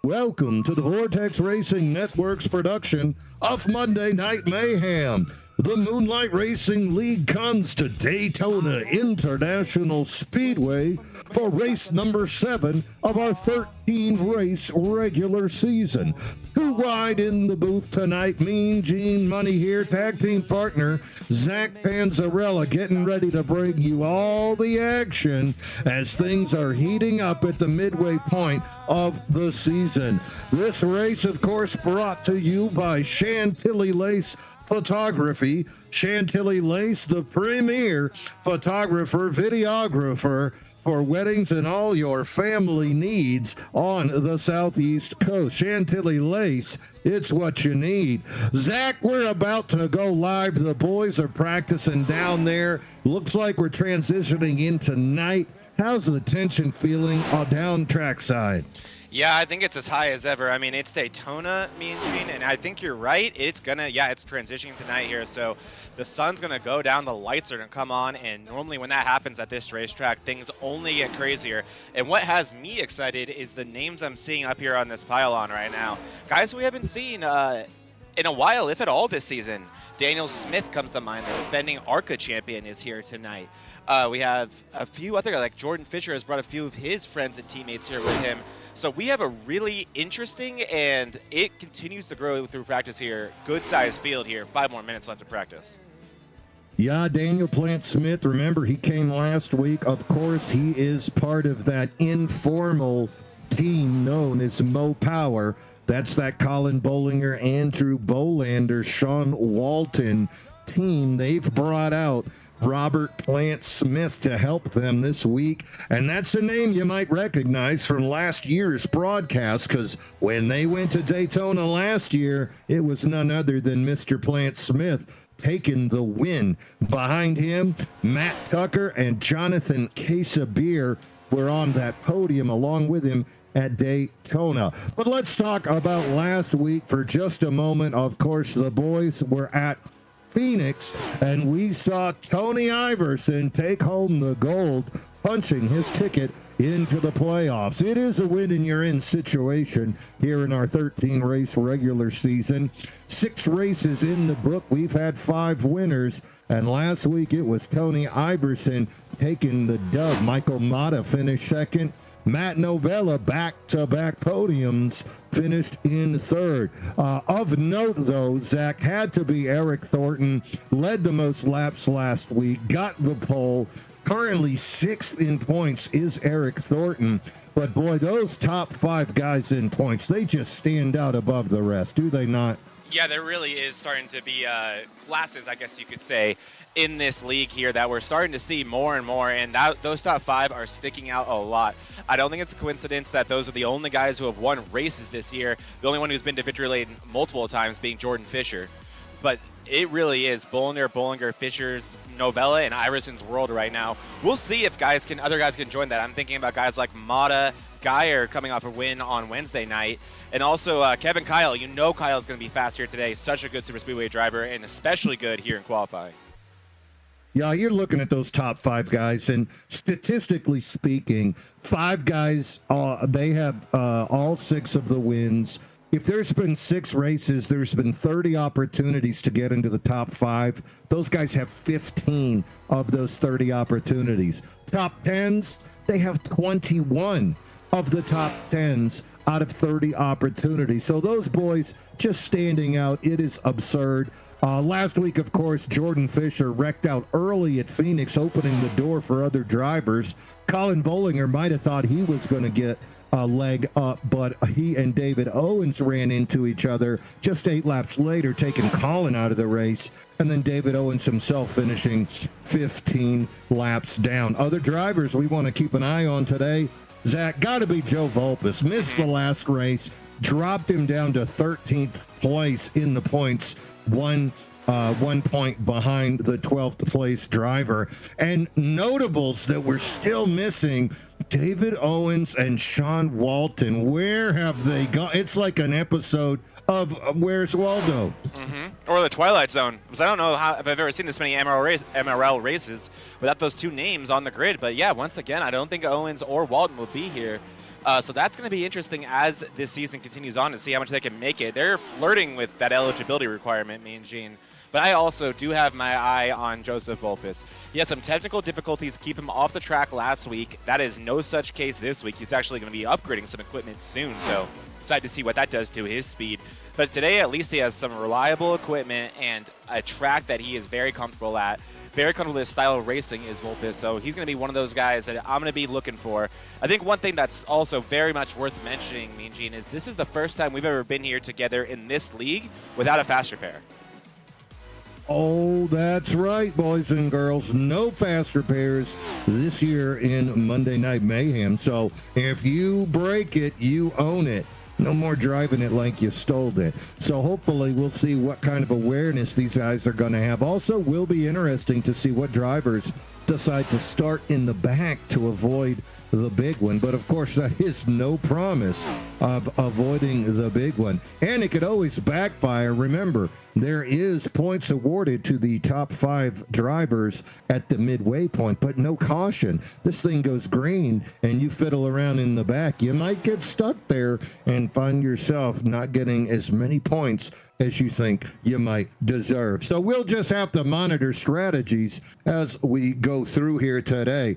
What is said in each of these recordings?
Welcome to the Vortex Racing Network's production of Monday Night Mayhem. The Moonlight Racing League comes to Daytona International Speedway for race number 7 of our 13-race regular season. Who ride in the booth tonight? Mean Gene Money here, tag team partner Zach Panzarella, getting ready to bring you all the action as things are heating up at the midway point of the season. This race, of course, brought to you by Chantilly Lace Photography. Chantilly Lace, the premier photographer, videographer for weddings and all your family needs on the Southeast Coast. Chantilly Lace, it's what you need. Zach, we're about to go live. The boys are practicing down there. Looks like we're transitioning into night. How's the tension feeling on down trackside? Yeah, I think it's as high as ever. I mean, it's Daytona, Mean Gene, and I think you're right. It's transitioning tonight here. So the sun's going to go down, the lights are going to come on, and normally when that happens at this racetrack, things only get crazier. And what has me excited is the names I'm seeing up here on this pylon right now. Guys we haven't seen in a while, if at all, this season. Daniel Smith comes to mind. The defending ARCA champion is here tonight. We have a few other guys, like Jordan Fisher has brought a few of his friends and teammates here with him. So we have a really interesting, and it continues to grow through practice here. Good sized field here. 5 more minutes left of practice. Yeah, Daniel Plant Smith, remember he came last week. Of course, he is part of that informal team known as Mo Power. That's that Colin Bollinger, Andrew Bolander, Sean Walton team. They've brought out Robert Plant Smith to help them this week, and that's a name you might recognize from last year's broadcast, because when they went to Daytona last year, it was none other than Mr. Plant Smith taking the win. Behind him, Matt Tucker and Jonathan Casabier were on that podium along with him at Daytona. But let's talk about last week for just a moment. Of course, the boys were at Phoenix, and we saw Tony Iverson take home the gold, punching his ticket into the playoffs. It is a win and you're in situation here in our 13-race regular season. 6 races in the book. We've had 5 winners, and last week it was Tony Iverson taking the dub. Michael Mata finished second. Matt Novella, back-to-back podiums, finished in third. Of note, though, Zach, had to be Eric Thornton, led the most laps last week, got the pole. Currently 6th in points is Eric Thornton. But, boy, those top 5 guys in points, they just stand out above the rest, do they not? Yeah, there really is starting to be classes, I guess you could say, in this league here that we're starting to see more and more, and those top 5 are sticking out a lot. I don't think it's a coincidence that those are the only guys who have won races this year. The only one who's been to victory lane multiple times being Jordan Fisher. But it really is Bollinger, Fisher's, Novella, and Iverson's world right now. We'll see if other guys can join that. I'm thinking about guys like Mata, Geyer coming off a win on Wednesday night, and also Kevin Kyle. You know Kyle's going to be fast here today. Such a good Super Speedway driver, and especially good here in qualifying. Yeah, you're looking at those top 5 guys, and statistically speaking, 5 guys, they have all 6 of the wins. If there's been 6 races, there's been 30 opportunities to get into the top 5. Those guys have 15 of those 30 opportunities. Top 10s, they have 21 of the top 10s out of 30 opportunities. So those boys just standing out. It is absurd. Last week, of course, Jordan Fisher wrecked out early at Phoenix, opening the door for other drivers. Colin Bollinger might have thought he was going to get a leg up, but he and David Owens ran into each other just 8 laps later, taking Colin out of the race, and then David Owens himself finishing 15 laps down. Other drivers we want to keep an eye on today, Zach, got to be Joe Vulpes. Missed the last race, dropped him down to 13th place in the points, 1 point behind the 12th place driver. And notables that we're still missing, David Owens and Sean Walton. Where have they gone? It's like an episode of Where's Waldo? Or the Twilight Zone. Because I don't know if I've ever seen this many MRL races without those 2 names on the grid. But yeah, once again, I don't think Owens or Walton will be here. So that's going to be interesting as this season continues on to see how much they can make it. They're flirting with that eligibility requirement, Mean Gene. But I also do have my eye on Joseph Volpis. He had some technical difficulties keep him off the track last week. That is no such case this week. He's actually going to be upgrading some equipment soon, so excited to see what that does to his speed. But today, at least he has some reliable equipment and a track that he is very comfortable at. Very comfortable with his style of racing is Volpis, so he's going to be one of those guys that I'm going to be looking for. I think one thing that's also very much worth mentioning, Mean Gene, is this is the first time we've ever been here together in this league without a fast repair. Oh, that's right, boys and girls. No fast repairs this year in Monday Night Mayhem. So if you break it, you own it. No more driving it like you stole it. So hopefully we'll see what kind of awareness these guys are going to have. Also, will be interesting to see what drivers decide to start in the back to avoid the big one. But of course, that is no promise of avoiding the big one. And it could always backfire. Remember, there is points awarded to the top 5 drivers at the midway point, but no caution. This thing goes green and you fiddle around in the back. You might get stuck there and find yourself not getting as many points as you think you might deserve. So we'll just have to monitor strategies as we go through here today.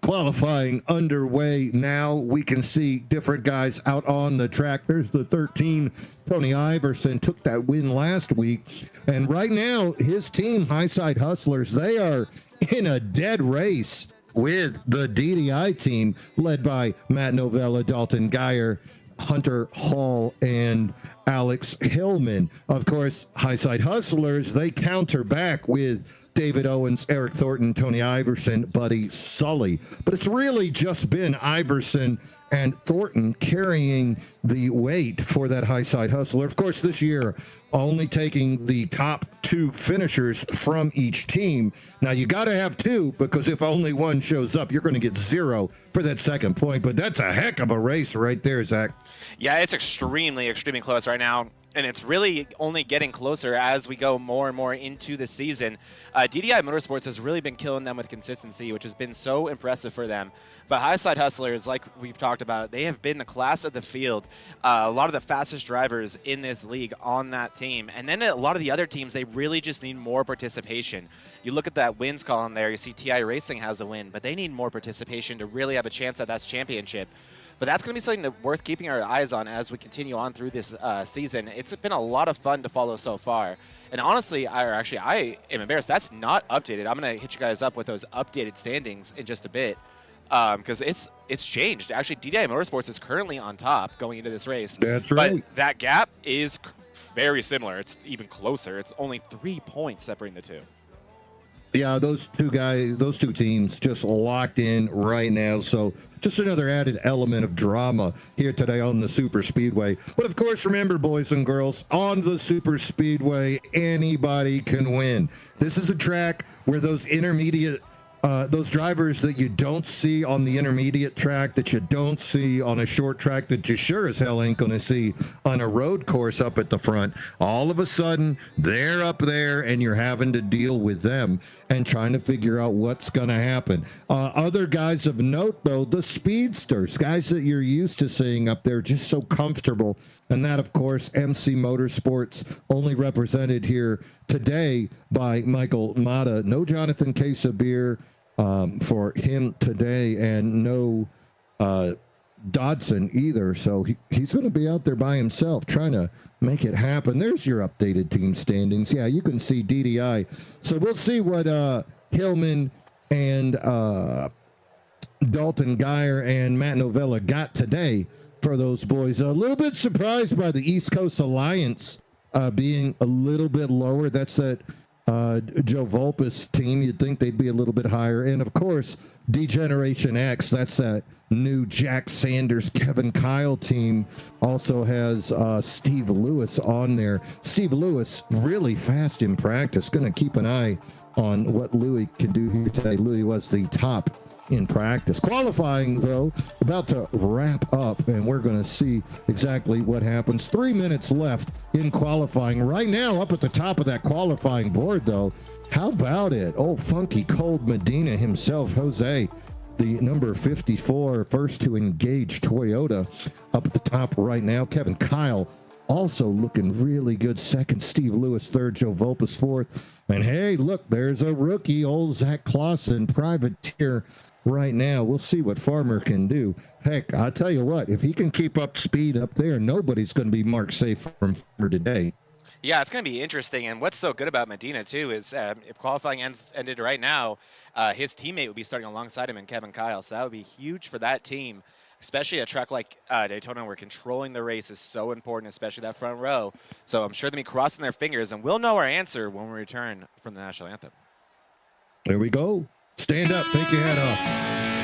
Qualifying underway now. We can see different guys out on the track. There's the 13, Tony Iverson, took that win last week. And right now, his team, Highside Hustlers, they are in a dead race with the DDI team led by Matt Novella, Dalton Geyer, Hunter Hall, and Alex Hillman. Of course, Highside Hustlers, they counter back with David Owens, Eric Thornton, Tony Iverson, Buddy Sully. But it's really just been Iverson and Thornton carrying the weight for that Highside Hustler. Of course, this year, only taking the top 2 finishers from each team. Now, you got to have 2, because if only one shows up, you're going to get 0 for that second point. But that's a heck of a race right there, Zach. Yeah, it's extremely close right now. And it's really only getting closer as we go more and more into the season. DDI Motorsports has really been killing them with consistency, which has been so impressive for them. But Highside Hustlers, like we've talked about, they have been the class of the field. A lot of the fastest drivers in this league on that team. And then a lot of the other teams, they really just need more participation. You look at that wins column there, you see TI Racing has a win, but they need more participation to really have a chance at that championship. But that's going to be something worth keeping our eyes on as we continue on through this season. It's been a lot of fun to follow so far. And honestly, I am embarrassed. That's not updated. I'm going to hit you guys up with those updated standings in just a bit because it's changed. Actually, DDI Motorsports is currently on top going into this race. That's right. But that gap is very similar. It's even closer. It's only 3 points separating the two. Yeah, those two teams just locked in right now. So just another added element of drama here today on the Super Speedway. But of course, remember, boys and girls, on the Super Speedway, anybody can win. This is a track where those drivers that you don't see on the intermediate track, that you don't see on a short track, that you sure as hell ain't going to see on a road course up at the front, all of a sudden they're up there and you're having to deal with them and trying to figure out what's going to happen. Other guys of note, though, the speedsters, guys that you're used to seeing up there, just so comfortable. And that, of course, MC Motorsports, only represented here today by Michael Mata. No Jonathan Quesabir for him today, and no Dodson either. So he's going to be out there by himself trying to make it happen. There's your updated team standings. Yeah, you can see DDI. So we'll see what Hillman and Dalton Geyer and Matt Novella got today for those boys. A little bit surprised by the East Coast Alliance being a little bit lower. That's that Joe Volpis team. You'd think they'd be a little bit higher. And of course, D-Generation X, that's that new Jack Sanders, Kevin Kyle team, also has Steve Lewis on there. Steve Lewis, really fast in practice. Going to keep an eye on what Louis can do here today. Louis was the top in practice. Qualifying, though, about to wrap up, and we're going to see exactly what happens. 3 minutes left in qualifying. Right now, up at the top of that qualifying board, though, how about it? Old Funky Cold Medina himself, Jose, the number 54, first to engage Toyota up at the top right now. Kevin Kyle also looking really good. Second, Steve Lewis. Third, Joe Volpus. Fourth. And hey, look, there's a rookie, old Zach Clausen, privateer right now. We'll see what Farmer can do. Heck, I'll tell you what, if he can keep up speed up there, nobody's going to be marked safe from Farmer today. Yeah, it's going to be interesting. And what's so good about Medina, too, is if qualifying ended right now, his teammate would be starting alongside him in Kevin Kyle. So that would be huge for that team, especially a track like Daytona where controlling the race is so important, especially that front row. So I'm sure they'll be crossing their fingers, and we'll know our answer when we return from the national anthem. There we go. Stand up. Take your hat off.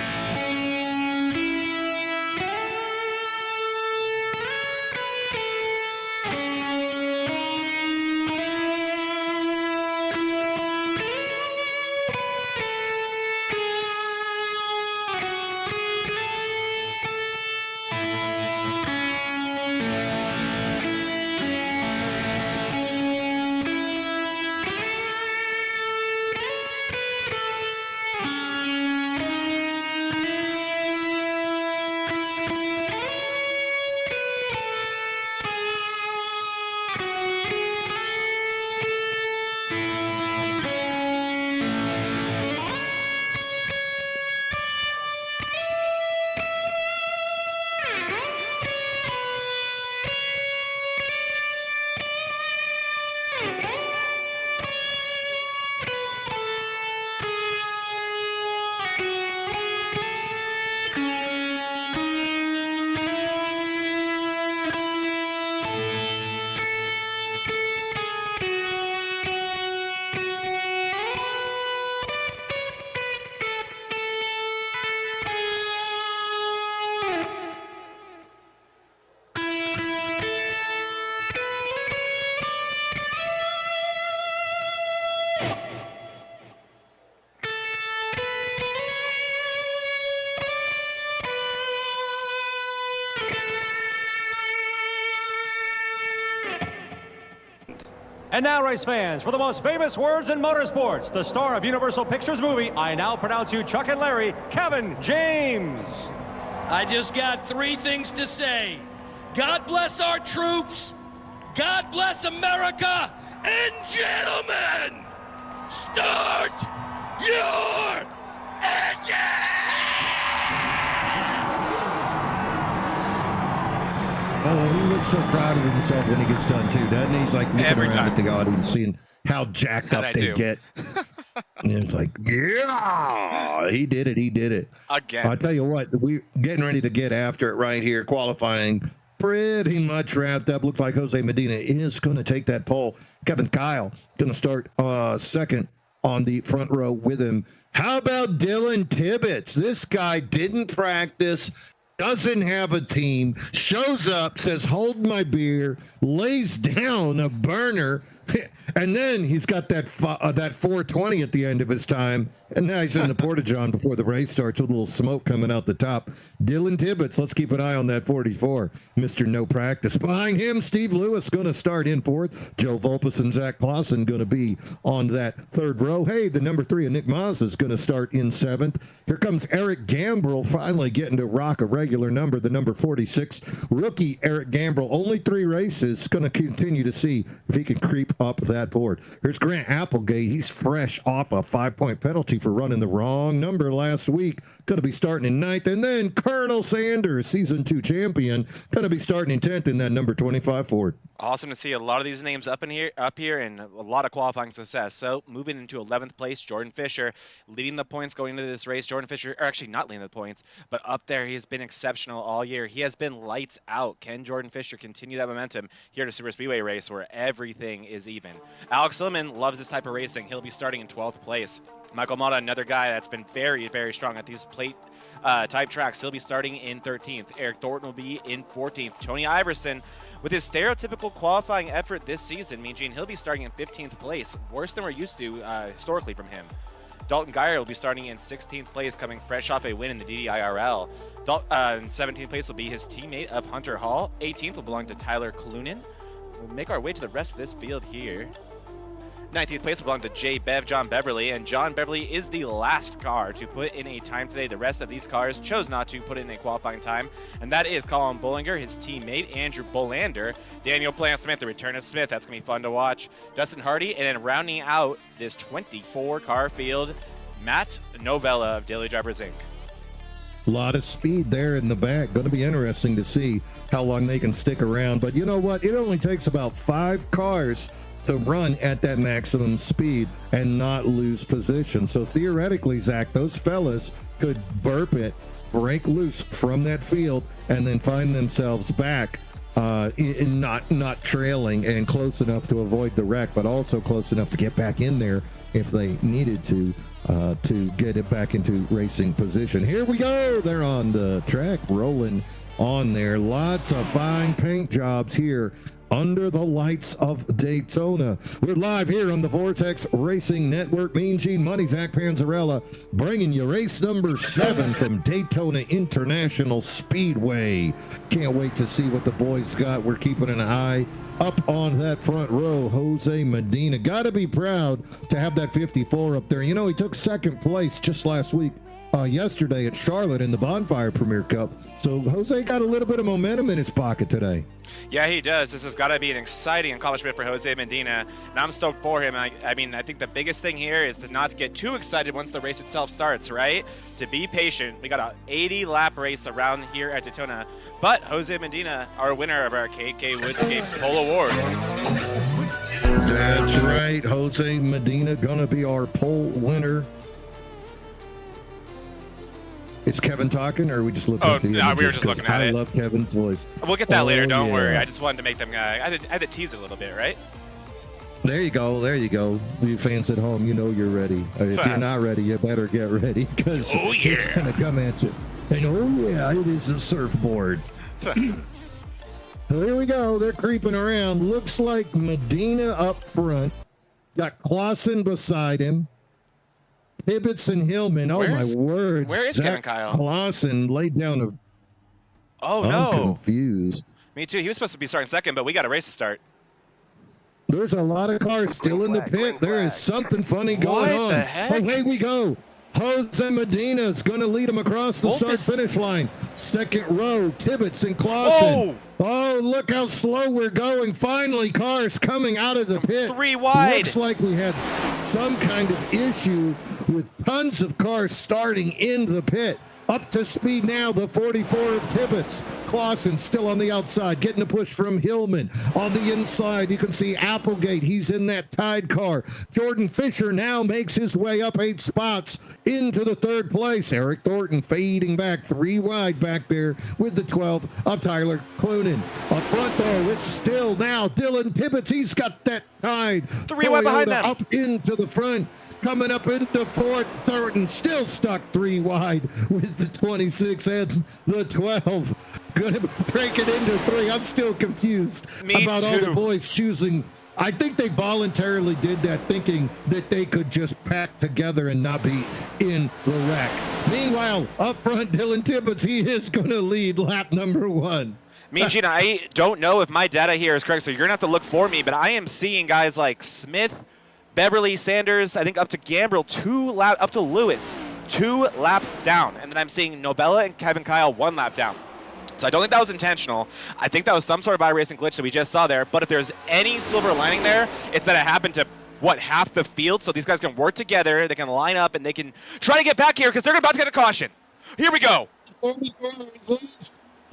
And now, race fans, for the most famous words in motorsports, the star of Universal Pictures movie, I now pronounce you Chuck and Larry, Kevin James. I just got three things to say. God bless our troops, God bless America, and gentlemen, start your engine! Oh, he looks so proud of himself when he gets done, too, doesn't he? He's like looking Every around time at the audience, seeing how jacked up they do. get. And it's like, yeah, he did it. He did it. Again. I'll tell you what, we're getting ready to get after it right here. Qualifying pretty much wrapped up. Looks like Jose Medina is going to take that pole. Kevin Kyle going to start second on the front row with him. How about Dylan Tibbetts? This guy didn't practice, doesn't have a team, shows up, says, hold my beer, lays down a burner, and then he's got that 420 at the end of his time, and now he's in the Porta-John before the race starts with a little smoke coming out the top. Dylan Tibbetts, let's keep an eye on that 44, Mr. No Practice. Behind him, Steve Lewis going to start in fourth. Joe Volpus and Zach Clausen going to be on that third row. Hey, the number 3 of Nick Mazda is going to start in seventh. Here comes Eric Gambrell finally getting to rock a regular number, the number 46. Rookie Eric Gambrell, only 3 races, going to continue to see if he can creep up that board. Here's Grant Applegate. He's fresh off a 5-point penalty for running the wrong number last week. Going to be starting in 9th. And then Colonel Sanders, season 2 champion, going to be starting in 10th in that number 25 Ford. Awesome to see a lot of these names up here, and a lot of qualifying success. So moving into 11th place, Jordan Fisher, leading the points going into this race. Jordan Fisher, or actually not leading the points, but up there, he has been exceptional all year. He has been lights out. Can Jordan Fisher continue that momentum here at a Super Speedway race where everything is even? Alex Silliman loves this type of racing. He'll be starting in 12th place. Michael Mata, another guy that's been very, very strong at these plate type tracks. He'll be starting in 13th. Eric Thornton will be in 14th. Tony Iverson, with his stereotypical qualifying effort this season, means he'll be starting in 15th place, worse than we're used to historically from him. Dalton Geyer will be starting in 16th place, coming fresh off a win in the DDIRL. In 17th place will be his teammate of Hunter Hall. 18th will belong to Tyler Clunan. We'll make our way to the rest of this field here. 19th place belonged to John Beverly, and John Beverly is the last car to put in a time today. The rest of these cars chose not to put in a qualifying time, and that is Colin Bollinger, his teammate, Andrew Bolander, Daniel Plant-Smith, the return of Smith. That's going to be fun to watch. Dustin Hardy, and then rounding out this 24-car field, Matt Novella of Daily Drivers, Inc. A lot of speed there in the back. Going to be interesting to see how long they can stick around. But you know what? It only takes about 5 cars to run at that maximum speed and not lose position. So theoretically, Zach, those fellas could burp it, break loose from that field, and then find themselves back in not trailing and close enough to avoid the wreck, but also close enough to get back in there if they needed to get it back into racing position. Here we go. They're on the track, rolling on there. Lots of fine paint jobs here under the lights of Daytona. We're live here on the Vortex Racing Network. Mean Gene Money, Zach Panzarella, bringing you race number 7 from Daytona International Speedway. Can't wait to see what the boys got. We're keeping an eye up on that front row. Jose Medina, got to be proud to have that 54 up there. You know, he took second place just last week, yesterday at Charlotte in the Bonfire Premier Cup. So Jose got a little bit of momentum in his pocket today. Yeah, he does. This has got to be an exciting accomplishment for Jose Medina, and I'm stoked for him. I mean, I think the biggest thing here is to not get too excited once the race itself starts, right? To be patient. We got an 80-lap race around here at Daytona, but Jose Medina, our winner of our KK Woodscapes Pole Award. That's right. Jose Medina gonna be our pole winner. Is Kevin talking, or are we just looking at the images? No, we were just looking at it. I love Kevin's voice. We'll get that later, don't worry. I just wanted to make them, I had to tease it a little bit, right? There you go, there you go. You fans at home, you know you're ready. If you're not ready, you better get ready, because it's going to come at you. And it is a surfboard. So here we go, they're creeping around. Looks like Medina up front. Got Clausen beside him. Tibbetts and Hillman. My words. Where is Kevin Kyle? Clausen laid down a... Oh, I'm no. confused. Me too. He was supposed to be starting second, but we got a race to start. There's a lot of cars still in the pit. There is something funny going on. What the heck? Oh, here we go. Jose Medina is going to lead him across the start-finish line. Second row, Tibbetts and Clausen. Oh, look how slow we're going. Finally, cars coming out of the pit. 3 wide. Looks like we had some kind of issue with tons of cars starting in the pit. Up to speed now, the 44 of Tibbetts. Clausen still on the outside, getting a push from Hillman. On the inside, you can see Applegate. He's in that tied car. Jordan Fisher now makes his way up 8 spots into the 3rd place. Eric Thornton fading back 3 wide back there with the 12 of Tyler Clunan. Up front, though, it's still now Dylan Tibbetts. He's got that tied. 3 wide behind them. Up into the front. Coming up into 4th, Thornton still stuck 3 wide with the 26 and the 12. Gonna break it into 3. I'm still confused about all the boys choosing. I think they voluntarily did that, thinking that they could just pack together and not be in the wreck. Meanwhile, up front, Dylan Tibbetts, he is going to lead lap number 1. Mean Gene, I don't know if my data here is correct, so you're going to have to look for me, but I am seeing guys like Smith, Beverly, Sanders, I think up to Gambrill, up to Lewis, 2 laps down. And then I'm seeing Novella and Kevin Kyle 1 lap down. So I don't think that was intentional. I think that was some sort of iRacing glitch that we just saw there. But if there's any silver lining there, it's that it happened to, half the field. So these guys can work together, they can line up, and they can try to get back here because they're about to get a caution. Here we go.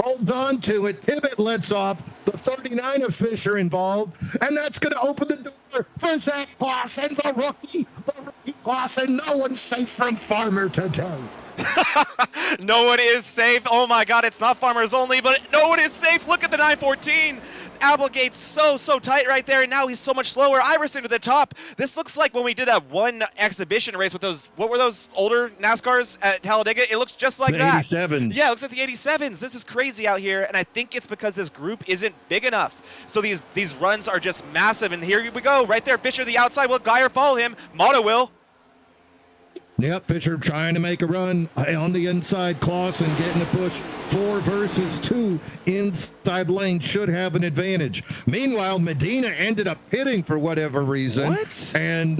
Holds on to it. Tibbett lets off. The 39 of Fisher involved. And that's going to open the door for Zach Clausen, the rookie. The rookie Clausen. No one's safe from Farmer today. No one is safe. Oh my God, it's not farmers only, but no one is safe. Look at the 914. Applegate's so tight right there, and now he's so much slower. iRacing to the top. This looks like when we did that one exhibition race with those, what were those older NASCARs at Talladega? It looks just like that. 87s. Yeah, it looks like the 87s. This is crazy out here, and I think it's because this group isn't big enough. So these runs are just massive, and here we go. Right there, Fisher to the outside. Will Geyer follow him? Motto will. Yep, Fisher trying to make a run on the inside. Clausen getting a push. 4 versus 2 inside lane should have an advantage. Meanwhile, Medina ended up pitting for whatever reason. What? And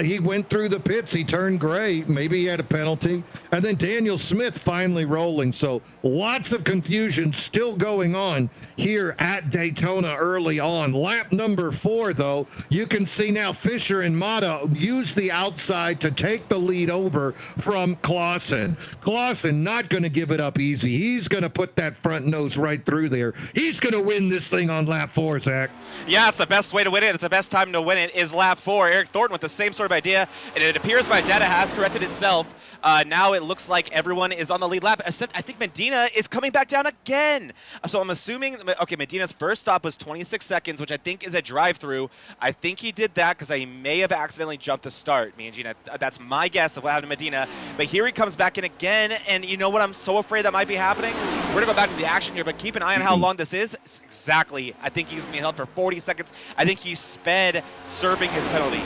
he went through the pits. He turned gray. Maybe he had a penalty. And then Daniel Smith finally rolling. So lots of confusion still going on here at Daytona early on. Lap number 4, though, you can see now Fisher and Mata use the outside to take the lead over from Clausen. Clausen not going to give it up easy. He's going to put that front nose right through there. He's going to win this thing on lap 4, Zach. Yeah, it's the best way to win it. It's the best time to win it is lap 4. Eric Thornton with the same sort of idea, and it appears my data has corrected itself. Now it looks like everyone is on the lead lap, except I think Medina is coming back down again. So I'm assuming, okay, Medina's first stop was 26 seconds, which I think is a drive-through. I think he did that because I may have accidentally jumped the start, me and Gina. That's my guess of what happened to Medina. But here he comes back in again, and you know what I'm so afraid that might be happening? We're going to go back to the action here, but keep an eye on how long this is. Exactly. I think he's going to be held for 40 seconds. I think he sped serving his penalty.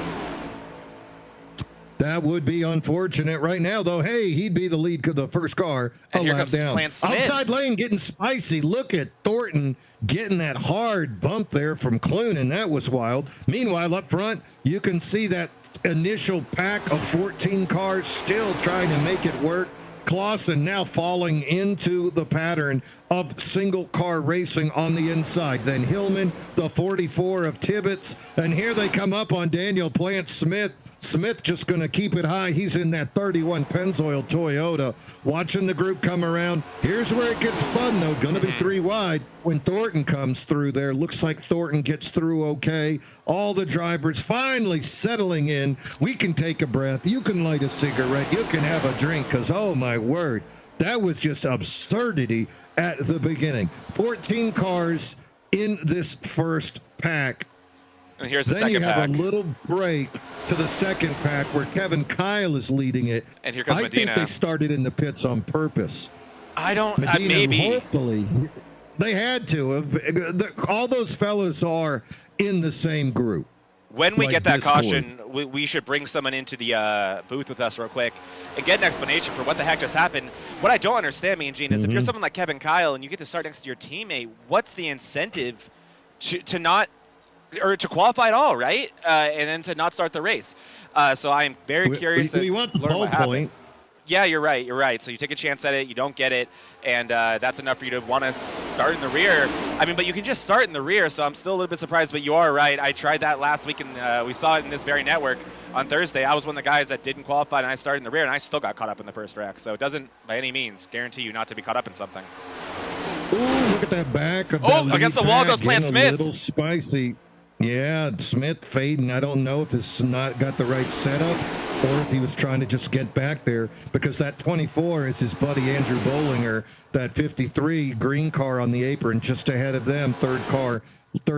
That would be unfortunate right now, though. Hey, he'd be the lead, the first car a lap down. Outside lane getting spicy. Look at Thornton getting that hard bump there from Clunan. That was wild. Meanwhile, up front, you can see that initial pack of 14 cars still trying to make it work. Clausen now falling into the pattern of single car racing on the inside. Then Hillman, the 44 of Tibbetts, and here they come up on Daniel Plant Smith. Smith just going to keep it high. He's in that 31 Pennzoil Toyota. Watching the group come around. Here's where it gets fun, though. Going to be 3 wide when Thornton comes through there. Looks like Thornton gets through okay. All the drivers finally settling in. We can take a breath. You can light a cigarette. You can have a drink because, oh, my word, that was just absurdity at the beginning. 14 cars in this first pack. And here's the then second pack. Then you have a little break to the second pack where Kevin Kyle is leading it. And here comes Medina. I think they started in the pits on purpose. I don't, Medina, maybe. Hopefully. They had to have. All those fellas are in the same group. When we get that caution, we should bring someone into the booth with us real quick and get an explanation for what the heck just happened. What I don't understand, me and Gene, is if you're someone like Kevin Kyle and you get to start next to your teammate, what's the incentive to not – or to qualify at all, right? And then to not start the race. So I'm very curious to we want the learn pole what happened. point. Yeah, you're right. So you take a chance at it, you don't get it, and that's enough for you to want to start in the rear. I mean, but you can just start in the rear, so I'm still a little bit surprised, but you are right. I tried that last week, and we saw it in this very network on Thursday. I was one of the guys that didn't qualify, and I started in the rear, and I still got caught up in the first wreck. So it doesn't, by any means, guarantee you not to be caught up in something. Ooh, look at that back of that against the wall goes Plant Smith. A little spicy. Yeah, Smith fading. I don't know if it's not got the right setup or if he was trying to just get back there, because that 24 is his buddy Andrew Bollinger, that 53 green car on the apron just ahead of them, third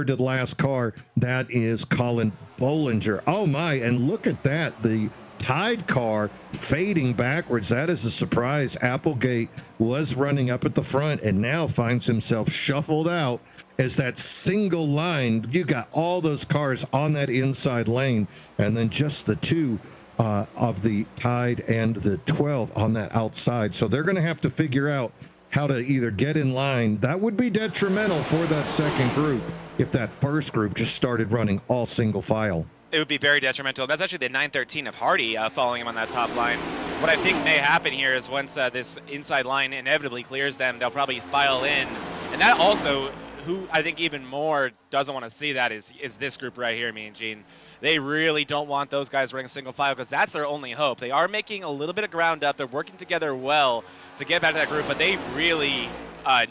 to the last car. That is Colin Bollinger. Oh my, and look at that, the Tide car fading backwards. That is a surprise. Applegate was running up at the front and now finds himself shuffled out as that single line. You got all those cars on that inside lane, and then just the two of the Tide and the 12 on that outside. So they're going to have to figure out how to either get in line. That would be detrimental for that second group if that first group just started running all single file. It would be very detrimental. That's actually the 913 of Hardy following him on that top line. What I think may happen here is once this inside line inevitably clears them, they'll probably file in. And that also, who I think even more doesn't want to see that is this group right here, me and Gene. They really don't want those guys running single file because that's their only hope. They are making a little bit of ground up. They're working together well to get back to that group, but they really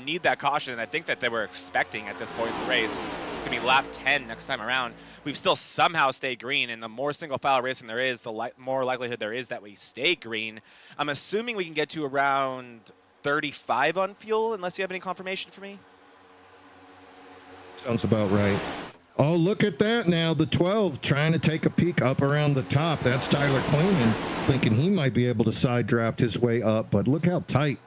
need that caution, and I think that they were expecting at this point in the race to be lap 10 next time around. We've still somehow stayed green, and the more single file racing there is, the more likelihood there is that we stay green. I'm assuming we can get to around 35 on fuel, unless you have any confirmation for me. Sounds about right. Oh, look at that now. The 12 trying to take a peek up around the top. That's Tyler Kleeman thinking he might be able to side draft his way up, but look how tight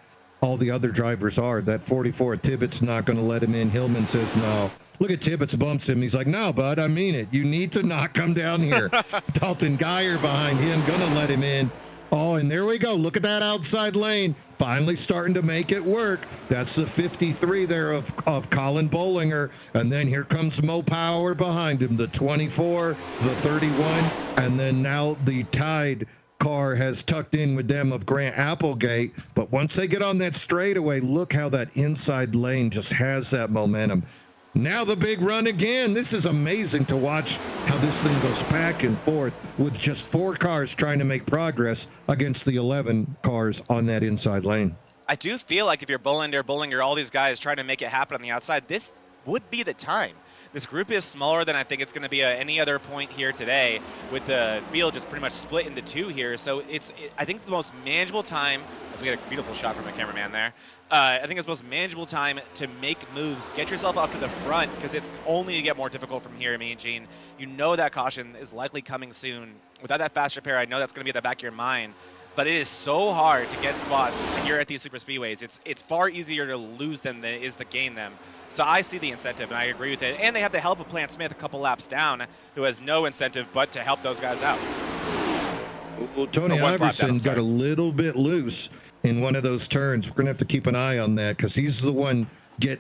all the other drivers are. That 44, Tibbetts not going to let him in. Hillman says no. Look at Tibbetts bumps him. He's like, no, bud, I mean it. You need to not come down here. Dalton Geyer behind him, going to let him in. Oh, and there we go. Look at that outside lane. Finally starting to make it work. That's the 53 there of Colin Bollinger. And then here comes Mo Power behind him, the 24, the 31. And then now the Tide car has tucked in with them of Grant Applegate. But once they get on that straightaway, look how that inside lane just has that momentum. Now the big run again. This is amazing to watch how this thing goes back and forth with just 4 cars trying to make progress against the 11 cars on that inside lane. I do feel like if you're Bollinger, all these guys trying to make it happen on the outside, this would be the time. This group is smaller than I think it's going to be at any other point here today, with the field just pretty much split into 2 here. So I think the most manageable time, let's get a beautiful shot from a cameraman there. I think it's the most manageable time to make moves, get yourself up to the front, because it's only to get more difficult from here. Mean Gene, you know that caution is likely coming soon. Without that fast repair, I know that's going to be at the back of your mind. But it is so hard to get spots when you're at these super speedways. It's far easier to lose them than it is to gain them. So I see the incentive, and I agree with it. And they have the help of Plant Smith a couple laps down, who has no incentive but to help those guys out. Well, Tony Iverson got a little bit loose in one of those turns. We're going to have to keep an eye on that because he's the one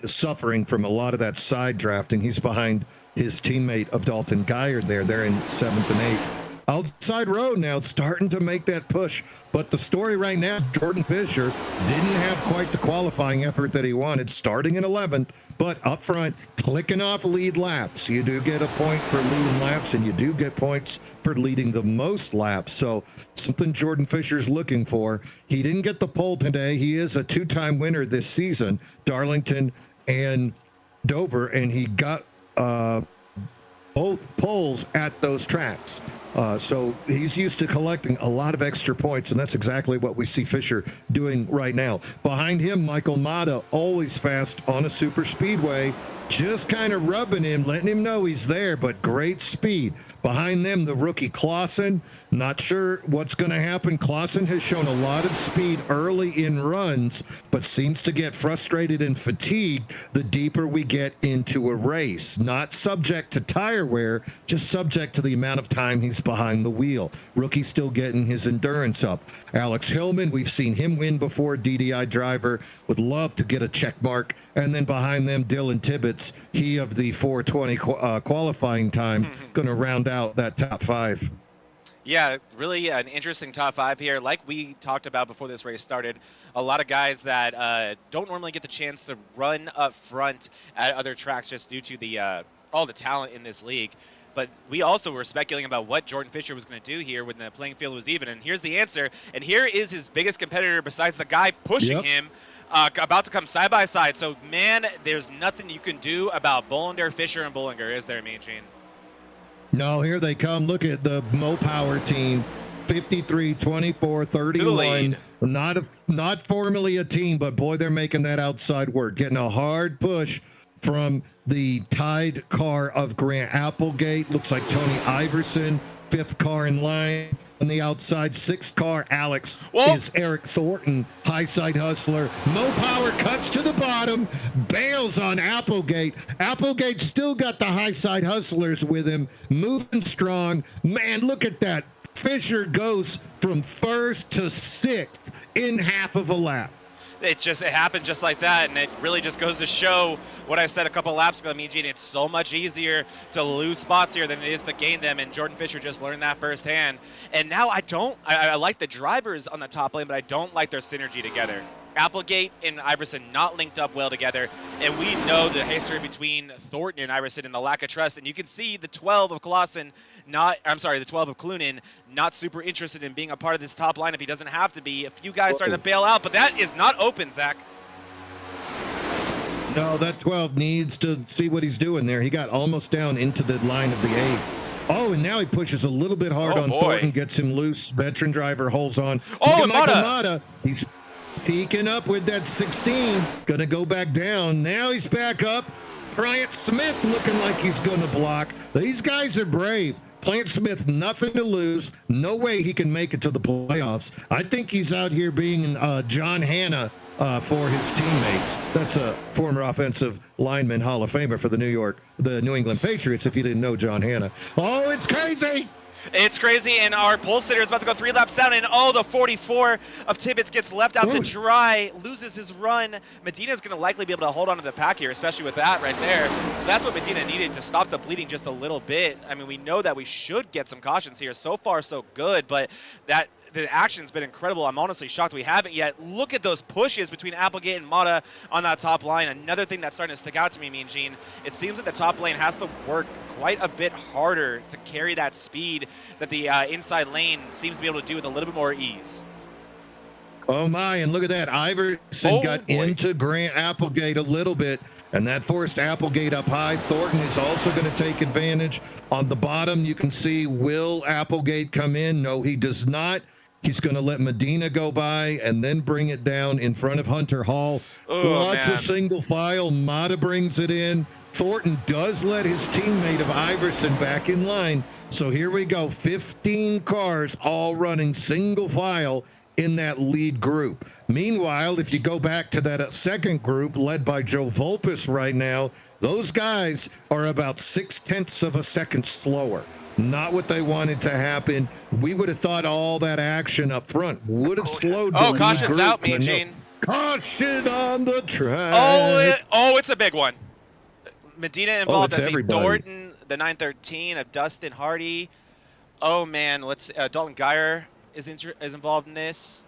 suffering from a lot of that side drafting. He's behind his teammate of Dalton Geyer there. They're in 7th and 8th. Outside road now, starting to make that push. But the story right now, Jordan Fisher didn't have quite the qualifying effort that he wanted, starting in 11th, but up front, clicking off lead laps. You do get a point for leading laps, and you do get points for leading the most laps. So something Jordan Fisher's looking for. He didn't get the pole today. He is a 2-time winner this season, Darlington and Dover, and he got both poles at those tracks. So he's used to collecting a lot of extra points, and that's exactly what we see Fisher doing right now. Behind him, Michael Mata, always fast on a super speedway, just kind of rubbing him, letting him know he's there, but great speed. Behind them, the rookie Clausen. Not sure what's going to happen. Clausen has shown a lot of speed early in runs, but seems to get frustrated and fatigued the deeper we get into a race. Not subject to tire wear, just subject to the amount of time he's behind the wheel. Rookie still getting his endurance up. Alex Hillman, we've seen him win before, DDI driver, would love to get a check mark. And then behind them, Dylan Tibbetts, he of the 420 qualifying time, going to round out that top 5. Yeah, really an interesting top 5 here. Like we talked about before this race started, a lot of guys that don't normally get the chance to run up front at other tracks just due to the all the talent in this league. But we also were speculating about what Jordan Fisher was going to do here when the playing field was even. And here's the answer. And here is his biggest competitor besides the guy pushing him, about to come side by side. So, man, there's nothing you can do about Bollinger, Fisher, and Bollinger, is there, Mean Gene? No, here they come. Look at the Mo Power team. 53, 24, 31. Not formally a team, but boy, they're making that outside work. Getting a hard push from the Tide car of Grant Applegate. Looks like Tony Iverson, 5th car in line. On the outside, 6th car, Alex, is Eric Thornton, high side hustler. Mo Power cuts to the bottom, bails on Applegate. Applegate still got the high side hustlers with him, moving strong. Man, look at that. Fisher goes from 1st to 6th in half of a lap. It happened just like that, and it really just goes to show what I said a couple laps ago, Mean Gene. It's so much easier to lose spots here than it is to gain them, and Jordan Fisher just learned that firsthand. And now I like the drivers on the top lane, but I don't like their synergy together. Applegate and Iverson not linked up well together, and we know the history between Thornton and Iverson and the lack of trust. And you can see the 12 of Clausen the 12 of Clunin not super interested in being a part of this top line if he doesn't have to be. A few guys starting to bail out, but that is not open, Zach. No, that 12 needs to see what he's doing there. He got almost down into the line of the 8. Oh, and now he pushes a little bit hard on Thornton, gets him loose. Veteran driver holds on. Oh, and Mata. He's peeking up with that 16. Gonna go back down. Now he's back up. Plant Smith looking like he's gonna block. These guys are brave. Plant Smith, nothing to lose. No way he can make it to the playoffs. I think he's out here being John Hanna for his teammates. That's a former offensive lineman Hall of Famer for the New England Patriots, if you didn't know John Hanna. Oh, it's crazy. It's crazy, and our pole sitter is about to go 3 laps down, and the 44 of Tibbetts gets left out to dry, loses his run. Medina's going to likely be able to hold on to the pack here, especially with that right there. So that's what Medina needed to stop the bleeding just a little bit. I mean, we know that we should get some cautions here. So far, so good, but the action's been incredible. I'm honestly shocked we haven't yet. Look at those pushes between Applegate and Mata on that top line. Another thing that's starting to stick out to me, Mean Gene, it seems that the top lane has to work quite a bit harder to carry that speed that the inside lane seems to be able to do with a little bit more ease. Oh my, and look at that. Iverson got into Grant Applegate a little bit, and that forced Applegate up high. Thornton is also going to take advantage. On the bottom, you can see, will Applegate come in? No, he does not. He's going to let Medina go by and then bring it down in front of Hunter Hall. Lots of single file. Mata brings it in. Thornton does let his teammate of Iverson back in line. So here we go. 15 cars all running single file in that lead group. Meanwhile, if you go back to that second group led by Joe Volpus right now, those guys are about 0.6 of a second slower. Not what they wanted to happen. We would have thought all that action up front would have slowed the lead caution's group, out, Mean Gene. Caution on the track. It's a big one. Medina involved. I see Thornton, the 913 of Dustin Hardy. Oh man, Dalton Geyer is involved in this.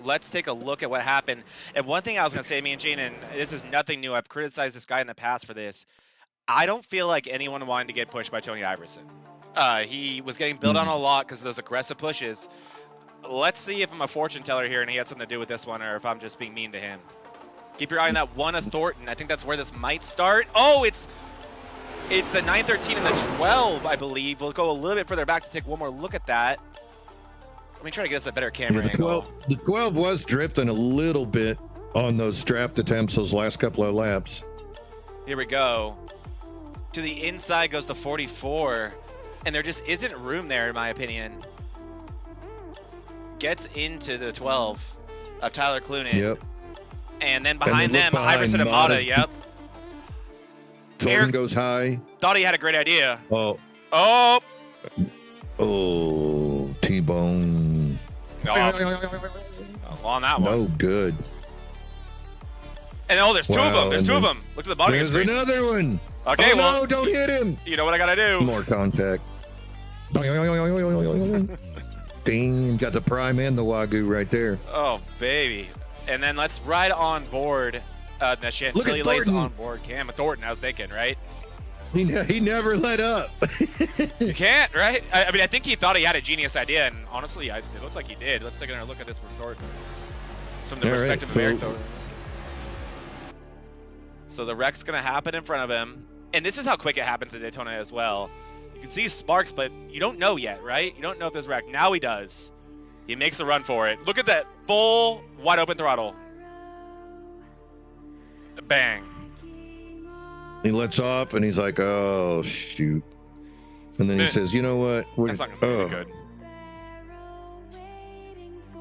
Let's take a look at what happened. And one thing I was going to say, Mean Gene, and this is nothing new. I've criticized this guy in the past for this. I don't feel like anyone wanted to get pushed by Tony Iverson. He was getting built on a lot because of those aggressive pushes. Let's see if I'm a fortune teller here and he had something to do with this one, or if I'm just being mean to him. Keep your eye on that one of Thornton. I think that's where this might start. Oh, it's the 913 and the 12, I believe. We'll go a little bit further back to take one more look at that. Let me try to get us a better camera angle. The 12 was drifting a little bit on those draft attempts those last couple of laps. Here we go. To the inside goes the 44, and there just isn't room there, in my opinion. Gets into the 12 of Tyler Clunin. Yep. And then behind them, Iverson and Mata, yep. Thornton goes high. Thought he had a great idea. Oh, T-bone. On that one. No good. And there's two of them. There's two of them. Look at the bottom of the screen. There's another one. Okay, no, don't hit him. You know what I gotta do. More contact. Ding, got the prime and the Wagyu right there. Oh, baby. And then let's ride on board. The Chantilly lays on board Cam Thornton, I was thinking, right? He never let up. You can't, right? I mean, I think he thought he had a genius idea, and honestly, it looks like he did. Let's take another look at this from Thornton. Some respect him Merrick, though. So the wreck's going to happen in front of him. And this is how quick it happens at Daytona as well. You can see sparks, but you don't know yet, right? You don't know if there's wreck. Now he does. He makes a run for it. Look at that full wide open throttle. Bang. He lets off, and he's like, oh, shoot. And then he says, you know what? That's not going to be good.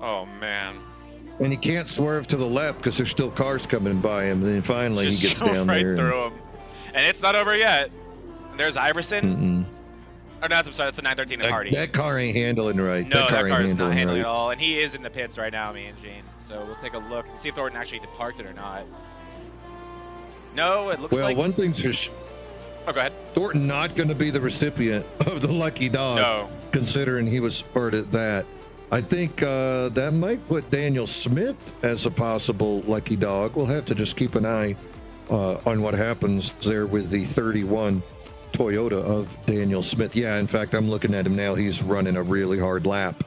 Oh, man. And he can't swerve to the left because there's still cars coming by him. And then finally he gets down right there. Through him. And it's not over yet. And there's Iverson. Oh, no, I'm sorry. That's the 913 of Hardy. That car ain't handling right. No, that car is not handling at all. And he is in the pits right now, Mean Gene. So we'll take a look and see if Thornton actually parked it or not. No, it looks like... Well, one thing's for sure. Oh, go ahead. Thornton not going to be the recipient of the lucky dog. No. Considering he was part of that. I think that might put Daniel Smith as a possible lucky dog. We'll have to just keep an eye on what happens there with the 31 Toyota of Daniel Smith. Yeah, in fact, I'm looking at him now. He's running a really hard lap,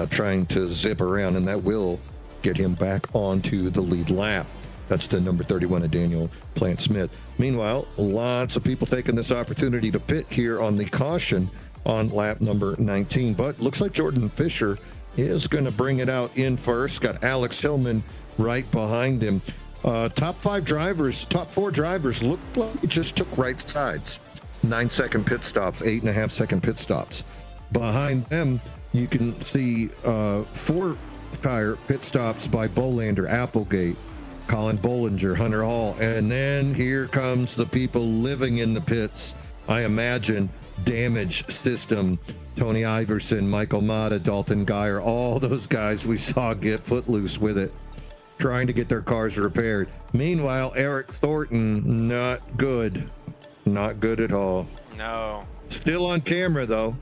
trying to zip around, and that will get him back onto the lead lap. That's the number 31 of Daniel Plant Smith. Meanwhile, lots of people taking this opportunity to pit here on the caution on lap number 19. But looks like Jordan Fisher is going to bring it out in first. Got Alex Hillman right behind him. Top four drivers looked like it just took right sides. 9-second pit stops, 8.5-second pit stops. Behind them, you can see 4-tire pit stops by Bolander, Applegate, Colin Bollinger, Hunter Hall. And then here comes the people living in the pits. I imagine damage system. Tony Iverson, Michael Mata, Dalton Geyer, all those guys we saw get footloose with it, trying to get their cars repaired. Meanwhile, Eric Thornton, not good. Not good at all. No. Still on camera, though.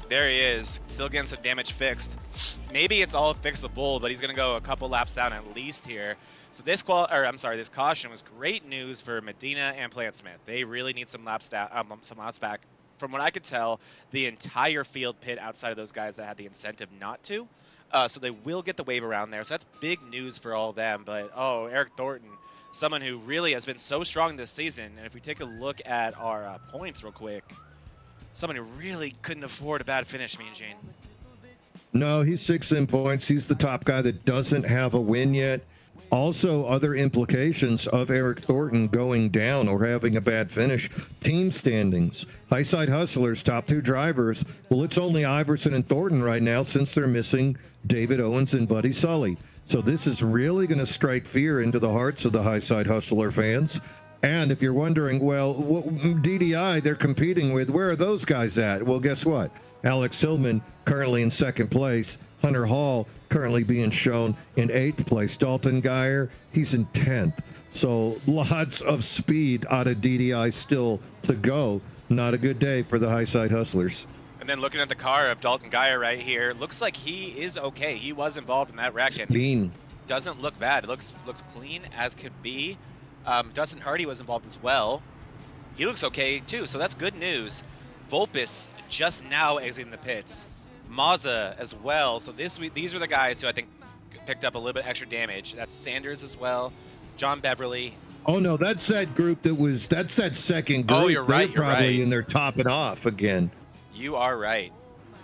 There he is, still getting some damage fixed. Maybe it's all fixable, but he's going to go a couple laps down at least here. So this this caution was great news for Medina and Plant Smith. They really need some laps back. From what I could tell, the entire field pit outside of those guys that had the incentive not to. So they will get the wave around there. So that's big news for all of them. But, Eric Thornton, someone who really has been so strong this season. And if we take a look at our points real quick, someone who really couldn't afford a bad finish, Mean Gene. No, he's 6 in points. He's the top guy that doesn't have a win yet. Also, other implications of Eric Thornton going down or having a bad finish. Team standings. Highside Hustlers, top 2 drivers. Well, it's only Iverson and Thornton right now since they're missing David Owens and Buddy Sully. So this is really going to strike fear into the hearts of the Highside Hustler fans. And if you're wondering, well, what DDI they're competing with, where are those guys at? Well, guess what? Alex Hillman currently in 2nd place. Hunter Hall currently being shown in 8th place. Dalton Geyer, he's in 10th. So lots of speed out of DDI still to go. Not a good day for the Highside Hustlers. And then looking at the car of Dalton Geyer right here, looks like he is okay. He was involved in that wreck and clean. Doesn't look bad. It looks clean as could be. Dustin Hardy was involved as well. He looks okay too, so that's good news. Volpus just now exiting the pits. Mazza as well. So these are the guys who I think picked up a little bit extra damage. That's Sanders as well, John Beverly. Oh no, that's that group that's that second group. Oh, you're right. They're probably right. in there topping off again. You are right.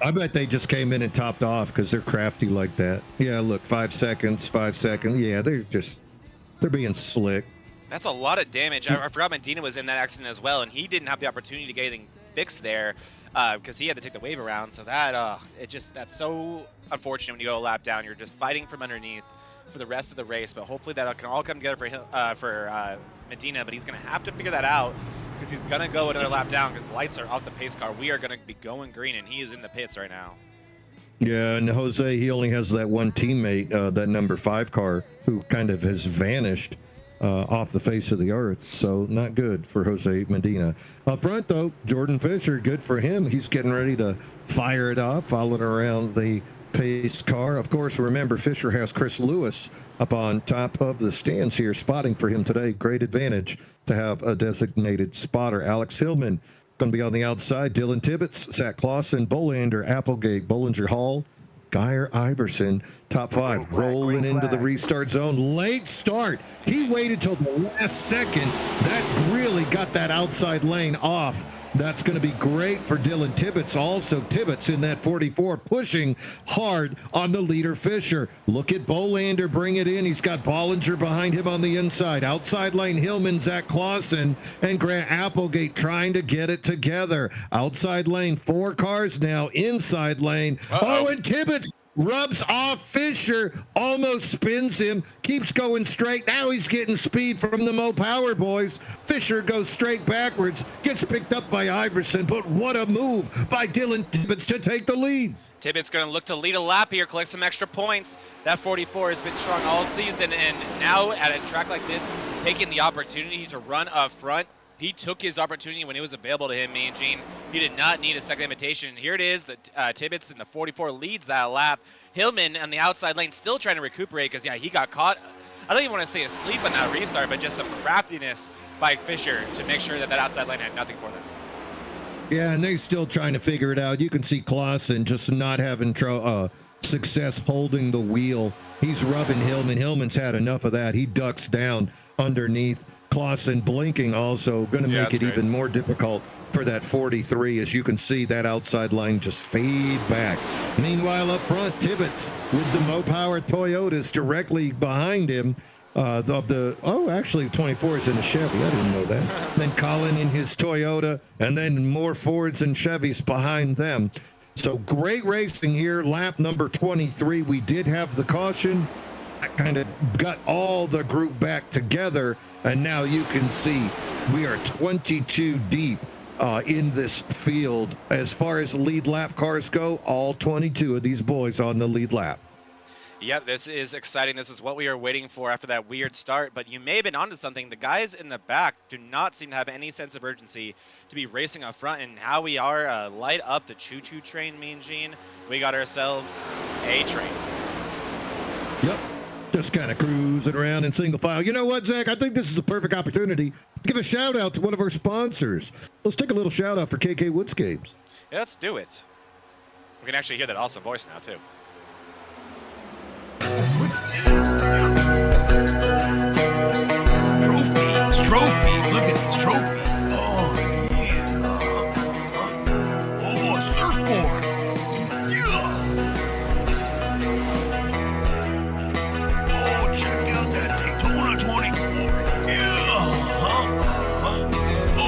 I bet they just came in and topped off because they're crafty like that. Yeah, look, 5 seconds. Yeah, they're being slick. That's a lot of damage. I forgot Medina was in that accident as well, and he didn't have the opportunity to get anything fixed there because he had to take the wave around. So that's so unfortunate when you go a lap down. You're just fighting from underneath for the rest of the race. But hopefully that can all come together for him, for Medina. But he's going to have to figure that out because he's going to go another lap down because the lights are off the pace car. We are going to be going green, and he is in the pits right now. Yeah, and Jose, he only has that one teammate, that number 5 car, who kind of has vanished off the face of the earth. So not good for Jose Medina. Up front, though, Jordan Fisher, good for him. He's getting ready to fire it off, following around the pace car. Of course, remember, Fisher has Chris Lewis up on top of the stands here, spotting for him today. Great advantage to have a designated spotter. Alex Hillman going to be on the outside. Dylan Tibbetts, Zach Clausen, Bolander, Applegate, Bollinger Hall, Geyer, Iverson, top 5, rolling into the restart zone. Late start. He waited till the last second. That really got that outside lane off. That's going to be great for Dylan Tibbetts. Also, Tibbetts in that 44 pushing hard on the leader, Fisher. Look at Bolander bring it in. He's got Bollinger behind him on the inside. Outside lane, Hillman, Zach Clausen, and Grant Applegate trying to get it together. Outside lane, 4 cars now. Inside lane. Oh, and Tibbetts rubs off Fisher, almost spins him, keeps going straight. Now he's getting speed from the Mo Power boys. Fisher goes straight backwards, gets picked up by Iverson, but what a move by Dylan Tibbetts to take the lead. Tibbetts going to look to lead a lap here, collect some extra points. That 44 has been strong all season, and now at a track like this, taking the opportunity to run up front. He took his opportunity when it was available to him, Mean Gene. He did not need a second invitation. Here it is. Tibbetts in the 44 leads that lap. Hillman on the outside lane still trying to recuperate because, he got caught. I don't even want to say asleep on that restart, but just some craftiness by Fisher to make sure that outside lane had nothing for them. Yeah, and they're still trying to figure it out. You can see Clausen just not having success holding the wheel. He's rubbing Hillman. Hillman's had enough of that. He ducks down underneath. Clausen blinking also going to make it even more difficult for that 43. As you can see, that outside line just fade back. Meanwhile, up front, Tibbetts with the Mo Power Toyotas directly behind him. Actually 24 is in a Chevy. I didn't know that. Then Colin in his Toyota, and then more Fords and Chevys behind them. So great racing here. Lap number 23. We did have the caution. I kind of got all the group back together, and now you can see we are 22 deep in this field. As far as lead lap cars go, all 22 of these boys on the lead lap. Yep, this is exciting. This is what we are waiting for after that weird start. But you may have been onto something. The guys in the back do not seem to have any sense of urgency to be racing up front. And how we are light up the choo-choo train, Mean Gene. We got ourselves a train. Yep, just kind of cruising around in single file. You know what, Zach? I think this is a perfect opportunity to give a shout out to one of our sponsors. Let's take a little shout out for KK Woodscapes. Yeah, let's do it. We can actually hear that awesome voice now, too. What's this? Trophies. Look at these trophies. Oh, yeah. Oh, a surfboard. Yeah. Oh, check out that Daytona 24. Yeah. Oh,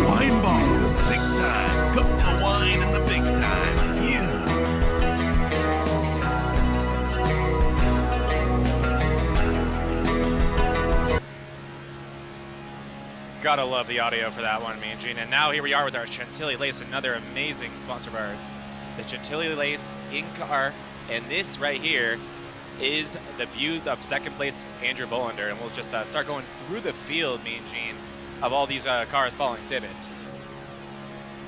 wine bottle. Big time. Cup of wine in the big time. Yeah. Gotta love the audio for that one, Mean Gene. And now here we are with our Chantilly Lace, another amazing sponsor of ours. The Chantilly Lace in-car. And this right here is the view of second place Andrew Bolander. And we'll just start going through the field, Mean Gene, of all these cars following Tibbetts.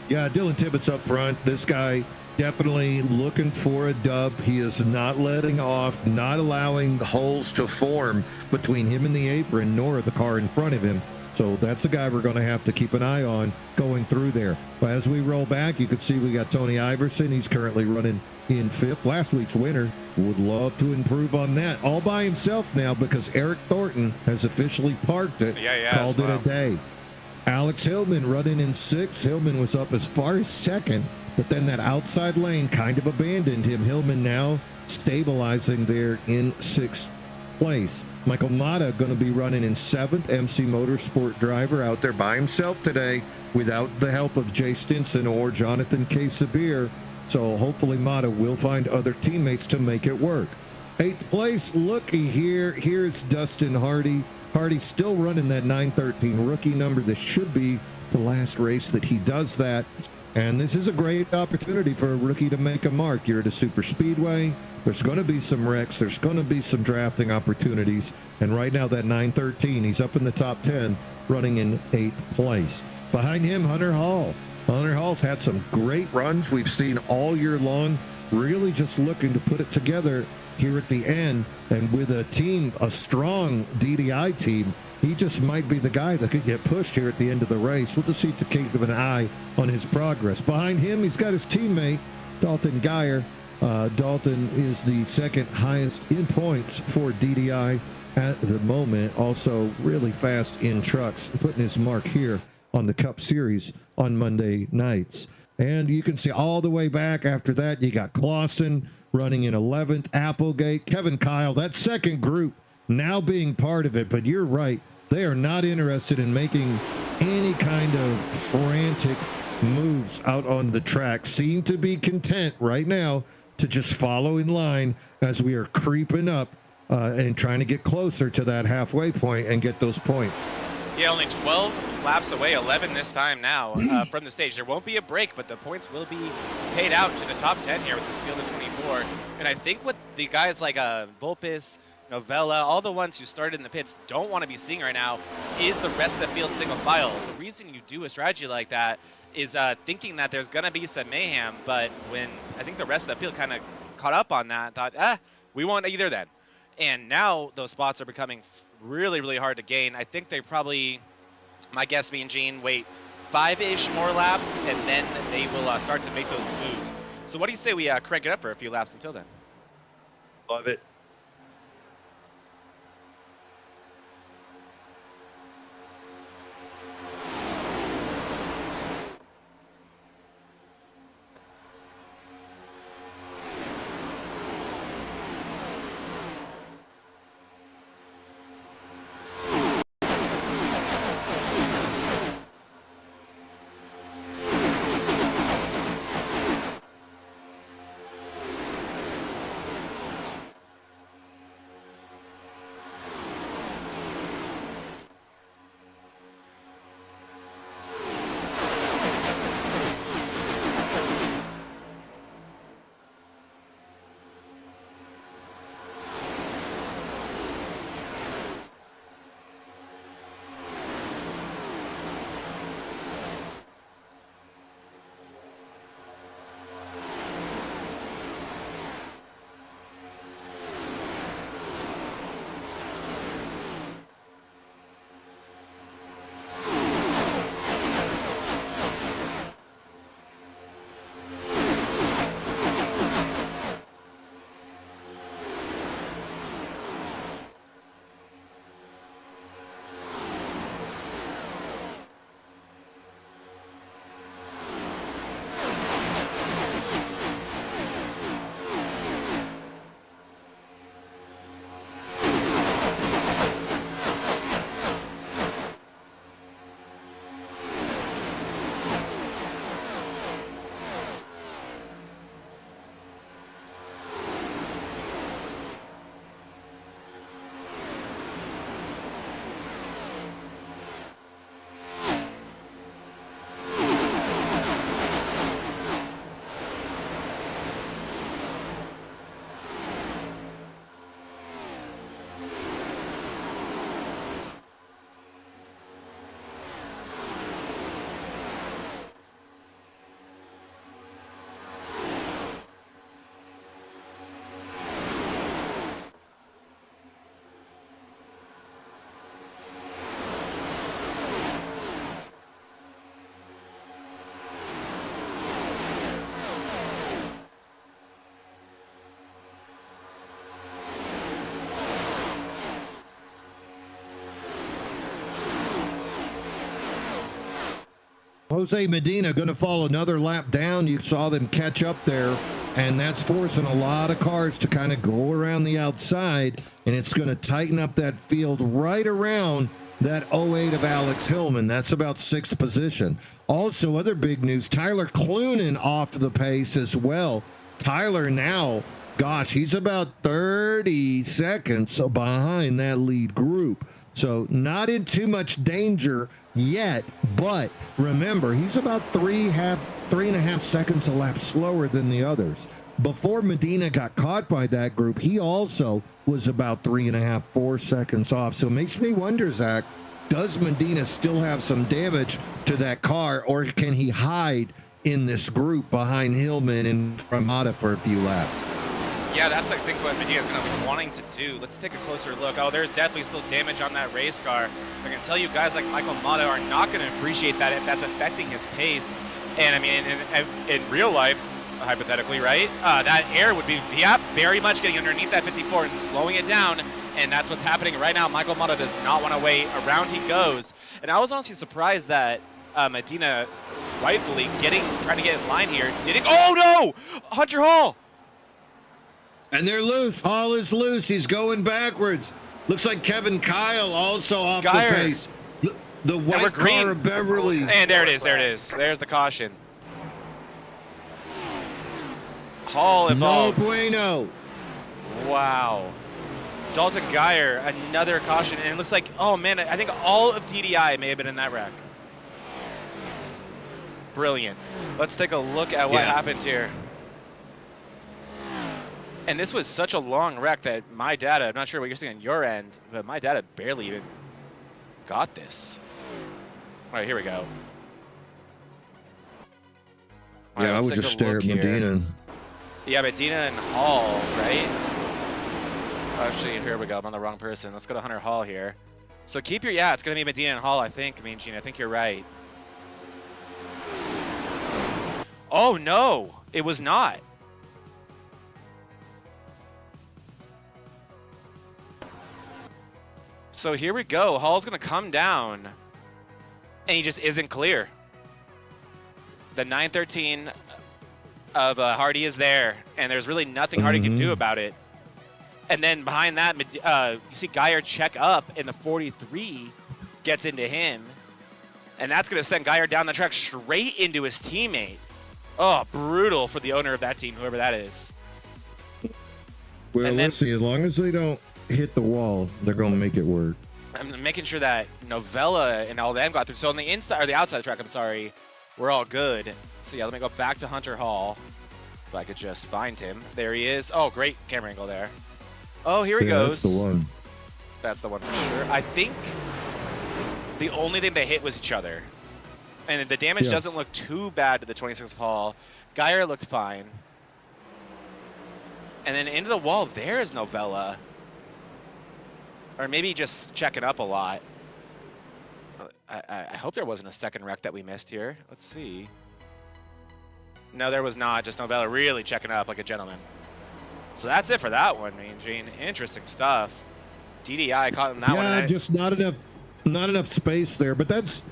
Yeah, Dylan Tibbetts up front. This guy definitely looking for a dub. He is not letting off, not allowing holes to form between him and the apron, nor the car in front of him. So that's a guy we're going to have to keep an eye on going through there. But as we roll back, you can see we got Tony Iverson. He's currently running in 5th. Last week's winner. Would love to improve on that. All by himself now because Eric Thornton has officially parked it. Called it a day. Alex Hillman running in 6th. Hillman was up as far as 2nd, but then that outside lane kind of abandoned him. Hillman now stabilizing there in 6th place. Michael Mata going to be running in 7th. MC Motorsport driver out there by himself today without the help of Jay Stinson or Jonathan K. Sabir. So hopefully Mata will find other teammates to make it work. 8th place, looky here. Here's Dustin Hardy. Hardy still running that 913 rookie number. This should be the last race that he does that. And this is a great opportunity for a rookie to make a mark. You're at a super speedway. There's going to be some wrecks. There's going to be some drafting opportunities. And right now, that 913, he's up in the top 10, running in 8th place. Behind him, Hunter Hall. Hunter Hall's had some great runs we've seen all year long, really just looking to put it together here at the end. And with a team, a strong DDI team, he just might be the guy that could get pushed here at the end of the race. We'll just see to keep an eye on his progress. Behind him, he's got his teammate, Dalton Geyer. Dalton is the 2nd highest in points for DDI at the moment. Also really fast in trucks, putting his mark here on the Cup Series on Monday nights. And you can see all the way back after that, you got Clausen running in 11th, Applegate, Kevin Kyle, that second group now being part of it. But you're right, they are not interested in making any kind of frantic moves out on the track. Seem to be content right now to just follow in line as we are creeping up and trying to get closer to that halfway point and get those points. Yeah, only 12 laps away, 11 this time now from the stage. There won't be a break, but the points will be paid out to the top 10 here with this field of 24. And I think what the guys like Volpis, Novella, all the ones who started in the pits don't want to be seeing right now is the rest of the field single file. The reason you do a strategy like that is thinking that there's going to be some mayhem, but when I think the rest of the field kind of caught up on that, thought, we want either then. And now those spots are becoming really, really hard to gain. I think they probably, my guess being Gene, wait 5-ish more laps, and then they will start to make those moves. So what do you say we crank it up for a few laps until then? Love it. Jose Medina going to fall another lap down. You saw them catch up there, and that's forcing a lot of cars to kind of go around the outside, and it's going to tighten up that field right around that 08 of Alex Hillman. That's about 6th position. Also, other big news, Tyler Clunin off the pace as well. Tyler now, gosh, he's about 30 seconds behind that lead group. So not in too much danger yet, but remember, he's about 3.5 seconds a lap slower than the others. Before Medina got caught by that group, he also was about 3.5, 4 seconds off. So it makes me wonder, Zach, does Medina still have some damage to that car, or can he hide in this group behind Hillman and Ramada for a few laps? Yeah, that's, I think, what Medina's going to be wanting to do. Let's take a closer look. Oh, there's definitely still damage on that race car. I can tell you guys like Michael Mata are not going to appreciate that if that's affecting his pace. And, I mean, in real life, hypothetically, right, that air would be, very much getting underneath that 54 and slowing it down. And that's what's happening right now. Michael Mata does not want to wait. Around he goes. And I was honestly surprised that Medina rightfully trying to get in line here. Oh, no! Hunter Hall! And they're loose. Hall is loose. He's going backwards. Looks like Kevin Kyle also off the pace. The white car of Beverly. And there it is. There it is. There's the caution. Hall involved. No bueno. Wow. Dalton Geyer, another caution. And it looks like, oh, man, I think all of DDI may have been in that wreck. Brilliant. Let's take a look at what happened here. And this was such a long wreck that my data, I'm not sure what you're seeing on your end, but my data barely even got this. All right, here we go. All right, I would just stare at Medina. Yeah, Medina and Hall, right? Actually, here we go. I'm on the wrong person. Let's go to Hunter Hall here. So keep your, it's going to be Medina and Hall, I think. I mean, Gene, I think you're right. Oh, no, it was not. So here we go. Hall's going to come down, and he just isn't clear. The 913 of Hardy is there, and there's really nothing Hardy can do about it. And then behind that, you see Geyer check up, and the 43 gets into him. And that's going to send Geyer down the track straight into his teammate. Oh, brutal for the owner of that team, whoever that is. Well, let's see. As long as they don't hit the wall, they're going to make it work. I'm making sure that Novella and all them got through. So on the inside, or the outside of the track, I'm sorry, we're all good. So yeah, let me go back to Hunter Hall. If I could just find him. There he is. Oh, great camera angle there. Oh, here he goes. That's the one. That's the one for sure. I think the only thing they hit was each other. And the damage doesn't look too bad to the 26th of Hall. Geyer looked fine. And then into the wall, there's Novella. Or maybe just checking up a lot. I hope there wasn't a second wreck that we missed here. Let's see. No, there was not. Just Novella really checking up like a gentleman. So that's it for that one, Mean Gene. Interesting stuff. DDI caught him that one. Yeah, just not enough space there. But that's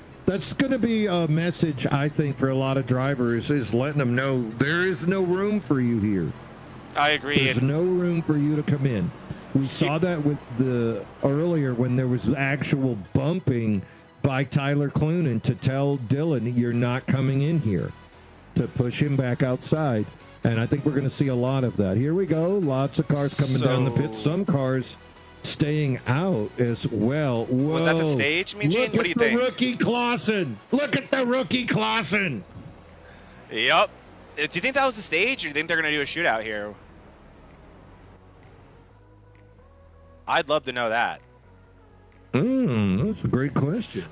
going to be a message, I think, for a lot of drivers, is letting them know there is no room for you here. I agree. There's no room for you to come in. We saw that with the earlier when there was actual bumping by Tyler Clunin to tell Dylan, you're not coming in here, to push him back outside. And I think we're going to see a lot of that. Here we go. Lots of cars coming down the pit. Some cars staying out as well. Whoa. Was that the stage, Mean Gene? What do you think? Rookie Clausen. Look at the rookie Clausen. Yep. Do you think that was the stage, or do you think they're going to do a shootout here? I'd love to know that. That's a great question.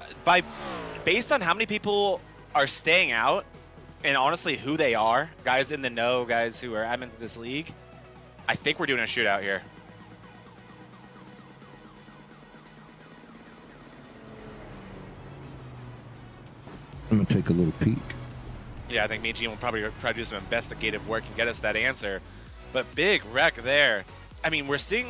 Based on how many people are staying out, and honestly who they are, guys in the know, guys who are admins of this league, I think we're doing a shootout here. I'm going to take a little peek. Yeah, I think me and Gene will probably try to do some investigative work and get us that answer. But big wreck there. I mean, we're seeing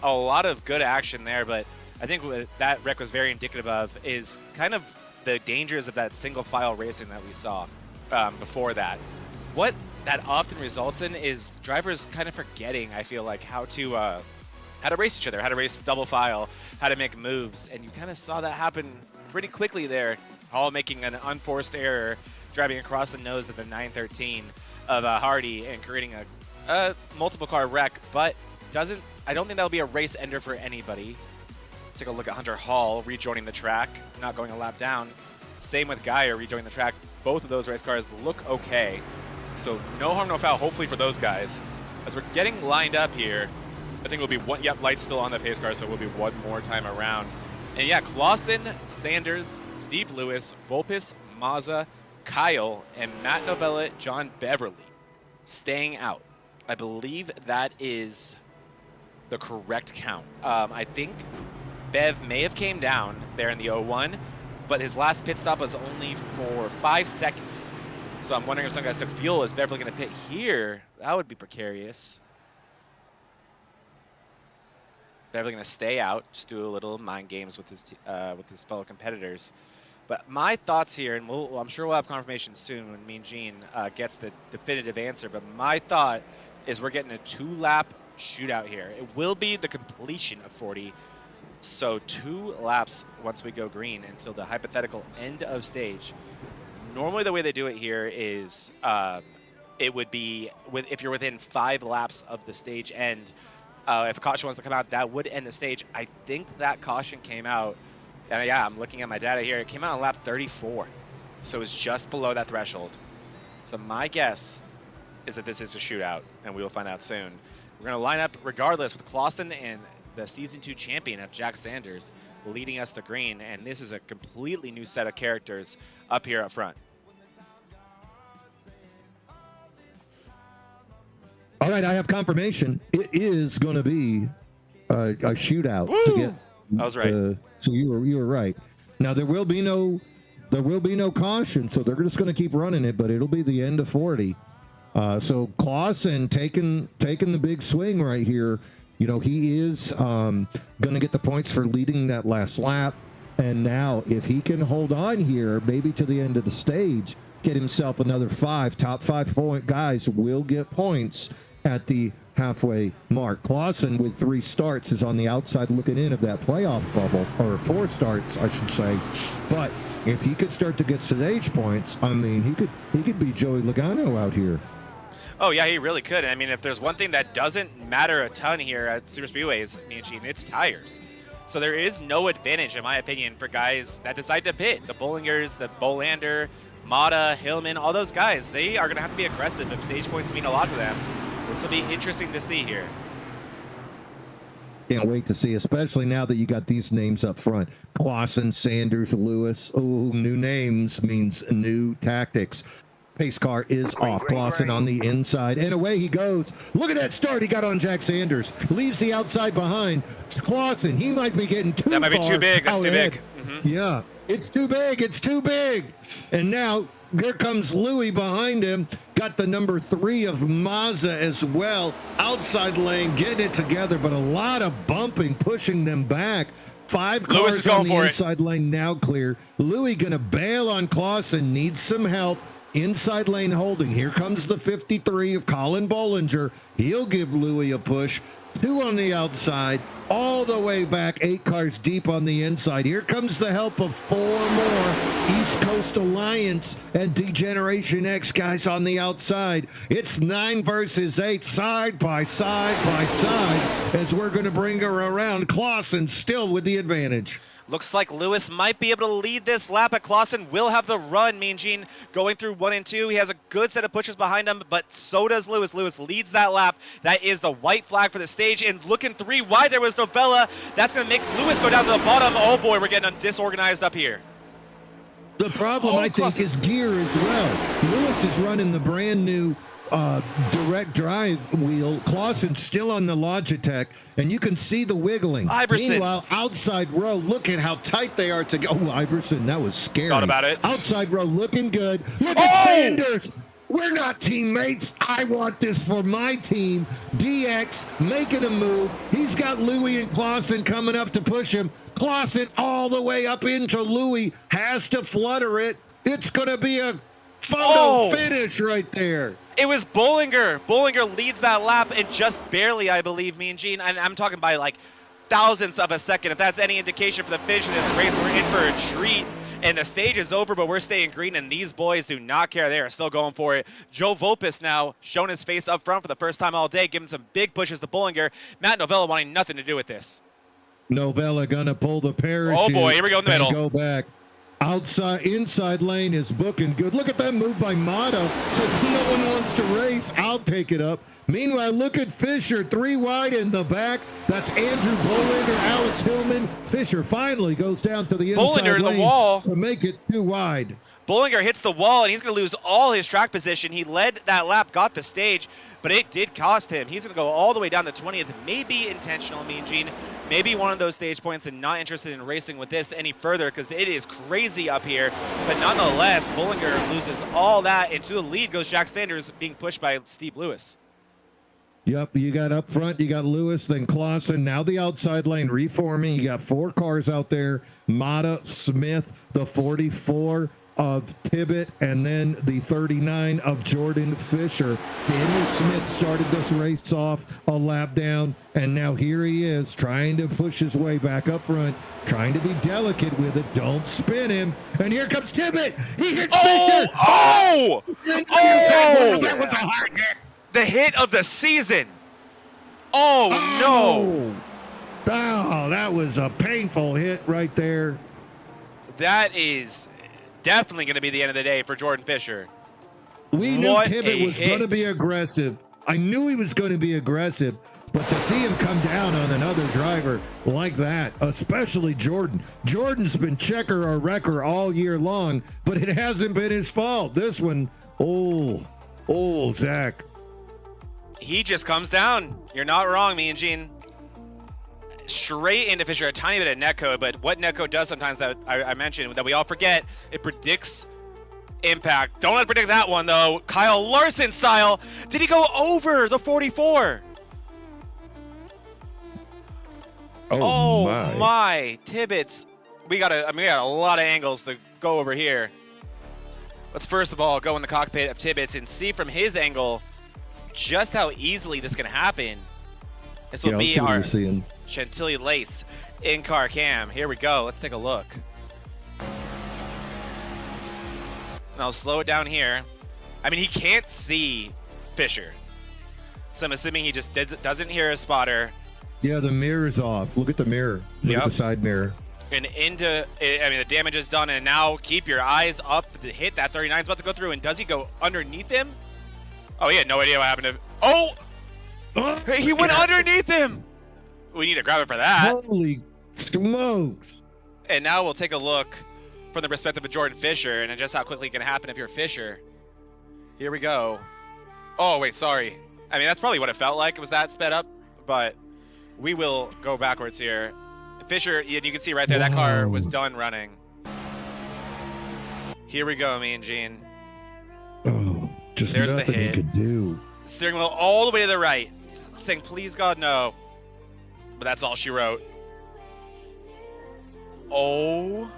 a lot of good action there, but I think what that wreck was very indicative of is kind of the dangers of that single file racing that we saw before that. What that often results in is drivers kind of forgetting, I feel like, how to race each other, how to race double file, how to make moves, and you kind of saw that happen pretty quickly there, all making an unforced error, driving across the nose of the 913 of Hardy and creating a multiple car wreck, but I don't think that'll be a race ender for anybody. Take a look at Hunter Hall rejoining the track, not going a lap down. Same with Geyer rejoining the track. Both of those race cars look okay. So no harm, no foul, hopefully for those guys. As we're getting lined up here, I think it'll be one, yep, light's still on the pace car, so it will be one more time around. And yeah, Clausen, Sanders, Steve Lewis, Volpis, Mazza, Kyle, and Matt Novella, John Beverly staying out. I believe that is the correct count. I think Bev may have came down there in the 01, but his last pit stop was only for 5 seconds. So I'm wondering if some guys took fuel. Is Beverly going to pit here? That would be precarious. Beverly going to stay out, just do a little mind games with his fellow competitors. But my thoughts here, and I'm sure we'll have confirmation soon when Mean Gene gets the definitive answer, but my thought is we're getting a 2-lap shootout here. It will be the completion of 40, so 2 laps once we go green until the hypothetical end of stage. Normally the way they do it here is it would be if you're within 5 laps of the stage end. If a caution wants to come out, that would end the stage. I think that caution came out, and yeah, I'm looking at my data here. It came out on lap 34, so it's just below that threshold. So my guess is that this is a shootout, and we will find out soon. We're going to line up regardless with Clausen and the Season 2 champion of Jack Sanders leading us to green, and this is a completely new set of characters up here up front. All right, I have confirmation. It is going to be a shootout. To get, I was right. So you were right. Now there will be no caution, so they're just going to keep running it, but it'll be the end of 40. So Clausen taking the big swing right here. You know, he is going to get the points for leading that last lap. And now if he can hold on here, maybe to the end of the stage, get himself another 5. Top 5 point guys will get points at the halfway mark. Clausen with 3 starts is on the outside looking in of that playoff bubble, or 4 starts, I should say. But if he could start to get stage points, I mean, he could be Joey Logano out here. Oh yeah, he really could. I mean, if there's one thing that doesn't matter a ton here at Super Speedways, it's tires. So there is no advantage, in my opinion, for guys that decide to pit. The Bollingers, the Bolander, Mata, Hillman, all those guys, they are going to have to be aggressive if stage points mean a lot to them. This will be interesting to see here. Can't wait to see, especially now that you got these names up front. Clausen, Sanders, Lewis. Oh, new names means new tactics. Pace car is off. Clausen on the inside, and away he goes. Look at that start he got on Jack Sanders. Leaves the outside behind. It's Clausen. He might be getting too far. That might be too big. That's too big. Yeah, it's too big. It's too big. And now here comes Louis behind him. Got the number 3 of Mazza as well. Outside lane, getting it together, but a lot of bumping, pushing them back. 5 cars on the inside lane now clear. Louis gonna bail on Clausen. Needs some help. Inside lane holding. Here comes the 53 of Colin Bollinger. He'll give Louis a push. 2 on the outside, all the way back, 8 cars deep on the inside. Here comes the help of 4 more East Coast Alliance and Degeneration X guys on the outside. It's 9 versus 8, side by side by side, as we're going to bring her around. Clausen still with the advantage. Looks like Lewis might be able to lead this lap, but Clausen will have the run. Mean Gene going through 1 and 2. He has a good set of pushes behind him, but so does Lewis. Lewis leads that lap. That is the white flag for the stage. And looking 3 wide, there was Novella. That's going to make Lewis go down to the bottom. Oh boy, we're getting disorganized up here. The problem, I think, is gear as well. Lewis is running the brand new direct drive wheel. Clausen's still on the Logitech, and you can see the wiggling. Iverson. Meanwhile, outside row, look at how tight they are together. Oh, Iverson, that was scary. Thought about it. Outside row looking good. Look at Sanders. We're not teammates. I want this for my team. DX making a move. He's got Louis and Clausen coming up to push him. Clausen all the way up into Louis. Has to flutter it. It's going to be a photo finish right there. It was Bollinger. Bollinger leads that lap, and just barely, I believe, Mean Gene. And I'm talking by like thousandths of a second. If that's any indication for the finish of this race, we're in for a treat. And the stage is over, but we're staying green, and these boys do not care. They are still going for it. Joe Volpis now showing his face up front for the first time all day, giving some big pushes to Bollinger. Matt Novella wanting nothing to do with this. Novella gonna pull the parachute. Oh boy, here we go in the middle. Go back. Outside, inside lane is booking good. Look at that move by Mata. Says no one wants to race. I'll take it up. Meanwhile, look at Fisher, 3 wide in the back. That's Andrew Bollinger, Alex Hillman. Fisher finally goes down to the inside Bollinger in lane the wall to make it 2 wide. Bollinger hits the wall, and he's going to lose all his track position. He led that lap, got the stage, but it did cost him. He's going to go all the way down to 20th. Maybe intentional, Mean Gene. Maybe one of those stage points, and not interested in racing with this any further because it is crazy up here. But nonetheless, Bollinger loses all that, and to the lead goes Jack Sanders, being pushed by Steve Lewis. Yep, you got up front, you got Lewis, then Clausen. Now the outside lane reforming. You got 4 cars out there. Mata, Smith, the 44 of Tibbet, and then the 39 of Jordan Fisher. Daniel Smith started this race off a lap down, and now here he is trying to push his way back up front, trying to be delicate with it. Don't spin him. And here comes Tibbet. He hits Fisher. Oh! That was a hard hit. The hit of the season. Oh, no. Oh, that was a painful hit right there. That is definitely going to be the end of the day for Jordan Fisher. We knew Tibbet was going to be aggressive. I knew he was going to be aggressive, but to see him come down on another driver like that, especially Jordan. Jordan's been checker or wrecker all year long, but it hasn't been his fault. This one, Zach. He just comes down. You're not wrong, Mean Gene. Straight into Fisher, a tiny bit of netcode, but what netcode does sometimes that I mentioned that we all forget, it predicts impact. Don't let it predict that one though. Kyle Larson style. Did he go over the 44? Oh my. Tibbets. We got a lot of angles to go over here. Let's first of all go in the cockpit of Tibbets and see from his angle just how easily this can happen. This will be our Chantilly Lace in-car cam. Here we go. Let's take a look. And I'll slow it down here. I mean, he can't see Fisher. So I'm assuming he just doesn't hear a spotter. Yeah, the mirror's off. Look at the mirror. Look at the side mirror. And the damage is done. And now keep your eyes up. The hit, that 39 is about to go through. And does he go underneath him? Oh, he had no idea what happened to... He went underneath him! We need to grab it for that. Holy smokes. And now we'll take a look from the perspective of Jordan Fisher and just how quickly it can happen if you're Fisher. Here we go. Oh, wait, sorry. I mean, that's probably what it felt like. It was that sped up, but we will go backwards here. Fisher, you can see right there, that car was done running. Here we go, Mean Gene. Oh, just there's nothing the hit. he could do. Steering wheel all the way to the right. Saying, please, God, no. But that's all she wrote. Oh.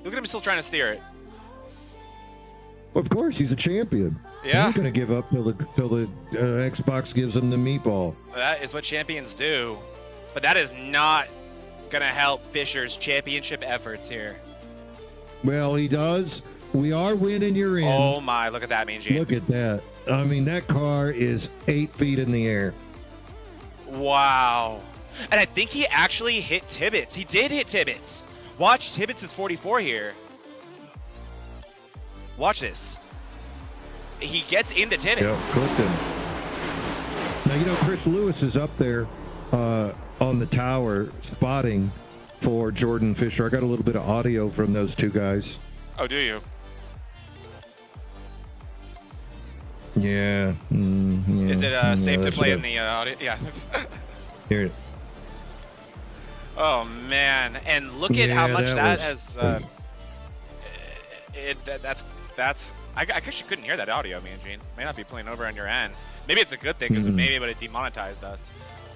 Look at him still trying to steer it. Of course, he's a champion. Yeah. He's going to give up till the Xbox gives him the meatball. That is what champions do. But that is not going to help Fisher's championship efforts here. Well, he does. We are winning, you're in. Oh, my. Look at that, Mean Gene. Look at that. I mean, that car is 8 feet in the air. Wow. And I think he actually hit Tibbets. He did hit Tibbets. Watch, Tibbets is 44 here. Watch this. He gets into Tibbets. Yeah, clipped him. Now, you know, Chris Lewis is up there on the tower spotting for Jordan Fisher. I got a little bit of audio from those two guys. Oh, do you? Yeah. Yeah. Is it safe to play in the audio? Yeah. Here. Oh, man. And look at how much that has... that's. I guess you couldn't hear that audio, me and Gene. May not be playing over on your end. Maybe it's a good thing because it maybe would have demonetized us.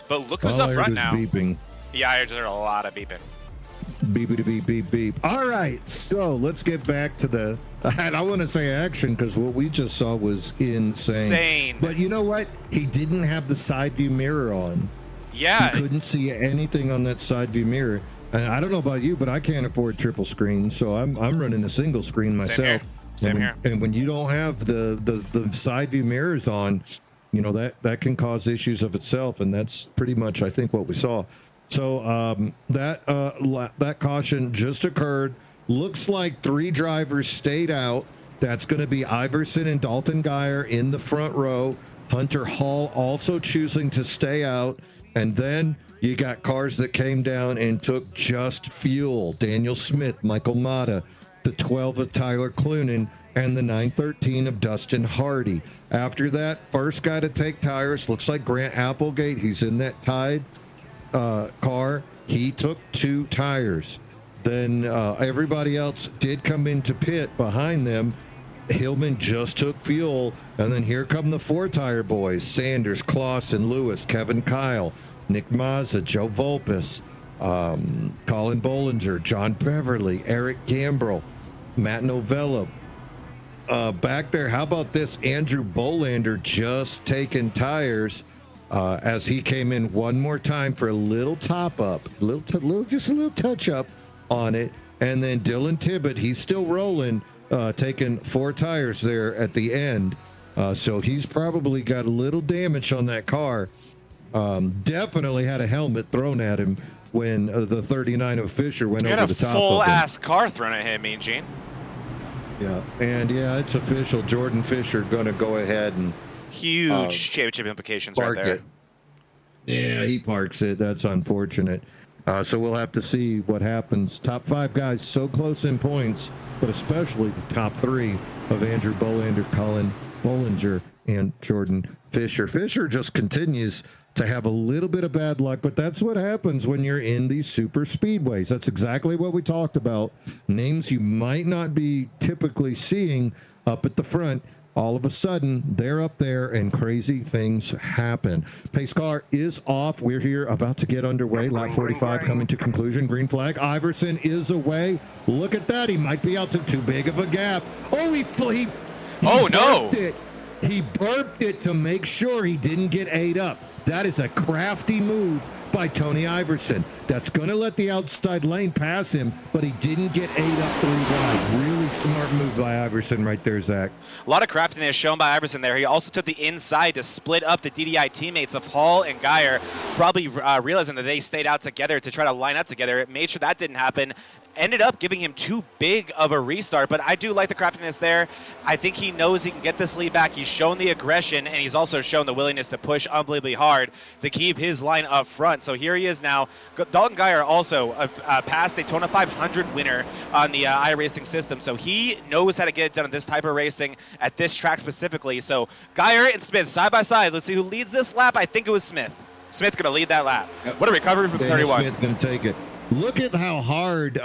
But look who's All up I front heard is now. beeping. Yeah, I just heard a lot of beeping. Beep, beep, beep, beep. All right, so let's get back to the. I want to say action because what we just saw was insane. But you know what? He didn't have the side view mirror on. Yeah. You couldn't see anything on that side view mirror. And I don't know about you, but I can't afford triple screen, so I'm running a single screen myself. Same here. And when you don't have the side view mirrors on, you know that can cause issues of itself, and that's pretty much I think what we saw. So that caution just occurred. Looks like 3 drivers stayed out. That's going to be Iverson and Dalton Geyer in the front row. Hunter Hall also choosing to stay out. And then you got cars that came down and took just fuel. Daniel Smith, Michael Mata, the 12 of Tyler Clunan, and the 913 of Dustin Hardy. After that, first guy to take tires, looks like Grant Applegate. He's in that tied car. He took 2 tires. Then everybody else did come into pit behind them. Hillman just took fuel, and then here come the 4-tire boys: Sanders, Clausen, Lewis, Kevin Kyle, Nick Mazza, Joe Volpus, Colin Bollinger, John Beverly, Eric Gambrell, Matt Novella. Back there, how about this? Andrew Bolander just taking tires as he came in one more time for a little top up, just a little touch up on it. And then Dylan Tibbett, he's still rolling, taking 4 tires there at the end. So he's probably got a little damage on that car. Definitely had a helmet thrown at him when the 39 of Fisher went over the top of him. He got a full-ass car thrown at him, Mean Gene. Yeah, and it's official. Jordan Fisher going to go ahead and huge championship implications right there. Yeah, he parks it. That's unfortunate. So we'll have to see what happens. Top 5 guys so close in points, but especially the top 3 of Andrew Bolander, Colin Bollinger, and Jordan Fisher. Fisher just continues to have a little bit of bad luck, but that's what happens when you're in these super speedways. That's exactly what we talked about. Names you might not be typically seeing up at the front. All of a sudden, they're up there and crazy things happen. Pace car is off. We're here about to get underway. Lap 45 coming to conclusion. Green flag. Iverson is away. Look at that. He might be out to too big of a gap. Oh, he burped it. He burped it to make sure he didn't get ate up. That is a crafty move by Tony Iverson. That's going to let the outside lane pass him, but he didn't get ate up 3 wide. Really smart move by Iverson right there, Zach. A lot of craftiness shown by Iverson there. He also took the inside to split up the DDI teammates of Hall and Geyer, probably realizing that they stayed out together to try to line up together. It made sure that didn't happen. Ended up giving him too big of a restart, but I do like the craftiness there. I think he knows he can get this lead back. He's shown the aggression, and he's also shown the willingness to push unbelievably hard to keep his line up front. So here he is now. Dalton Geyer also a past Daytona 500 winner on the iRacing system, so he knows how to get it done in this type of racing at this track specifically. So Geyer and Smith side by side. Let's see who leads this lap. I think it was Smith. Smith going to lead that lap. What a recovery from 31. Smith going to take it. Look at how hard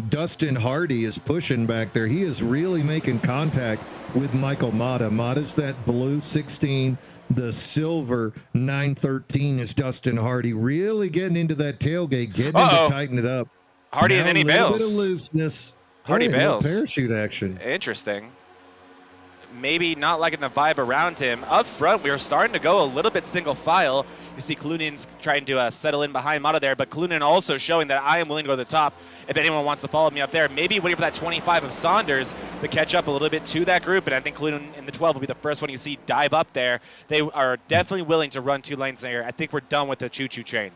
Dustin Hardy is pushing back there. He is really making contact with Michael Mata. Mata's that blue 16. The silver 913 is Dustin Hardy. Really getting into that tailgate, getting him to tighten it up. Hardy and then he bails. A little bit of looseness. Hardy bails. Parachute action. Interesting. Maybe not liking the vibe around him. Up front, we are starting to go a little bit single file. You see Clunen's trying to settle in behind Mata there, but Clunen also showing that I am willing to go to the top if anyone wants to follow me up there. Maybe waiting for that 25 of Saunders to catch up a little bit to that group, and I think Clunen in the 12 will be the first one you see dive up there. They are definitely willing to run 2 lanes there. I think we're done with the choo-choo train.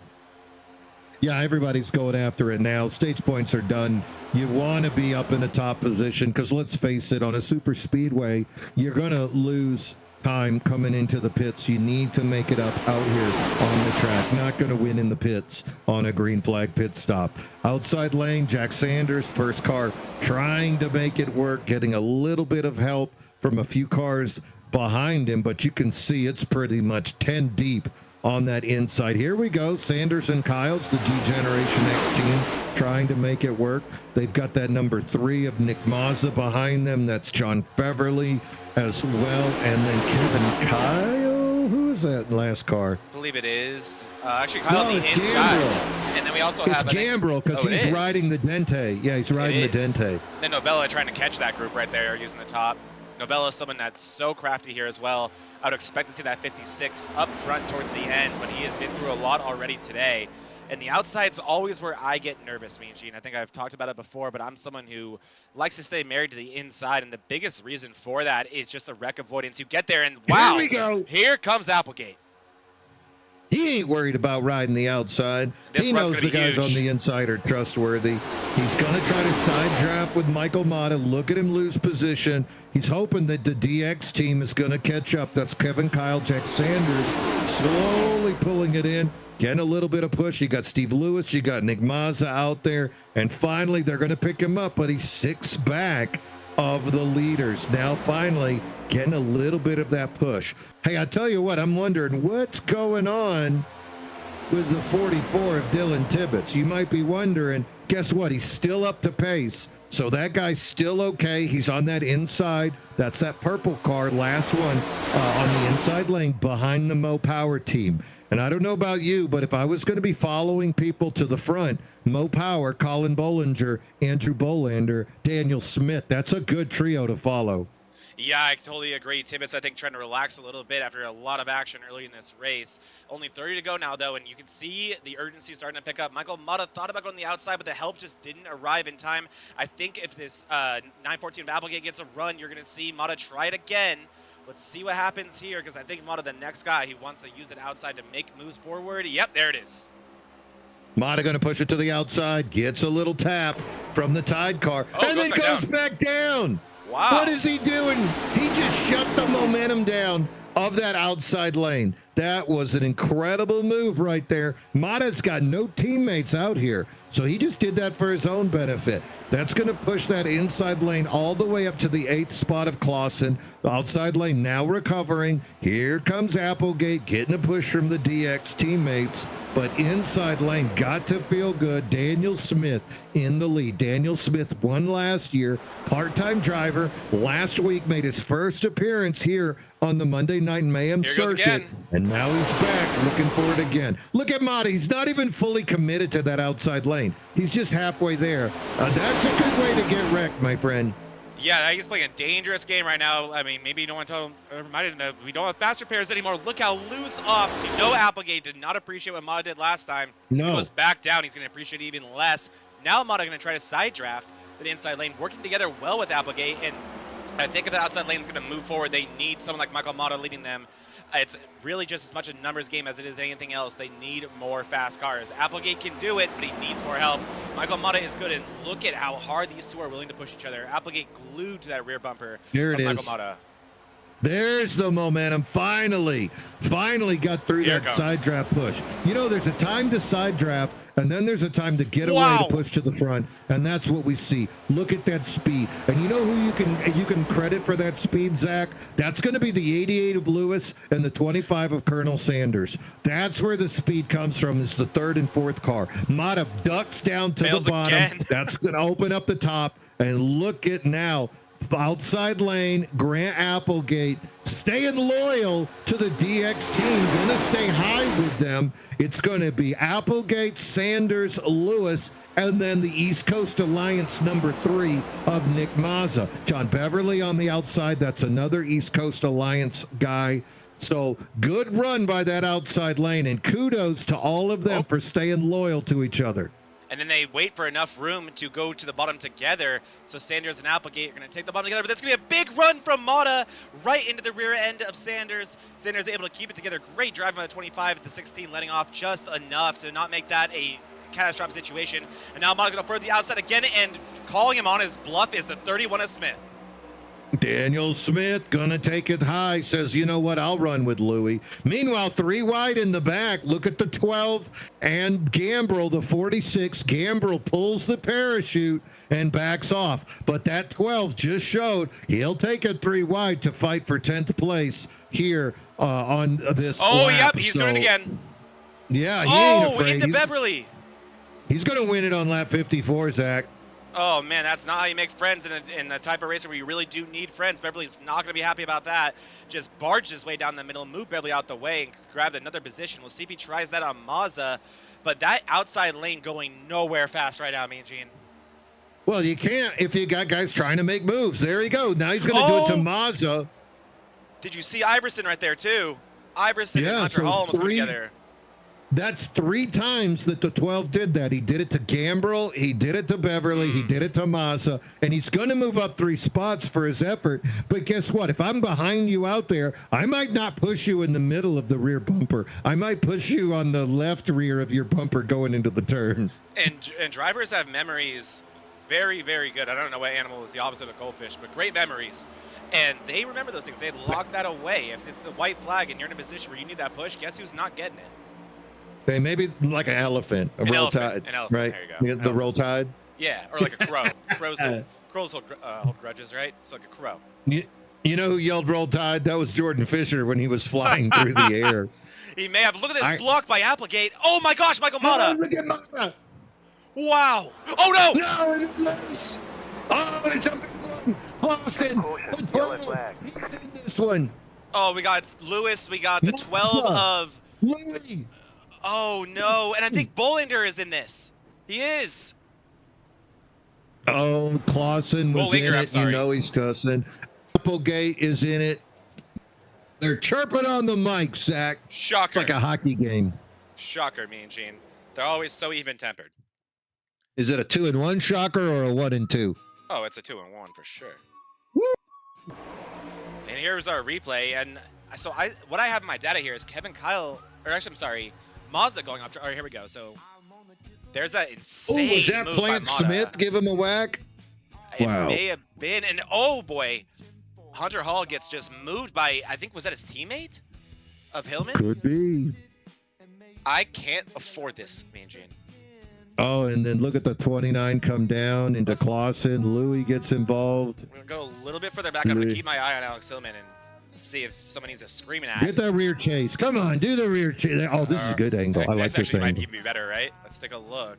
Yeah, everybody's going after it now. Stage points are done. You want to be up in the top position because let's face it, on a super speedway, you're going to lose time coming into the pits. You need to make it up out here on the track. Not going to win in the pits on a green flag pit stop. Outside lane, Jack Sanders, first car, trying to make it work, getting a little bit of help from a few cars behind him, but you can see it's pretty much 10 deep on that inside. Here we go. Sanders and Kyle's the D-Generation X team trying to make it work. They've got that number 3 of Nick Mazza behind them. That's John Beverly as well. And then Kevin Kyle. Who is that last car? I believe it is. Actually, Kyle on the it's inside. Gambrel. And then we also It's have... Gambrel because he's riding the Dente. Yeah, he's riding the Dente. Then Novella trying to catch that group right there using the top. Novella is someone that's so crafty here as well. I would expect to see that 56 up front towards the end, but he has been through a lot already today. And the outside's always where I get nervous, Mean Gene. I think I've talked about it before, but I'm someone who likes to stay married to the inside, and the biggest reason for that is just the wreck avoidance. You get there, and wow, here we go. Here comes Applegate. He ain't worried about riding the outside. He knows the guys on the inside are trustworthy. He's going to try to side draft with Michael Mata. Look at him lose position. He's hoping that the DX team is going to catch up. That's Kevin Kyle, Jack Sanders, slowly pulling it in, getting a little bit of push. You got Steve Lewis, you got Nick Mazza out there, and finally they're going to pick him up, but he's 6 back of the leaders. Now finally getting a little bit of that push. Hey, I tell you what, I'm wondering what's going on with the 44 of Dylan Tibbetts. You might be wondering, guess what? He's still up to pace. So that guy's still okay. He's on that inside. That's that purple car, last one on the inside lane behind the Mo Power team. And I don't know about you, but if I was going to be following people to the front, Mo Power, Colin Bollinger, Andrew Bolander, Daniel Smith, that's a good trio to follow. Yeah, I totally agree. Tibbetts, I think, trying to relax a little bit after a lot of action early in this race. Only 30 to go now, though, and you can see the urgency starting to pick up. Michael Mata thought about going to the outside, but the help just didn't arrive in time. I think if this 914 of Applegate gets a run, you're going to see Mata try it again. Let's see what happens here, because I think Mata, the next guy, he wants to use it outside to make moves forward. Yep, there it is. Mata going to push it to the outside, gets a little tap from the Tide car, and then goes back down. Wow. What is he doing? He just shut the momentum down of that outside lane. That was an incredible move right there. Mata's got no teammates out here, so he just did that for his own benefit. That's going to push that inside lane all the way up to the 8th spot of Clausen. The outside lane now recovering. Here comes Applegate getting a push from the DX teammates, but inside lane got to feel good. Daniel Smith in the lead. Daniel Smith won last year, part-time driver. Last week made his first appearance here on the Monday Night Mayhem circuit, and now he's back looking for it again. Look at Mata. He's not even fully committed to that outside lane. He's just halfway there. That's a good way to get wrecked, my friend. Yeah, he's playing a dangerous game right now. I mean, maybe you don't want to tell him, remind him that we don't have faster pairs anymore. Look how loose off. You know, Applegate did not appreciate what Mata did last time. No. He goes back down. He's going to appreciate it even less. Now Mata going to try to side draft the inside lane, working together well with Applegate, and I think if the outside lane is going to move forward, they need someone like Michael Mata leading them. It's really just as much a numbers game as it is anything else. They need more fast cars. Applegate can do it, but he needs more help. Michael Mata is good, and look at how hard these two are willing to push each other. Applegate glued to that rear bumper Here it of is. Michael Mata. There's the momentum. Finally got through that side draft push. You know, there's a time to side draft, and then there's a time to get away to push to the front, and that's what we see. Look at that speed. And you know who you can credit for that speed, Zach? That's going to be the 88 of Lewis and the 25 of Colonel Sanders. That's where the speed comes from. It's the 3rd and 4th car. Mata ducks down to the bottom. Again. That's going to open up the top, and look at now. Outside lane, Grant Applegate staying loyal to the DX team, going to stay high with them. It's going to be Applegate, Sanders, Lewis, and then the East Coast Alliance number 3 of Nick Mazza. John Beverly on the outside. That's another East Coast Alliance guy. So good run by that outside lane, and kudos to all of them for staying loyal to each other. And then they wait for enough room to go to the bottom together. So Sanders and Applegate are going to take the bottom together. But that's going to be a big run from Mata right into the rear end of Sanders. Sanders able to keep it together. Great driving by the 25 at the 16, letting off just enough to not make that a catastrophic situation. And now Mata going to further the outside again, and calling him on his bluff is the 31 of Smith. Daniel Smith gonna take it high, says, you know what, I'll run with Louis. Meanwhile, 3 wide in the back. Look at the 12 and Gambrel, the 46. Gambrel pulls the parachute and backs off. But that 12 just showed he'll take it 3 wide to fight for 10th place here on this Oh, lap. yep, he's doing it again. Yeah, he ain't afraid. Into Beverly. He's gonna win it on lap 54, Zach. Oh, man, that's not how you make friends in the type of racer where you really do need friends. Beverly's not going to be happy about that. Just barged his way down the middle, moved Beverly out the way, and grabbed another position. We'll see if he tries that on Mazza. But that outside lane going nowhere fast right now, Mean Gene. Well, you can't if you got guys trying to make moves. There you go. Now he's going to do it to Mazza. Did you see Iverson right there, too? Iverson and Hunter Hall almost put together. That's 3 times that the 12 did that. He did it to Gambrel, he did it to Beverly, he did it to Mazza, and he's going to move up 3 spots for his effort. But guess what? If I'm behind you out there, I might not push you in the middle of the rear bumper. I might push you on the left rear of your bumper going into the turn. And drivers have memories very, very good. I don't know what animal is the opposite of a goldfish, but great memories. And they remember those things. They lock that away. If it's a white flag and you're in a position where you need that push, guess who's not getting it? They maybe like an elephant, roll tide, right? There you go. The roll tide. Yeah, or like a crow. Crows hold grudges, right? It's like a crow. You know who yelled roll tide? That was Jordan Fisher when he was flying through the air. He may have. Look at this block by Applegate. Oh my gosh, Michael Mata. Look at Mata. Wow. Oh no. No, it's close. Oh, it's a big one. Austin. He's in this one. Oh, we got Lewis. We got the 12 of Louis. Oh, no. And I think Bollinger is in this. He is. Oh, Clausen was in it. You know he's cussing. Applegate is in it. They're chirping on the mic, Zach. Shocker. It's like a hockey game. Shocker, Mean Gene. They're always so even-tempered. Is it a 2-1 shocker or a 1-2? Oh, it's a 2-1 for sure. Woo! And here's our replay. And so what I have in my data here is Kevin Kyle, or actually, I'm sorry, Mazda going off. All right, here we go. So there's that insane was that move Plant by Mata. Smith give him a whack? It may have been. And oh boy, Hunter Hall gets just moved by, I think, was that his teammate of Hillman? Could be. I can't afford this, Mean Gene. Oh, and then look at the 29 come down into Clausen. Louis gets involved. We're going to go a little bit further back. I'm going to keep my eye on Alex Hillman and see if someone needs a screaming at. Get that rear chase. Come on, do the rear chase. Oh, this is a good angle. I like this angle. Might even be better, right? Let's take a look.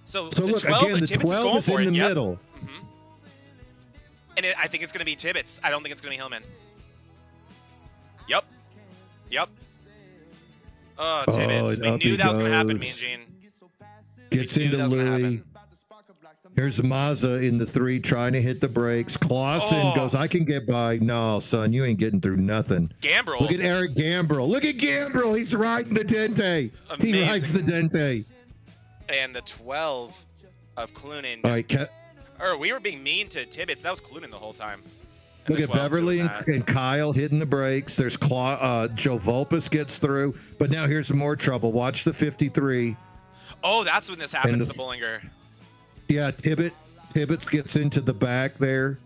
So look, 12, again, the 12 is in the middle. Mm-hmm. And I think it's going to be Tibbetts. I don't think it's going to be Hillman. Yep. Oh, Tibbetts. We knew that was going to happen, Mean Gene. Gets into Louis. Here's Mazza in the 3 trying to hit the brakes. Clausen goes, I can get by. No, son, you ain't getting through nothing. Gambrel. Look at Eric Gambrel. Look at Gambrel. He's riding the Dente. Amazing. He rides the Dente. And the 12 of Clunin. All right, we were being mean to Tibbetts. That was Clunin the whole time. And look at Beverly and Kyle hitting the brakes. There's Joe Vulpes gets through. But now here's some more trouble. Watch the 53. Oh, that's when this happens to Bollinger. Yeah, Tibbetts gets into the back there.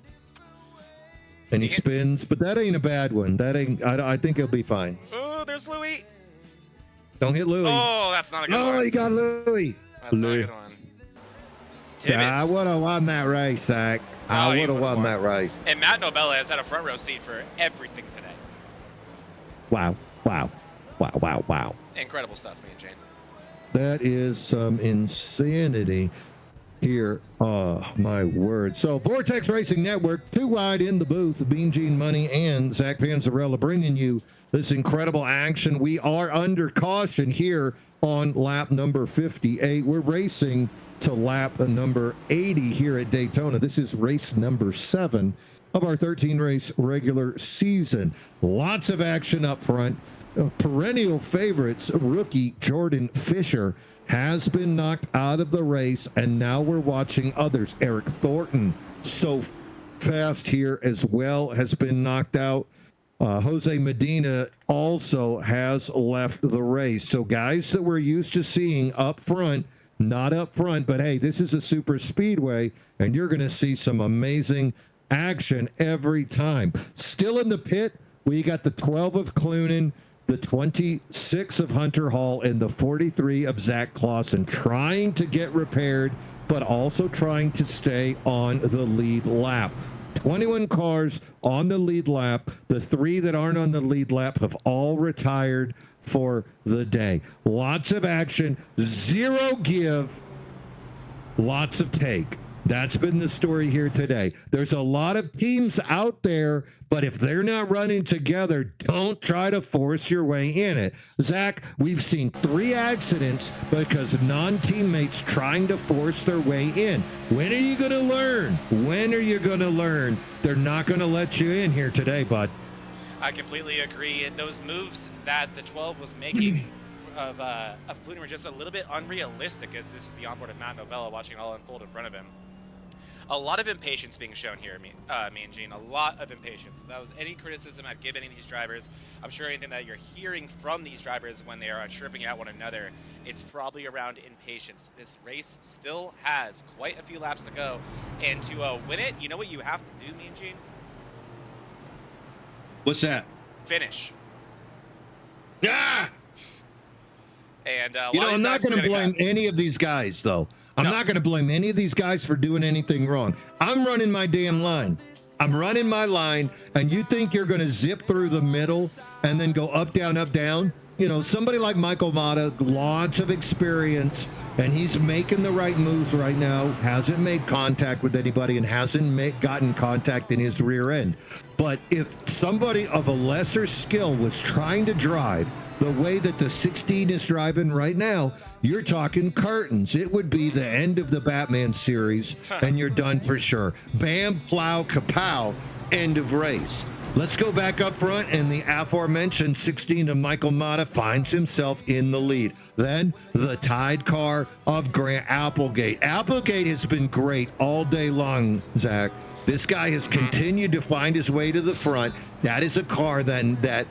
And he spins. But that ain't a bad one. That ain't. I think he'll be fine. Oh, there's Louis. Don't hit Louis. Oh, that's not a good one. Oh, he got Louis. That's not a good one. Tibbetts. I would have won that race, Zach. I would have won that race. And Matt Nobella has had a front row seat for everything today. Wow. Incredible stuff, me and Jane. That is some insanity here. Oh, my word. So, Vortex Racing Network, 2 wide in the booth, Bean Gene Money and Zach Panzarella bringing you this incredible action. We are under caution here on lap number 58. We're racing to lap number 80 here at Daytona. This is race number 7 of our 13-race regular season. Lots of action up front. Perennial favorites, rookie Jordan Fisher has been knocked out of the race, and now we're watching others. Eric Thornton, so fast here as well, has been knocked out. Jose Medina also has left the race. So guys that we're used to seeing up front, not up front, but hey, this is a super speedway, and you're going to see some amazing action every time. Still in the pit, we got the 12 of Clunan, the 26 of Hunter Hall, and the 43 of Zach Clausen, trying to get repaired, but also trying to stay on the lead lap. 21 cars on the lead lap. The 3 that aren't on the lead lap have all retired for the day. Lots of action, 0 give, lots of take. That's been the story here today. There's a lot of teams out there, but if they're not running together, don't try to force your way in it. Zach, we've seen 3 accidents because non-teammates trying to force their way in. When are you going to learn? When are you going to learn? They're not going to let you in here today, bud. I completely agree. And those moves that the 12 was making of Clunan were just a little bit unrealistic, as this is the onboard of Matt Novella watching it all unfold in front of him. A lot of impatience being shown here, me and Gene. A lot of impatience. If that was any criticism I'd give any of these drivers, I'm sure anything that you're hearing from these drivers when they are chirping at one another, it's probably around impatience. This race still has quite a few laps to go, and to win it, you know what you have to do, me and Gene? What's that? Finish. Yeah. And I'm not going to blame any of these guys, though. I'm not going to blame any of these guys for doing anything wrong. I'm running my damn line. I'm running my line, and you think you're going to zip through the middle and then go up, down, up, down? You know, somebody like Michael Mata, lots of experience, and he's making the right moves right now, hasn't made contact with anybody and hasn't gotten contact in his rear end. But if somebody of a lesser skill was trying to drive the way that the 16 is driving right now, you're talking curtains. It would be the end of the Batman series, and you're done for sure. Bam, plow, kapow, end of race. Let's go back up front, and the aforementioned 16 of Michael Mata finds himself in the lead. Then the tied car of Grant Applegate. Applegate has been great all day long, Zach. This guy has continued to find his way to the front. That is a car that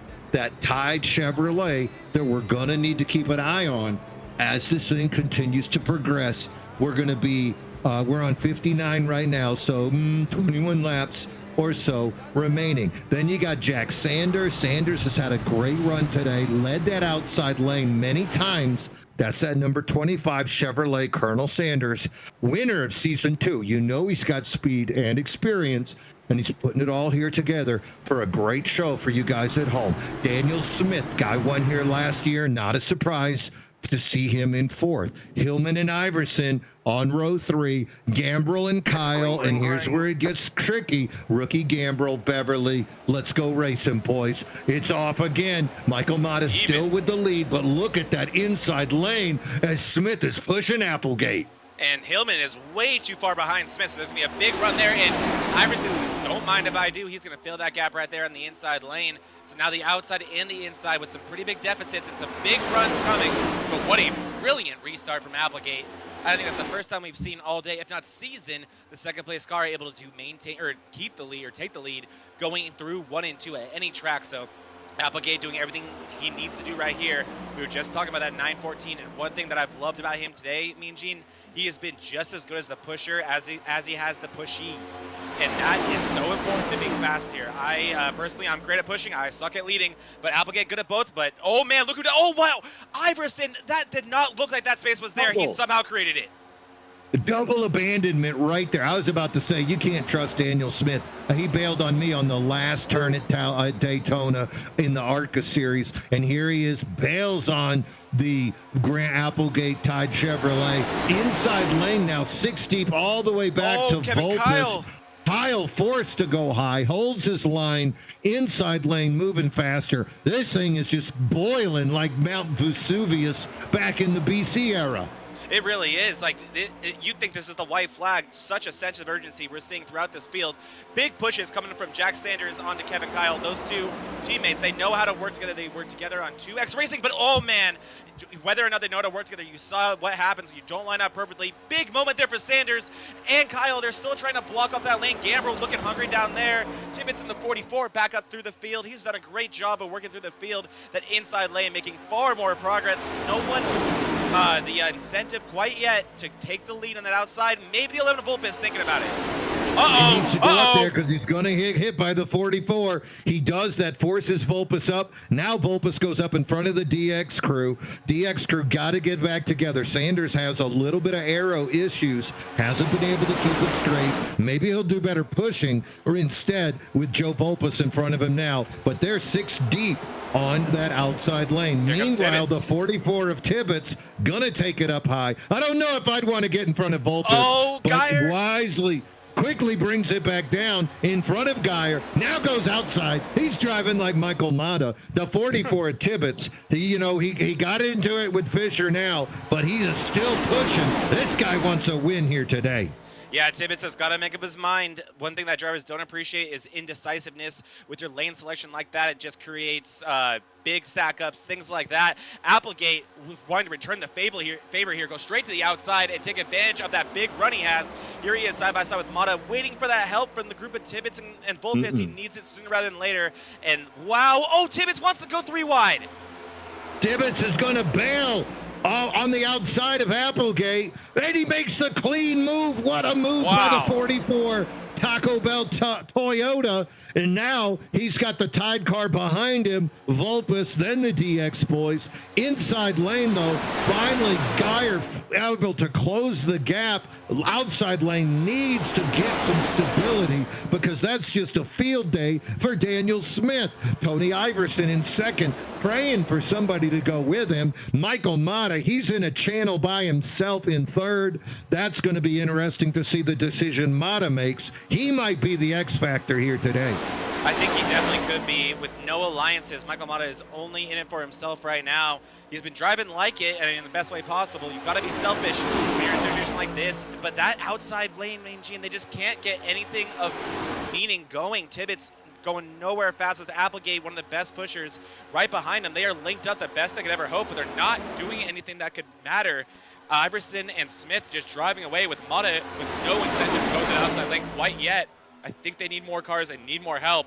tied Chevrolet that we're going to need to keep an eye on as this thing continues to progress. We're going to be, we're on 59 right now, so 21 laps or so remaining. Then you got Jack Sanders. Sanders has had a great run today, led that outside lane many times. That's that number 25 Chevrolet Colonel Sanders, winner of season 2. You know he's got speed and experience, and he's putting it all here together for a great show for you guys at home. Daniel Smith, guy won here last year, not a surprise to see him in 4th. Hillman and Iverson on row 3, Gambrell and Kyle, and here's where it gets tricky. Rookie Gambrell, Beverly, let's go racing, boys. It's off again. Michael Mata still with the lead, but look at that inside lane as Smith is pushing Applegate. And Hillman is way too far behind Smith, so there's going to be a big run there. And Iverson says, don't mind if I do. He's going to fill that gap right there on the inside lane. So now the outside and the inside with some pretty big deficits and some big runs coming. But what a brilliant restart from Applegate. I think that's the first time we've seen all day, if not season, the second place car able to maintain or keep the lead or take the lead going through 1 and 2 at any track. So Applegate doing everything he needs to do right here. We were just talking about that 914, and one thing that I've loved about him today, me and Gene, he has been just as good as the pusher as he has the pushy, and that is so important to being fast here. I personally, I'm great at pushing. I suck at leading, but Applegate good at both. But oh man, look who! Oh wow, Iverson! That did not look like that space was there. He somehow created it. Double abandonment right there. I was about to say, you can't trust Daniel Smith. He bailed on me on the last turn at Daytona in the ARCA series, and here he is, bails on the Grant Applegate tied Chevrolet. Inside lane now, 6 deep all the way back to Volpus. Kyle forced to go high, holds his line, inside lane moving faster. This thing is just boiling like Mount Vesuvius back in the BC era. It really is. Like, you'd think this is the white flag. Such a sense of urgency we're seeing throughout this field. Big pushes coming from Jack Sanders onto Kevin Kyle. Those two teammates, they know how to work together. They work together on 2X Racing. But, oh, man, whether or not they know how to work together, you saw what happens when you don't line up perfectly. Big moment there for Sanders and Kyle. They're still trying to block off that lane. Gambrell looking hungry down there. Tibbetts in the 44 back up through the field. He's done a great job of working through the field. That inside lane making far more progress. No one the incentive quite yet to take the lead on that outside. Maybe the 11 Volpe is thinking about it. He needs to go up there because he's going to get hit by the 44. He does that, forces Volpus up. Now Volpus goes up in front of the DX crew. DX crew got to get back together. Sanders has a little bit of aero issues, hasn't been able to keep it straight. Maybe he'll do better pushing, or instead with Joe Volpus in front of him now. But they're 6 deep on that outside lane. Meanwhile, the 44 of Tibbetts gonna take it up high. I don't know if I'd want to get in front of Volpus, but Geyer wisely quickly brings it back down in front of Geyer. Now goes outside. He's driving like Michael Mata. The 44 at Tibbetts, he got into it with Fisher now, but he is still pushing. This guy wants a win here today. Yeah, Tibbetts has got to make up his mind. One thing that drivers don't appreciate is indecisiveness. With your lane selection like that, it just creates big stack-ups, things like that. Applegate wanting to return the favor here, go straight to the outside and take advantage of that big run he has. Here he is side-by-side with Mata, waiting for that help from the group of Tibbetts and Volpus. He needs it sooner rather than later. And wow, Tibbetts wants to go 3 wide. Tibbetts is going to bail on the outside of Applegate, and he makes the clean move. What a move by the 44 Taco Bell Toyota. And now he's got the Tide car behind him, Volpus, then the DX boys. Inside lane, though, finally Geyer able to close the gap. Outside lane needs to get some stability because that's just a field day for Daniel Smith. Tony Iverson in second, praying for somebody to go with him. Michael Mata, he's in a channel by himself in third. That's going to be interesting to see the decision Mata makes. He might be the X factor here today. I think he definitely could be. With no alliances, Michael Mata is only in it for himself right now. He's been driving like it, and in the best way possible. You've got to be selfish when you're in a situation like this. But that outside lane, Gene, they just can't get anything of meaning going. Tibbetts going nowhere fast with Applegate, one of the best pushers right behind him. They are linked up the best they could ever hope, but they're not doing anything that could matter. Iverson and Smith just driving away with Mata with no incentive to go to the outside lane quite yet. I think they need more cars. They need more help.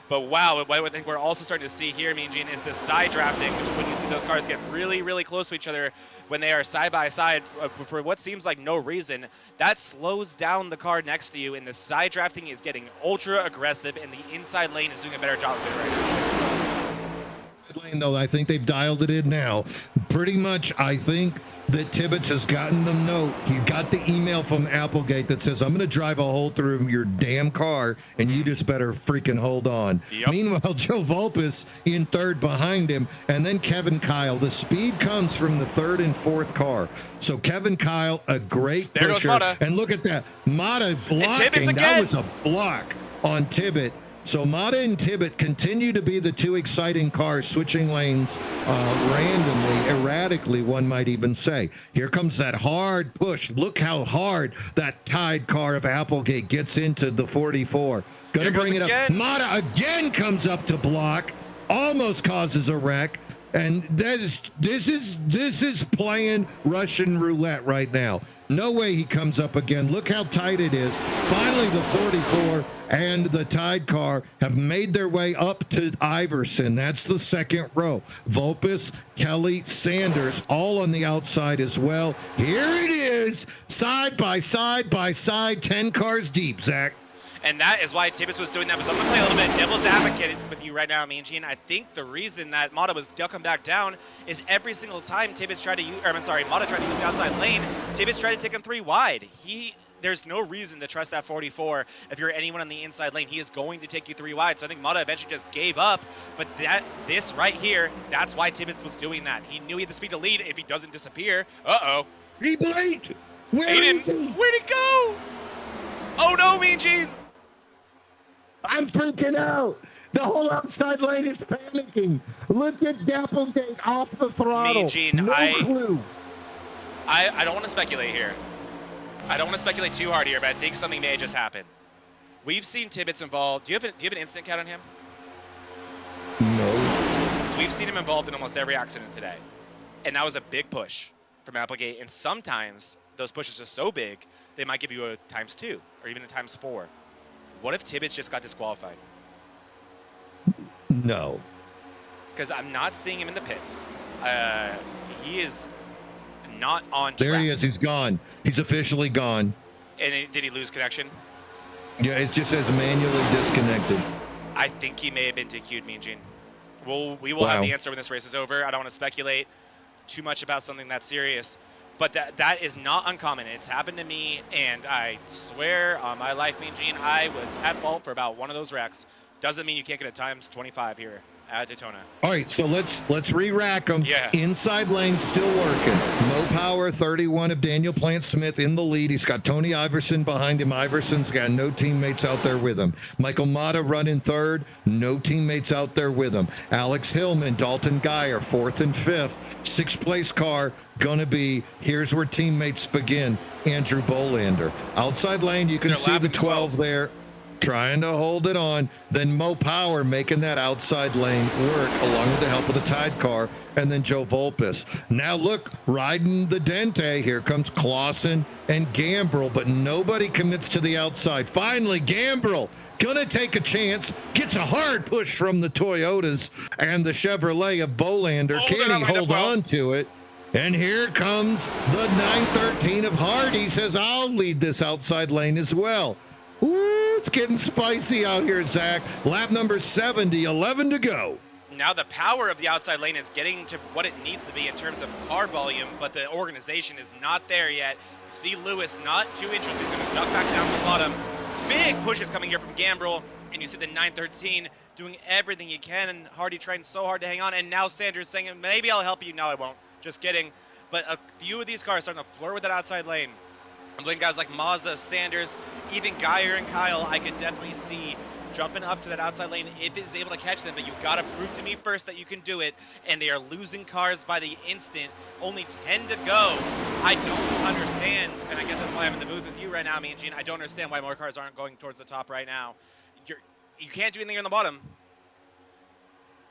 But wow, what I think we're also starting to see here, Gene, is this side drafting, which is when you see those cars get really, really close to each other when they are side by side for what seems like no reason. That slows down the car next to you, and the side drafting is getting ultra aggressive, and the inside lane is doing a better job of it right now. Lane, though, I think they've dialed it in now. Pretty much, I think that Tibbetts has gotten the note. He got the email from Applegate that says, I'm going to drive a hole through your damn car, and you just better freaking hold on. Yep. Meanwhile, Joe Volpus in third behind him, and then Kevin Kyle. The speed comes from the third and fourth car. So Kevin Kyle, a great there pusher. Goes Mata. And look at that. Mata blocking. That was a block on Tibbett. So Mata and Tibbett continue to be the 2 exciting cars, switching lanes randomly, erratically, one might even say. Here comes that hard push. Look how hard that Tide car of Applegate gets into the 44. Gonna bring it up. Mata again comes up to block, almost causes a wreck. And this is playing Russian roulette right now. No way he comes up again. Look how tight it is. Finally, the 44 and the Tide car have made their way up to Iverson. That's the second row. Volpus, Kelly, Sanders, all on the outside as well. Here it is, side by side by side, 10 cars deep, Zach. And that is why Tibbetts was doing that. But I'm going to play a little bit devil's advocate with you right now, Gene. I think the reason that Mata was ducking back down is every single time Tibbetts tried to use, Mata tried to use the outside lane, Tibbetts tried to take him 3 wide. There's no reason to trust that 44 if you're anyone on the inside lane. He is going to take you 3 wide. So I think Mata eventually just gave up. But this right here, that's why Tibbetts was doing that. He knew he had the speed to lead if he doesn't disappear. Uh-oh. He blinked. Where'd he go? Oh no, Gene. I'm freaking out. The whole outside lane is panicking. Look at Applegate off the throttle. Gene, no clue. I don't want to speculate here. I don't want to speculate too hard here, but I think something may just happen. We've seen Tibbetts involved. Do you have an incident count on him? No. So we've seen him involved in almost every accident today. And that was a big push from Applegate. And sometimes those pushes are so big, they might give you a ×2 or even a ×4. What if Tibbetts just got disqualified? No. Because I'm not seeing him in the pits. He is not on track. There he is. He's gone. He's officially gone. And did he lose connection? Yeah, it just says manually disconnected. I think he may have been DQ'd, Mean Gene. We will have the answer when this race is over. I don't want to speculate too much about something that serious, but that is not uncommon. It's happened to me, and I swear on my life, Mean Gene, I was at fault for about one of those wrecks. Doesn't mean you can't get a times 25 here at Daytona. All right, so let's re-rack them. Yeah. Inside lane still working. Mo Power, 31 of Daniel Plant Smith in the lead. He's got Tony Iverson behind him. Iverson's got no teammates out there with him. Michael Mata running third. No teammates out there with him. Alex Hillman, Dalton Geyer, fourth and fifth. Sixth place car gonna be, here's where teammates begin, Andrew Bolander. Outside lane, you can see the 12 there, trying to hold it on. Then Mo Power making that outside lane work along with the help of the Tide car, and then Joe Volpis. Now look, riding the Dente, here comes Clausen and Gambrel, but nobody commits to the outside. Finally, Gambrel gonna take a chance, gets a hard push from the Toyotas and the Chevrolet of Bolander. Can he hold on to it? And here comes the 913 of Hardy, says, I'll lead this outside lane as well. Ooh, it's getting spicy out here, Zach. Lap number 70, 11 to go. Now the power of the outside lane is getting to what it needs to be in terms of car volume, but the organization is not there yet. You see Lewis not too interested. He's going to duck back down to the bottom. Big pushes coming here from Gambrel, and you see the 913 doing everything he can, and Hardy trying so hard to hang on, and now Sanders saying, maybe I'll help you. No, I won't. Just kidding. But a few of these cars starting to flirt with that outside lane. I'm looking guys like Mazza, Sanders, even Geyer and Kyle, I could definitely see jumping up to that outside lane if it's able to catch them, but you've got to prove to me first that you can do it, and they are losing cars by the instant. Only 10 to go. I don't understand, and I guess that's why I'm in the booth with you right now, Mean Gene. I don't understand why more cars aren't going towards the top right now. You can't do anything on the bottom.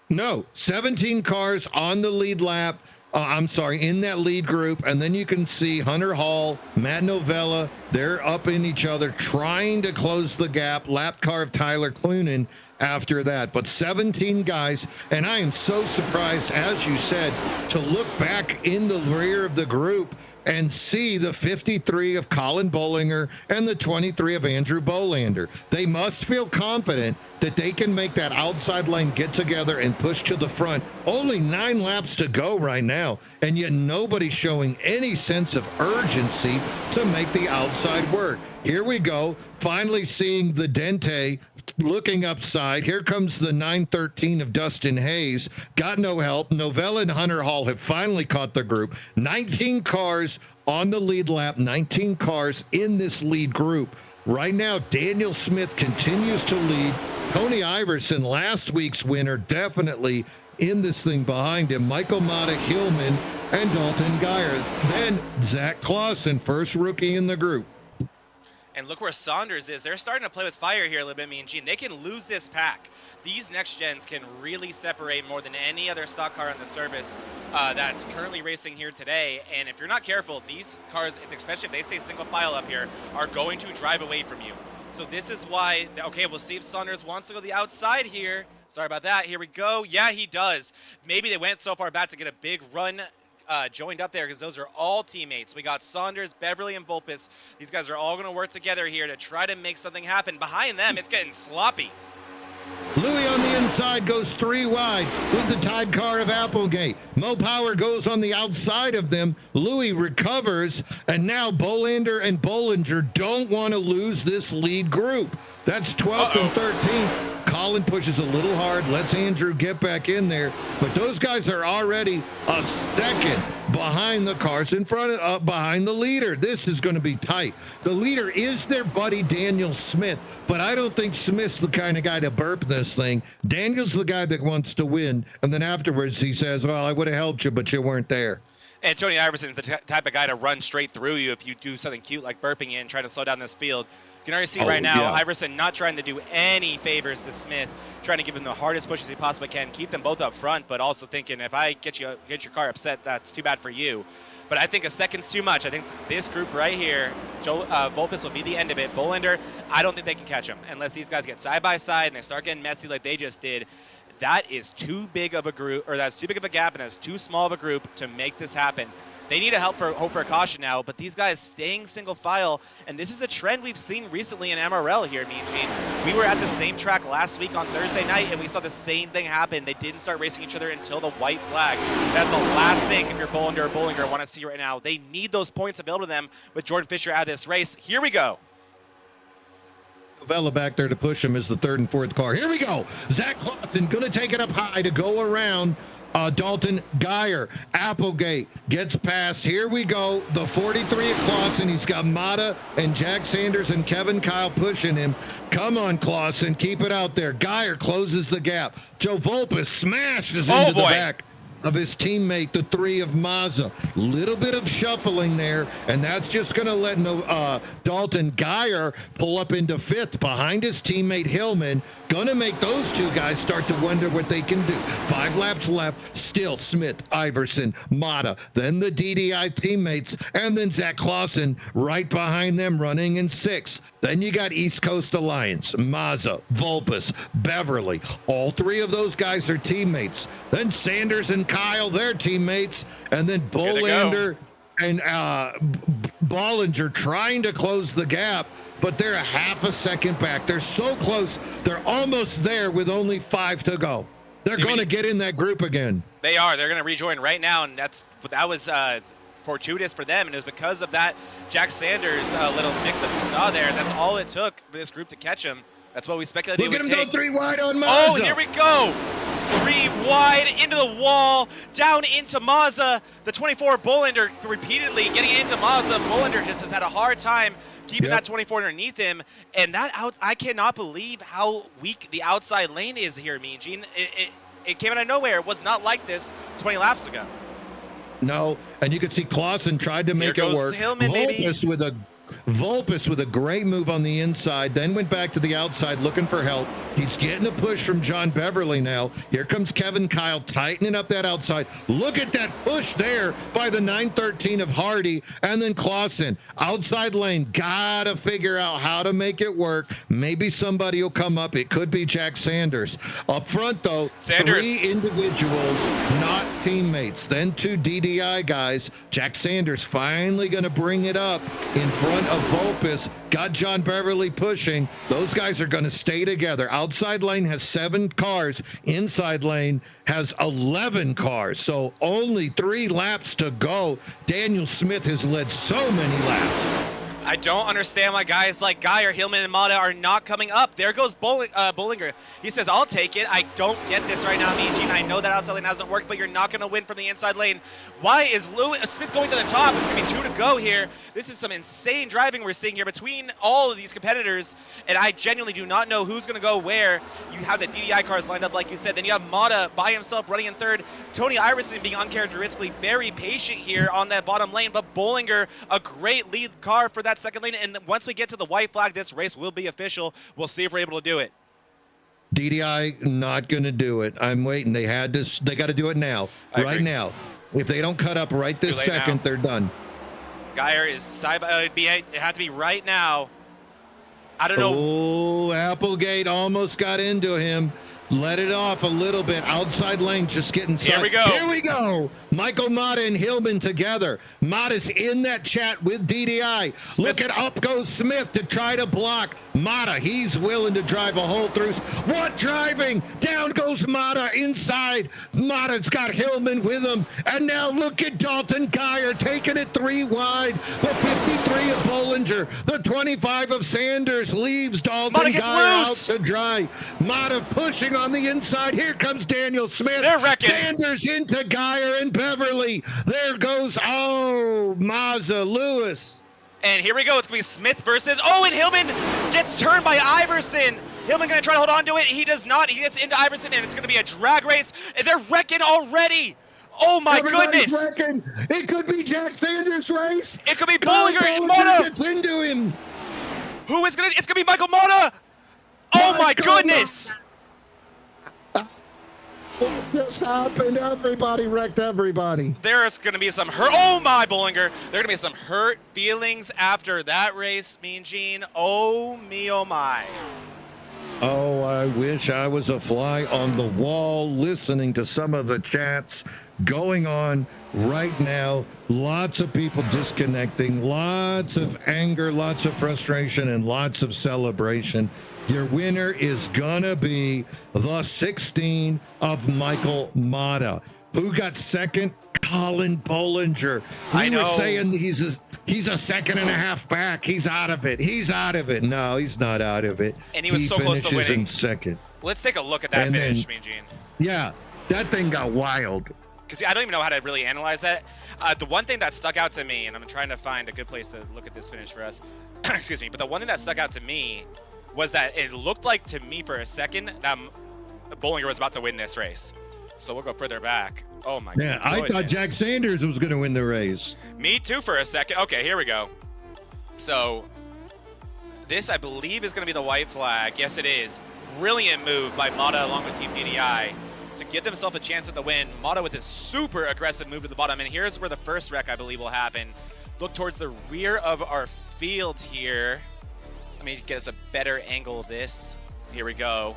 No, 17 cars on the lead lap. In that lead group, and then you can see Hunter Hall, Matt Novella, they're up in each other, trying to close the gap. Lap car of Tyler Clunan after that. But 17 guys, and I am so surprised, as you said, to look back in the rear of the group and see the 53 of Colin Bollinger and the 23 of Andrew Bolander. They must feel confident that they can make that outside lane get together and push to the front. Only 9 laps to go right now, and yet nobody's showing any sense of urgency to make the outside work. Here we go, finally seeing the Dente looking upside. Here comes the 913 of Dustin Hayes. Got no help. Novella and Hunter Hall have finally caught the group. 19 cars on the lead lap, 19 cars in this lead group. Right now, Daniel Smith continues to lead. Tony Iverson, last week's winner, definitely in this thing behind him. Michael Mata, Hillman, and Dalton Geyer. Then Zach Clausen, first rookie in the group. And look where Saunders is. They're starting to play with fire here a little bit, Mean Gene. They can lose this pack. These next gens can really separate more than any other stock car on the service that's currently racing here today. And if you're not careful, these cars, especially if they stay single file up here, are going to drive away from you. So this is why, okay, we'll see if Saunders wants to go the outside here. Sorry about that. Here we go. Yeah, he does. Maybe they went so far back to get a big run joined up there, because those are all teammates. We got Saunders, Beverly, and Volpis. These guys are all going to work together here to try to make something happen. Behind them, it's getting sloppy. Louis on the inside goes 3 wide with the Tide car of Applegate. Mo Power goes on the outside of them. Louis recovers, and now Bolander and Bollinger don't want to lose this lead group. That's 12th and 13th. Colin pushes a little hard, lets Andrew get back in there, but those guys are already a second behind the cars in front of behind the leader. This is going to be tight. The leader is their buddy Daniel Smith, but I don't think Smith's the kind of guy to burp this thing. Daniel's the guy that wants to win, and then afterwards he says, well, I would have helped you, but you weren't there. And Tony Iverson's the type of guy to run straight through you if you do something cute like burping in and try to slow down this field. You can already see right now, Iverson not trying to do any favors to Smith, trying to give him the hardest pushes he possibly can, keep them both up front, but also thinking, if I get your car upset, that's too bad for you. But I think a second's too much. I think this group right here, Volpis will be the end of it. Bolander, I don't think they can catch him unless these guys get side by side and they start getting messy like they just did. That is too big of a group, or that's too big of a gap, and that's too small of a group to make this happen. They need to hope for a caution now, but these guys staying single file, and this is a trend we've seen recently in MRL here, Mean Gene. We were at the same track last week on Thursday night, and we saw the same thing happen. They didn't start racing each other until the white flag. That's the last thing if you're Bollinger or Bollinger want to see right now. They need those points available to them with Jordan Fisher out of this race. Here we go. Vela back there to push him is the third and fourth car. Here we go. Zach Clausen going to take it up high to go around Dalton Geyer. Applegate gets past. Here we go. The 43 of Clausen. He's got Mata and Jack Sanders and Kevin Kyle pushing him. Come on, Clausen. Keep it out there. Geyer closes the gap. Joe Volpus smashes into the back of his teammate, the 3 of Mazza. Little bit of shuffling there, and that's just going to let Dalton Geyer pull up into 5th behind his teammate Hillman. Going to make those two guys start to wonder what they can do. 5 laps left. Still Smith, Iverson, Mata, then the DDI teammates, and then Zach Clausen right behind them running in 6th. Then you got East Coast Alliance, Mazza, Volpus, Beverly. All 3 of those guys are teammates. Then Sanders and Kyle, their teammates, and then Bolander and Bollinger trying to close the gap, but they're a half a second back. They're so close. They're almost there with only 5 to go. They're going to get in that group again. They are. They're going to rejoin right now, and that was fortuitous for them, and it was because of that Jack Sanders little mix-up we saw there. That's all it took for this group to catch him. That's what we speculated. Look at him go 3 wide on Mazza. Oh, here we go. 3 wide into the wall, down into Mazza. The 24 Bollinger repeatedly getting into Mazza. Bollinger just has had a hard time keeping that 24 underneath him. And I cannot believe how weak the outside lane is here, Mean Gene. It came out of nowhere. It was not like this 20 laps ago. No, and you could see Clausen tried to make it work. Hillman, Volpus with a great move on the inside, then went back to the outside looking for help. He's getting a push from John Beverly now. Here comes Kevin Kyle tightening up that outside. Look at that push there by the 913 of Hardy, and then Clausen. Outside lane, gotta figure out how to make it work. Maybe somebody will come up. It could be Jack Sanders. Up front, though, Sanders. 3 individuals, not teammates. Then 2 DDI guys. Jack Sanders finally going to bring it up in front of Volpus. Got John Beverly pushing. Those guys are going to stay together. Outside lane has 7 cars. Inside lane has 11 cars. So only 3 laps to go. Daniel Smith has led so many laps. I don't understand why guys like Geyer, Hillman, and Mata are not coming up. There goes Bollinger. He says, I'll take it. I don't get this right now, Mean Gene. I know that outside lane hasn't worked, but you're not going to win from the inside lane. Why is Smith going to the top? It's going to be 2 to go here. This is some insane driving we're seeing here between all of these competitors, and I genuinely do not know who's going to go where. You have the DDI cars lined up, like you said. Then you have Mata by himself running in 3rd. Tony Iverson being uncharacteristically very patient here on that bottom lane, but Bollinger, a great lead car for that second lane, and once we get to the white flag, this race will be official. We'll see if we're able to do it. DDI not going to do it. I'm waiting. They got to do it now, right now. If they don't cut up right this second, they're done. Geyer is side by. It had to be right now. I don't know. Oh, Applegate almost got into him. Let it off a little bit. Outside lane, just getting side. Here we go. Here we go. Michael Mata and Hillman together. Mata's in that chat with DDI. Smith. Look at up goes Smith to try to block Mata. He's willing to drive a hole through. What driving? Down goes Mata inside. Mata's got Hillman with him. And now look at Dalton Geyer taking it 3 wide. The 53 of Bollinger. The 25 of Sanders leaves Dalton Geyer out to dry. Mata pushing on the inside. Here comes Daniel Smith. They're wrecking. Sanders into Geyer and Beverly. There goes, Mazza, Lewis. And here we go. It's going to be Smith versus, and Hillman gets turned by Iverson. Hillman going to try to hold on to it. He does not. He gets into Iverson, and it's going to be a drag race. And they're wrecking already. Oh, my goodness. Wrecking. It could be Jack Sanders' race. It could be Bollinger and Mata. Gets into him. Who is going to? It's going to be Michael Mata. Oh, my goodness. What just happened? Everybody wrecked everybody. There's going to be some hurt. Oh, my, Bollinger. There are going to be some hurt feelings after that race, Mean Gene. Oh, me, oh, my. Oh, I wish I was a fly on the wall listening to some of the chats going on right now. Lots of people disconnecting, lots of anger, lots of frustration, and lots of celebration. Your winner is gonna be the 16 of Michael Mata. Who got second? Colin Bollinger. I We were know. saying he's a second and a half back. He's out of it. He's out of it. No, he's not out of it. And he was so close to finishes winning. in second. Let's take a look at that And finish, then- Mean Gene. Yeah, that thing got wild. Because I don't even know how to really analyze that. The one thing that stuck out to me, and I'm trying to find a good place to look at this finish for us, excuse me, but the one thing that stuck out to me was that it looked like to me for a second that Bollinger was about to win this race. So we'll go further back. Oh my god. Yeah, I thought Jack Sanders was going to win the race. Me too for a second. Okay, here we go. So this, I believe, is going to be the white flag. Yes, it is. Brilliant move by Mata along with Team DDI to give themselves a chance at the win. Mata with a super aggressive move to the bottom. And here's where the first wreck, I believe, will happen. Look towards the rear of our field here. Let me get us a better angle of this. Here we go.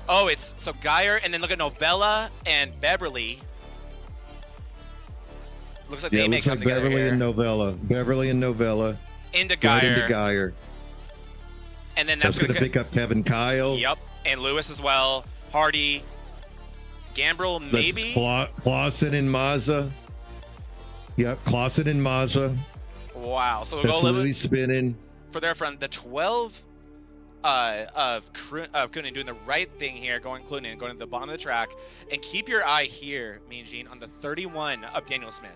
Oh, it's so Geyer, and then look at Novella and Beverly. Looks like they may looks come like together Beverly here. and Novella. Beverly and Novella. Into Right Geyer. into Geyer. And then That's that's going to pick up Kevin Kyle. Yep, and Lewis as well. Hardy, Gambrel, maybe. Clausen and Mazza. Yep, Clausen and Mazza. Wow. So we'll That's go a little Louis bit spinning. for their front. The 12 of Kunin doing the right thing here, going to the bottom of the track, and keep your eye here, Mean Gene, on the 31 of Daniel Smith.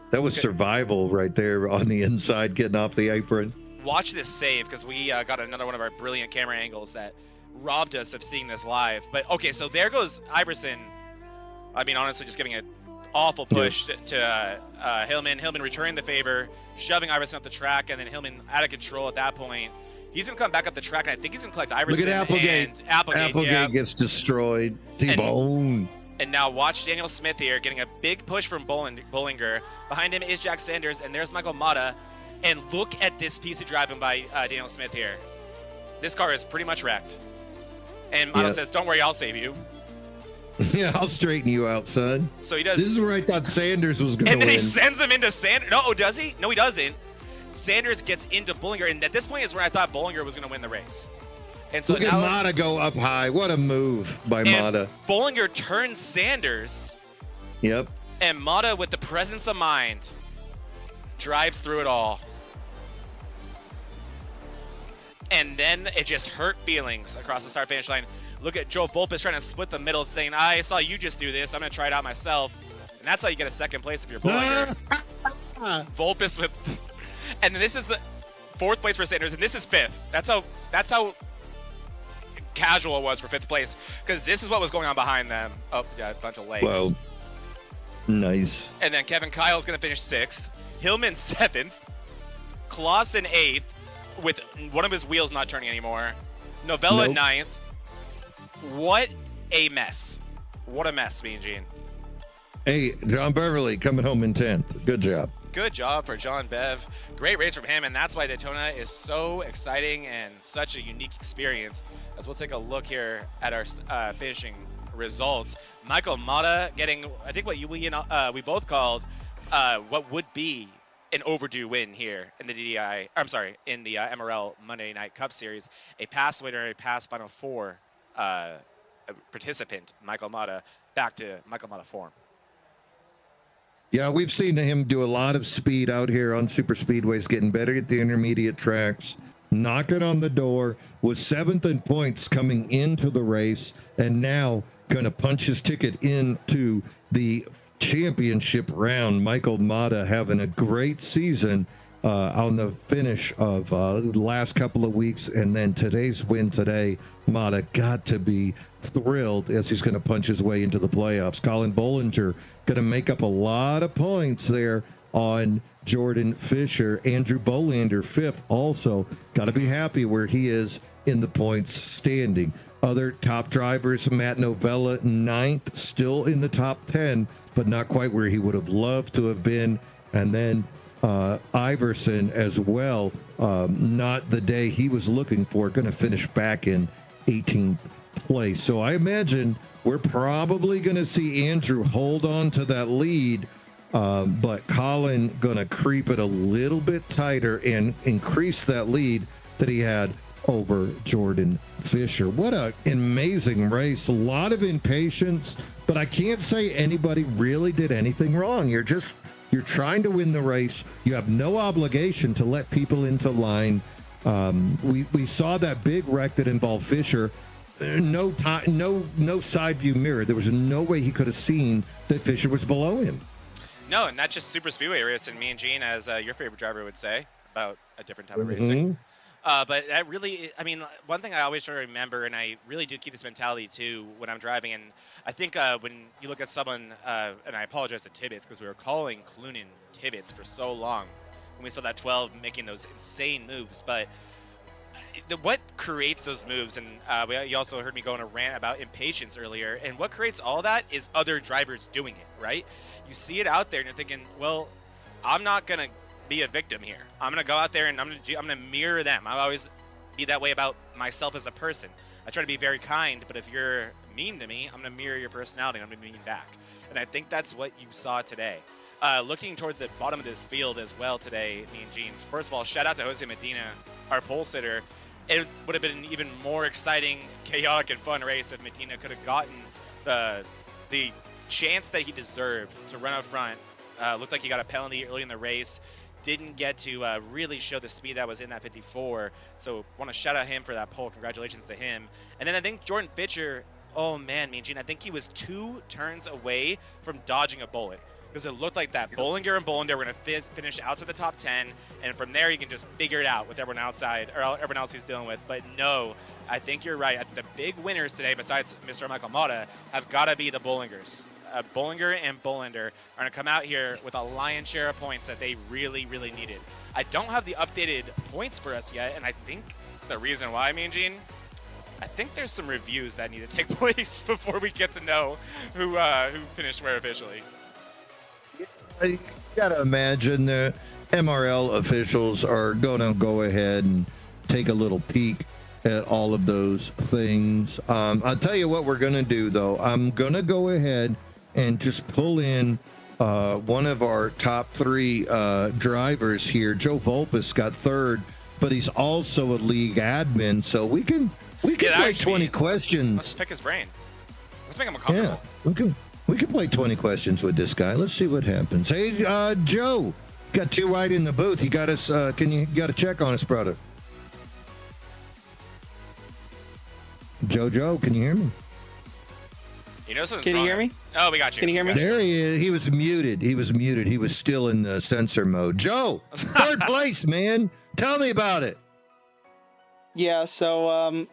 That was survival right there on the inside, getting off the apron. Watch this save, because we got another one of our brilliant camera angles that robbed us of seeing this live. But okay, so there goes Iverson. I mean, honestly, just giving an awful push to Hillman. Hillman returning the favor, shoving Iverson up the track, and then Hillman out of control at that point. He's gonna come back up the track, and I think he's gonna collect Iverson. Look at Applegate. And Applegate, yeah. Gets destroyed. T-bone. And now watch Daniel Smith here getting a big push from Bollinger. Behind him is Jack Sanders, and there's Michael Mata. And look at this piece of driving by Daniel Smith here. This car is pretty much wrecked. And Mata says, "Don't worry, I'll save you." Yeah, I'll straighten you out, son. So he does. This is where I thought Sanders was going to And win. then he sends him into Sanders. No, does he? No, he doesn't. Sanders gets into Bollinger, and at this point is where I thought Bollinger was going to win the race. And so Look at now Mata go up high. What a move by Mata. Bollinger turns Sanders, Yep. and Mata, with the presence of mind, drives through it all. And then it just hurt feelings across the start-finish line. Look at Joe Volpes trying to split the middle, saying, I saw you just do this. I'm going to try it out myself. And that's how you get a second place if you're Bollinger. Volpes with... And then this is the fourth place for Sanders, and this is fifth. That's how casual it was for fifth place, because this is what was going on behind them. Oh, yeah, a bunch of legs. Wow. Nice. And then Kevin Kyle's going to finish sixth. Hillman seventh. Clausen eighth, with one of his wheels not turning anymore. Novella ninth. What a mess. What a mess, Mean Gene. Hey, John Beverly coming home in 10th. Good job. Good job for John Bev. Great race from him, and that's why Daytona is so exciting and such a unique experience. As we'll take a look here at our finishing results. Michael Mata getting, I think what we both called what would be an overdue win here in the in the MRL Monday Night Cup Series. A past winner, a past Final Four participant, Michael Mata, back to Michael Mata form. Yeah, we've seen him do a lot of speed out here on super speedways, getting better at the intermediate tracks, knocking on the door, was 7th in points coming into the race, and now going to punch his ticket into the championship round. Michael Mata having a great season on the finish of the last couple of weeks, and then today's win today. Mata got to be thrilled as he's going to punch his way into the playoffs. Colin Bollinger going to make up a lot of points there on Jordan Fisher. Andrew Bolander, 5th, also got to be happy where he is in the points standing. Other top drivers, Matt Novella, 9th, still in the top 10, but not quite where he would have loved to have been. And then Iverson as well. Not the day he was looking for, going to finish back in 18th place. So I imagine we're probably going to see Andrew hold on to that lead, but Colin going to creep it a little bit tighter and increase that lead that he had over Jordan Fisher. What an amazing race. A lot of impatience, but I can't say anybody really did anything wrong. You're trying to win the race. You have no obligation to let people into line. We saw that big wreck that involved Fisher. No side view mirror. There was no way he could have seen that Fisher was below him. No, and that's just super speedway racing. Me and Gene, as your favorite driver would say about a different type of racing. But that really, I mean, one thing I always try to remember, and I really do keep this mentality too when I'm driving, and I think when you look at someone, and I apologize to Tibbets because we were calling Clunan Tibbets for so long when we saw that 12 making those insane moves, but what creates those moves, and you also heard me go on a rant about impatience earlier, and what creates all that is other drivers doing it, right? You see it out there and you're thinking, well, I'm not going to be a victim here. I'm going to go out there and I'm going to mirror them. I always be that way about myself as a person. I try to be very kind, but if you're mean to me, I'm going to mirror your personality and I'm going to be mean back. And I think that's what you saw today. Looking towards the bottom of this field as well today, me and Gene. First of all, shout out to Jose Medina, our pole sitter. It would have been an even more exciting, chaotic, and fun race if Medina could have gotten the chance that he deserved to run up front. Looked like he got a penalty early in the race. Didn't get to really show the speed that was in that 54. So want to shout out him for that pole. Congratulations to him. And then I think Jordan Fisher, oh man, me and Gene, I think he was 2 turns away from dodging a bullet. Because it looked like that Bollinger and Bollinger were going to finish outside the top 10, and from there you can just figure it out with everyone outside, or everyone else he's dealing with. But no, I think you're right. I think the big winners today, besides Mr. Michael Mata, have got to be the Bollingers. Bollinger and Bollinger are going to come out here with a lion's share of points that they really, really needed. I don't have the updated points for us yet, and I think the reason why, me and Gene, I think there's some reviews that need to take place before we get to know who finished where officially. You gotta imagine the MRL officials are gonna go ahead and take a little peek at all of those things. I'll tell you what we're gonna do though. I'm gonna go ahead and just pull in one of our top 3 drivers here. Joe Volpus got 3rd, but he's also a league admin, so we can play 20 questions. Let's pick his brain. Let's make him uncomfortable. Yeah, we can play 20 questions with this guy. Let's see what happens. Hey, Joe, got 2 right in the booth. You got us. You got to check on us, brother? Joe, can you hear me? You know something's Can you wrong. hear me? Oh, we got you. Can you hear me? There he is. He was muted. He was still in the sensor mode. Joe, 3rd place, man. Tell me about it. Yeah, so, I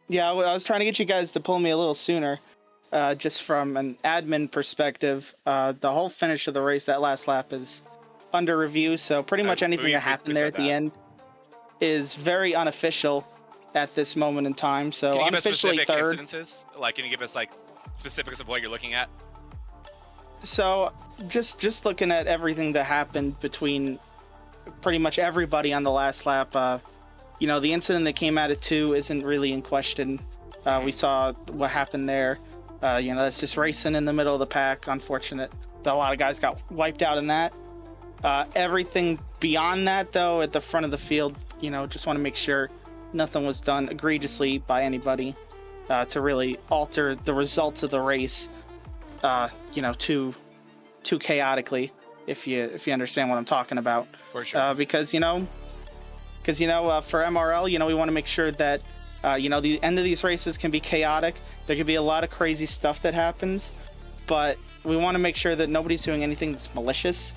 was trying to get you guys to pull me a little sooner, just from an admin perspective. The whole finish of the race, that last lap, is under review, so pretty much anything that happened there at the end is very unofficial at this moment in time. So can you give us unofficially specific 3rd. incidences? Like, can you give us like specifics of what you're looking at? So just looking at everything that happened between pretty much everybody on the last lap, the incident that came out of 2 isn't really in question. We saw what happened there. That's just racing in the middle of the pack. Unfortunate that a lot of guys got wiped out in that. Everything beyond that, though, at the front of the field, just want to make sure nothing was done egregiously by anybody to really alter the results of the race, too chaotically, if you understand what I'm talking about. For sure. Because for MRL, we want to make sure that the end of these races can be chaotic. There could be a lot of crazy stuff that happens, but we want to make sure that nobody's doing anything that's malicious,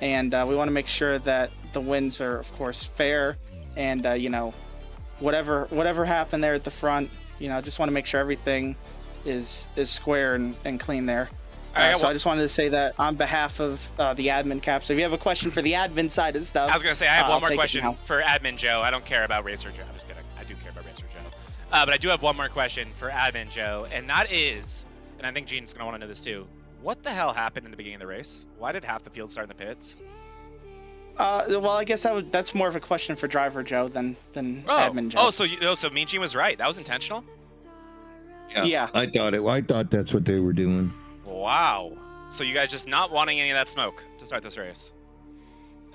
and we want to make sure that the wins are, of course, fair, and whatever happened there at the front, just want to make sure everything is square and clean there. I just wanted to say that on behalf of the admin cap. So if you have a question for the admin side of stuff, I was going to say, I have one more take it question now. for admin Joe. I don't care about Racer Joe. I'm just kidding. I do care about Racer Joe. But I do have one more question for admin Joe, and that is, and I think Gene's going to want to know this too, what the hell happened in the beginning of the race? Why did half the field start in the pits? Well, I guess that's more of a question for driver Joe than admin Joe. Oh, so Mean Gene was right. That was intentional? Yeah. I thought that's what they were doing. Wow. So you guys just not wanting any of that smoke to start this race?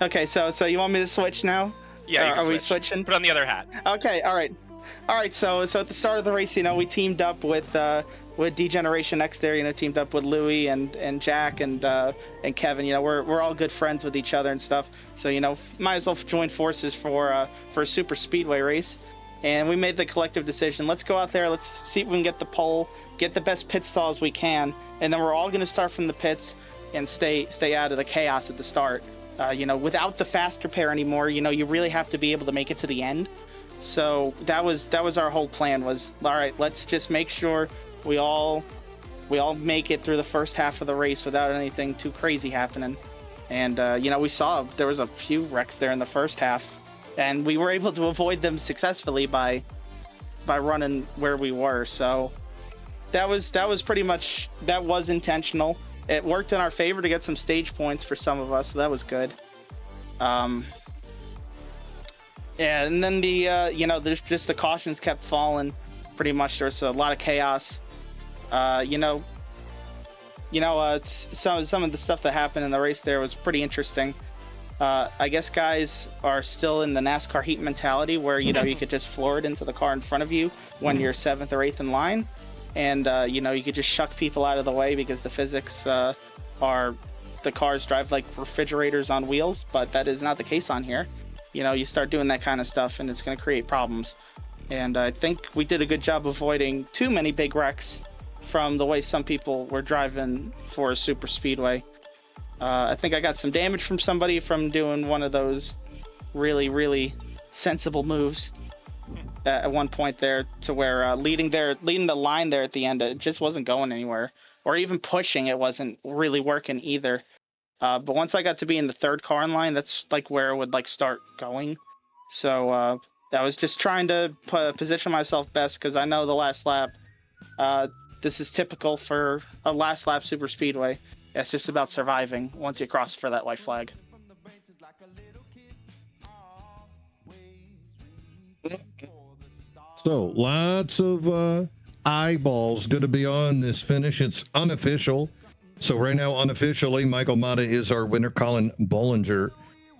Okay, so you want me to switch now? Yeah, you can Are we switch. switching? Put on the other hat. Okay, all right. So at the start of the race, we teamed up with D-Generation X there. Teamed up with Louie and Jack and Kevin. We're all good friends with each other and stuff. So might as well join forces for a super speedway race. And we made the collective decision. Let's go out there. Let's see if we can get the pole, get the best pit stalls we can, and then we're all going to start from the pits and stay out of the chaos at the start. Without the fast repair anymore, you really have to be able to make it to the end. So that was our whole plan. Was all right. Let's just make sure we all make it through the first half of the race without anything too crazy happening. And we saw there was a few wrecks there in the first half, and we were able to avoid them successfully by running where we were. So that was pretty much, that was intentional. It worked in our favor to get some stage points for some of us, so that was good. Yeah, and then there's just the cautions kept falling. Pretty much, there's a lot of chaos. Some of the stuff that happened in the race there was pretty interesting. I guess guys are still in the NASCAR heat mentality where you could just floor it into the car in front of you when you're 7th or 8th in line, and you could just shuck people out of the way because the physics are the cars drive like refrigerators on wheels, but that is not the case on here. You start doing that kind of stuff and it's going to create problems. And I think we did a good job avoiding too many big wrecks from the way some people were driving for a super speedway. I think I got some damage from somebody from doing one of those really, really sensible moves at one point there, to where leading the line there at the end, it just wasn't going anywhere, or even pushing, it wasn't really working either. But once I got to be in the third car in line, that's like where it would like start going. So I was just trying to position myself best, because I know the last lap, this is typical for a last lap super speedway. It's just about surviving once you cross for that white flag. So lots of eyeballs going to be on this finish. It's unofficial. So right now, unofficially, Michael Mata is our winner. Colin Bollinger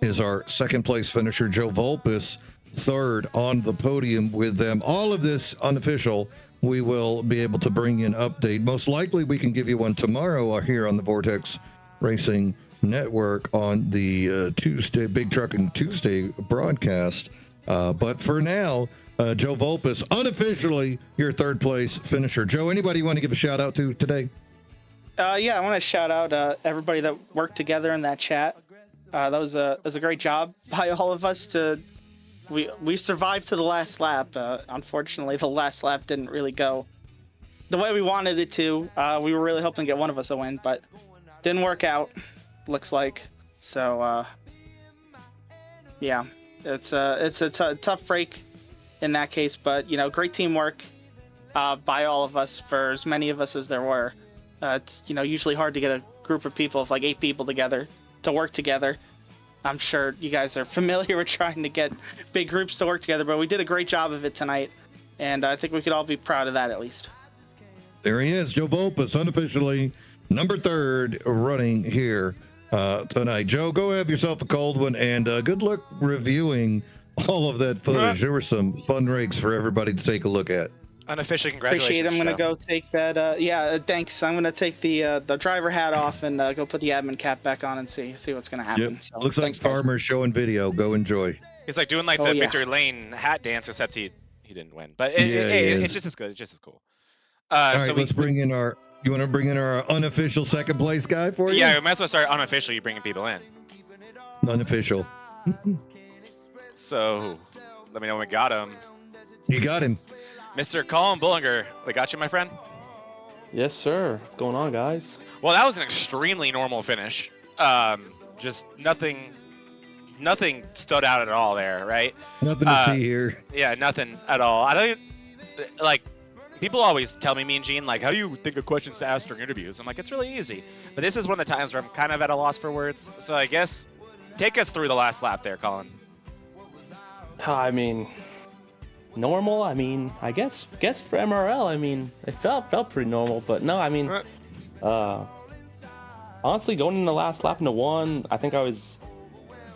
is our second place finisher. Joe Volpus third on the podium with them. All of this unofficial. We will be able to bring you an update. Most likely we can give you one tomorrow here on the Vortex Racing Network on the Tuesday, Big Trucking Tuesday broadcast. But for now, Joe Volpus, unofficially your third place finisher. Joe, anybody you want to give a shout out to today? Yeah, I want to shout out everybody that worked together in that chat. That was a great job by all of us. We survived to the last lap. Unfortunately, the last lap didn't really go the way we wanted it to. We were really hoping to get one of us a win, but didn't work out, looks like. So, yeah, it's a tough break in that case, but, great teamwork by all of us, for as many of us as there were. It's, usually hard to get a group of people of like 8 people together to work together. I'm sure you guys are familiar with trying to get big groups to work together, but we did a great job of it tonight, and I think we could all be proud of that at least. There he is, Joe Volpus, unofficially number 3rd running here tonight. Joe, go have yourself a cold one, and good luck reviewing all of that footage. There were some fun rigs for everybody to take a look at. Unofficially, congratulations. Appreciate it. I'm going to go take that. Yeah, thanks. I'm going to take the driver hat off and go put the admin cap back on and see what's going to happen. Yep. So, looks like Farmer's showing video. Go enjoy. He's like doing like the Victory Lane hat dance, except he didn't win. But it's just as good. It's just as cool. All right, so let's bring in our. You want to bring in our unofficial second place guy for you? Yeah, we might as well start unofficially bringing people in. Unofficial. So, let me know when we got him. You got him. Mr. Colin Bullinger, we got you, my friend? Yes, sir. What's going on, guys? Well, that was an extremely normal finish. Just nothing stood out at all there, right? Nothing to see here. Yeah, nothing at all. I don't like. People always tell me, Mean Gene, like, how do you think of questions to ask during interviews? I'm like, it's really easy. But this is one of the times where I'm kind of at a loss for words. So I guess Take us through the last lap there, Colin. I mean, normal. I mean, I guess for MRL. I mean, it felt pretty normal, but no. I mean, honestly, going in the last lap into one, I think I was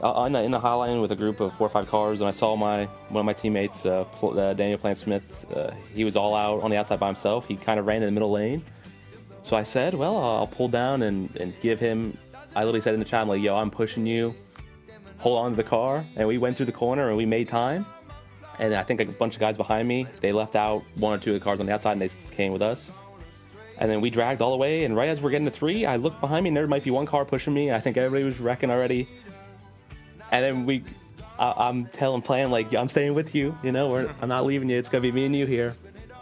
in the high line with a group of 4 or 5 cars, and I saw one of my teammates, Daniel Plant Smith. He was all out on the outside by himself. He kind of ran in the middle lane. So I said, well, I'll pull down and give him. I literally said in the chat, I'm like, yo, I'm pushing you. Hold on to the car. And we went through the corner and we made time. And I think a bunch of guys behind me, they left out 1 or 2 of the cars on the outside and they came with us. And then we dragged all the way. And right as we're getting to 3, I looked behind me and there might be 1 car pushing me. I think everybody was wrecking already. And then I'm telling Plan, like, I'm staying with you. You know, I'm not leaving you. It's going to be me and you here.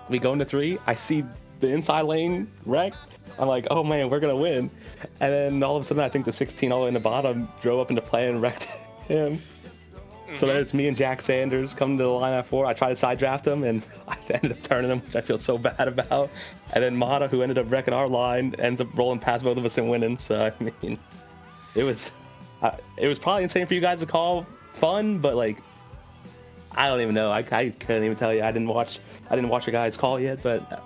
We go into 3. I see the inside lane wreck. I'm like, oh man, we're going to win. And then all of a sudden, I think the 16 all the way in the bottom drove up into Plan and wrecked him. So then it's me and Jack Sanders coming to the line at 4. I tried to side draft him, and I ended up turning him, which I feel so bad about. And then Mata, who ended up wrecking our line, ends up rolling past both of us and winning. So, I mean, it was probably insane for you guys to call fun, but, like, I don't even know. I couldn't even tell you. I didn't watch your guys' call yet, but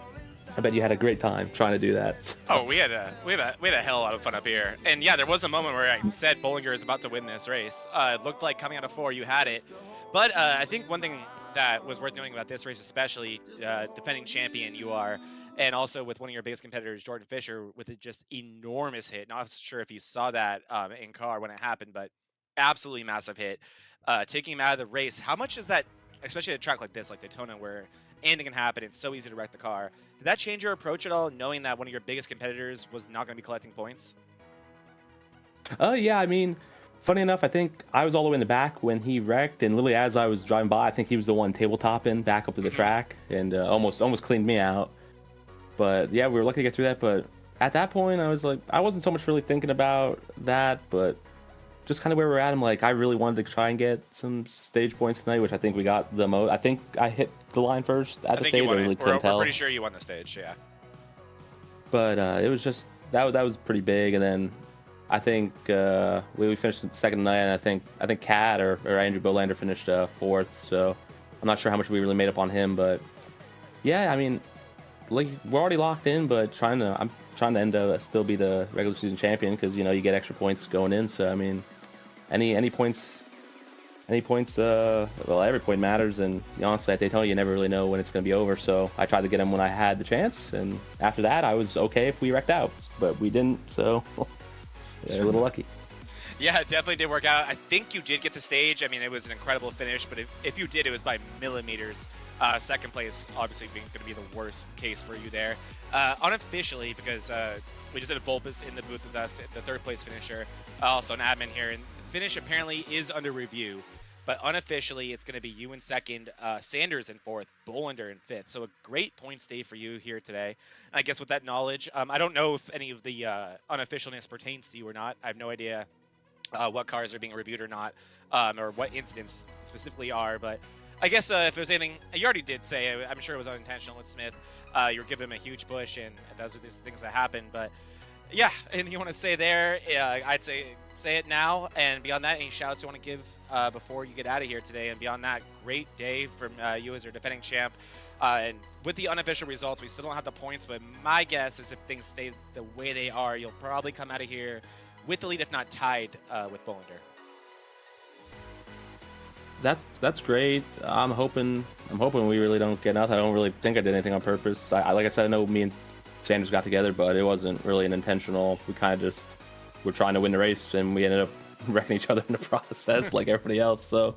I bet you had a great time trying to do that. Oh, we had a hell lot of fun up here. And yeah, there was a moment where I said Bollinger is about to win this race. It looked like coming out of 4, you had it. But I think one thing that was worth knowing about this race, especially defending champion you are, and also with one of your biggest competitors, Jordan Fisher, with a just enormous hit. Not sure if you saw that in car when it happened, but absolutely massive hit. Taking him out of the race, how much is that, especially at a track like this, like Daytona, where anything can happen, it's so easy to wreck the car. Did that change your approach at all, knowing that one of your biggest competitors was not going to be collecting points? Yeah, I mean, funny enough, I think I was all the way in the back when he wrecked, and literally as I was driving by, I think he was the one tabletopping back up to the track and almost cleaned me out. But yeah, we were lucky to get through that. But at that point, I was like, I wasn't so much really thinking about that, but just kind of where we're at. I'm like, I really wanted to try and get some stage points tonight, which I think we got the most. I think I hit the line first at the stage. We're pretty sure you won the stage, yeah. But it was just that was pretty big, and then I think we finished second tonight, and I think Kat or Andrew Bolander finished 4th. So I'm not sure how much we really made up on him, but yeah, I mean, like, we're already locked in, but I'm trying to end up still be the regular season champion, because, you know, you get extra points going in. So I mean, any points, well, every point matters, and honestly, at Daytona, you never really know when it's going to be over. So I tried to get them when I had the chance, and after that, I was okay if we wrecked out, but we didn't. So yeah, a little lucky. Yeah, it definitely did work out. I think you did get the stage. I mean, it was an incredible finish, but if you did, it was by millimeters. Second place, obviously, being going to be the worst case for you there. Unofficially, because we just had a Volpus in the booth with us, the 3rd place finisher, also an admin here, and the finish apparently is under review. But unofficially, it's going to be you in 2nd, Sanders in 4th, Bolander in 5th. So a great points day for you here today. And I guess with that knowledge, I don't know if any of the unofficialness pertains to you or not. I have no idea what cars are being reviewed or not, or what incidents specifically are. But I guess if there's anything, you already did say, I'm sure it was unintentional with Smith. You were giving him a huge push, and those are the things that happen. But yeah, anything you want to say there, I'd say it now. And beyond that, any shout outs you want to give before you get out of here today? And beyond that, great day from you as your defending champ. And with the unofficial results, we still don't have the points, but my guess is if things stay the way they are, you'll probably come out of here with the lead, if not tied with Bolander. That's great. I'm hoping we really don't get nothing. I don't really think I did anything on purpose. Like I said, I know me and Sanders got together, but it wasn't really an intentional. We kind of just were trying to win the race, and we ended up wrecking each other in the process, like everybody else. So,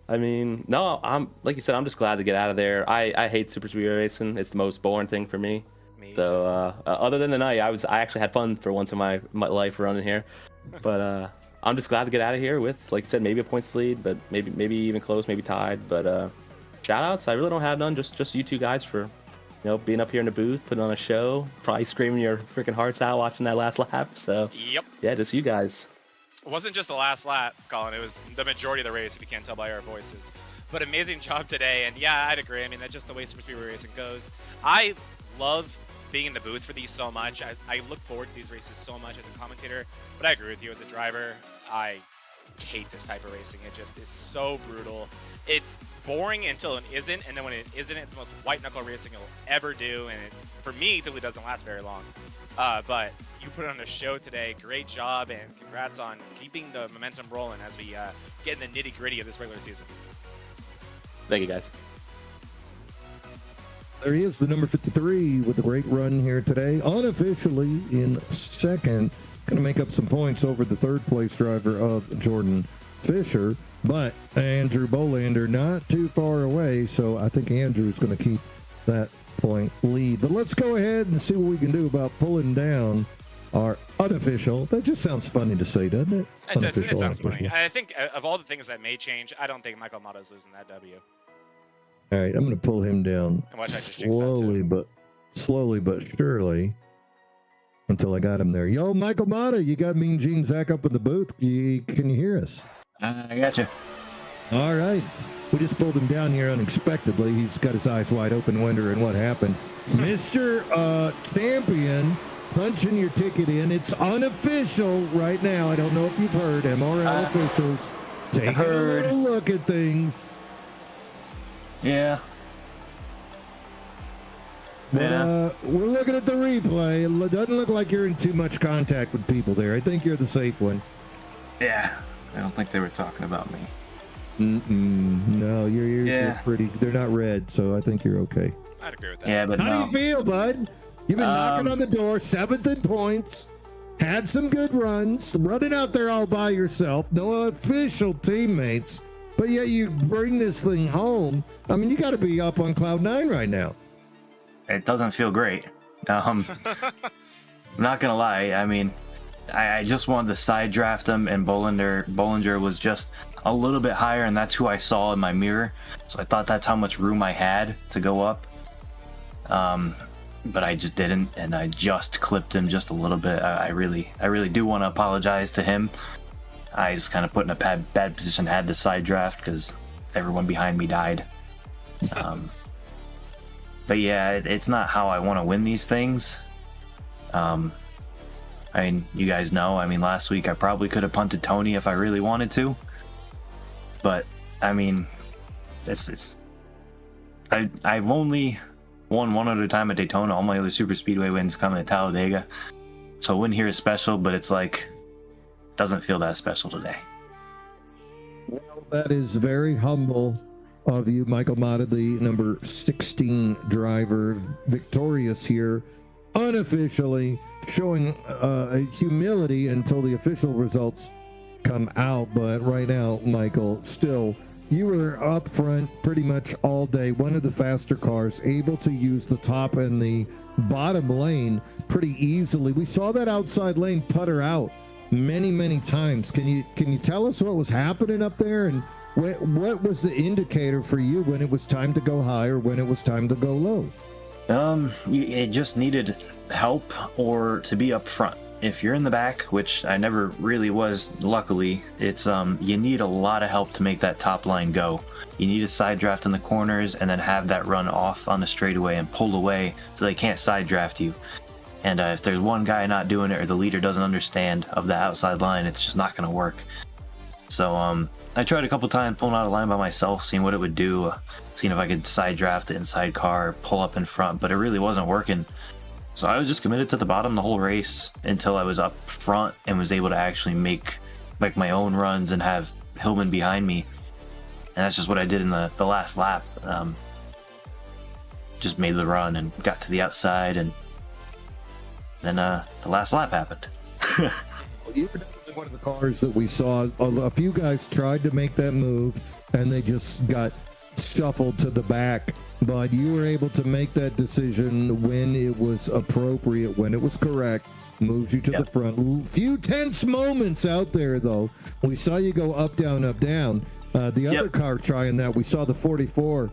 I mean, no, I'm like you said, I'm just glad to get out of there. I hate super speedway racing. It's the most boring thing for me. So other than tonight, I actually had fun for once in my life running here, but I'm just glad to get out of here with, like I said, maybe a points lead, but maybe even close, maybe tied. But shout outs, I really don't have none. Just you two guys for, you know, being up here in the booth, putting on a show, probably screaming your freaking hearts out watching that last lap. So yep, yeah, just you guys. It wasn't just the last lap, Colin. It was the majority of the race, if you can't tell by our voices. But amazing job today, and yeah, I'd agree. I mean, that's just the way super speedway racing goes. I love being in the booth for these so much. I look forward to these races so much as a commentator, but I agree with you as a driver. I hate this type of racing. It just is so brutal. It's boring until it isn't, and then when it isn't, it's the most white knuckle racing you'll ever do, and for me, it typically doesn't last very long. But you put on a show today. Great job, and congrats on keeping the momentum rolling as we get in the nitty-gritty of this regular season. Thank you, guys. There he is, the number 53 with a great run here today. Unofficially in second. Going to make up some points over the third place driver of Jordan Fisher. But Andrew Bolander not too far away. So I think Andrew's going to keep that point lead. But let's go ahead and see what we can do about pulling down our unofficial. That just sounds funny to say, doesn't it? It sounds funny. I think of all the things that may change, I don't think Michael Mata's losing that W. All right, I'm going to pull him down And watch, I just jinxed that slowly but surely until I got him there. Yo, Michael Mata, you got Mean Gene Zach up in the booth. Can you hear us? I got you. All right. We just pulled him down here unexpectedly. He's got his eyes wide open wondering what happened. Mr. Champion, punching your ticket in. It's unofficial right now. I don't know if you've heard. MRL officials taking a little look at things. Yeah. But we're looking at the replay. It doesn't look like you're in too much contact with people there. I think you're the safe one. Yeah. I don't think they were talking about me. No, your ears look pretty. They're not red, so I think you're okay. I'd agree with that. Yeah, but How do you feel, bud? You've been knocking on the door, 7th in points, had some good runs, running out there all by yourself, no official teammates, but yet you bring this thing home. I mean, you got to be up on cloud 9 right now. It doesn't feel great. I'm not gonna lie. I mean, I just wanted to side draft him, and Bollinger was just a little bit higher, and that's who I saw in my mirror. So I thought that's how much room I had to go up. But I just didn't, and I just clipped him just a little bit. I really do want to apologize to him. I just kind of put in a bad position, had to side draft because everyone behind me died. But yeah, it's not how I want to win these things. I mean, you guys know, I mean, last week I probably could have punted Tony if I really wanted to. But, I mean, I've only won one other time at Daytona. All my other super speedway wins come at Talladega. So a win here is special, but it's like, doesn't feel that special today. Well, that is very humble of you, Michael Mata, the number 16 driver, victorious here, unofficially showing humility until the official results come out. But right now, Michael, still, you were up front pretty much all day. One of the faster cars, able to use the top and the bottom lane pretty easily. We saw that outside lane putter out many times. Can you tell us what was happening up there, and what was the indicator for you when it was time to go high or when it was time to go low? It just needed help or to be up front. If you're in the back, which I never really was, luckily, it's you need a lot of help to make that top line go. You need a side draft in the corners and then have that run off on the straightaway and pull away so they can't side draft you. And if there's one guy not doing it or the leader doesn't understand of the outside line, it's just not going to work. So I tried a couple times pulling out a line by myself, seeing what it would do, seeing if I could side draft the inside car, pull up in front, but it really wasn't working. So I was just committed to the bottom the whole race until I was up front and was able to actually make my own runs and have Hillman behind me. And that's just what I did in the last lap. Just made the run and got to the outside, and then the last lap happened. You were definitely one of the cars that we saw. A few guys tried to make that move, and they just got shuffled to the back. But you were able to make that decision when it was appropriate, when it was correct. Moves you to the front. Few tense moments out there, though. We saw you go up, down, up, down. The other car trying that, we saw the 44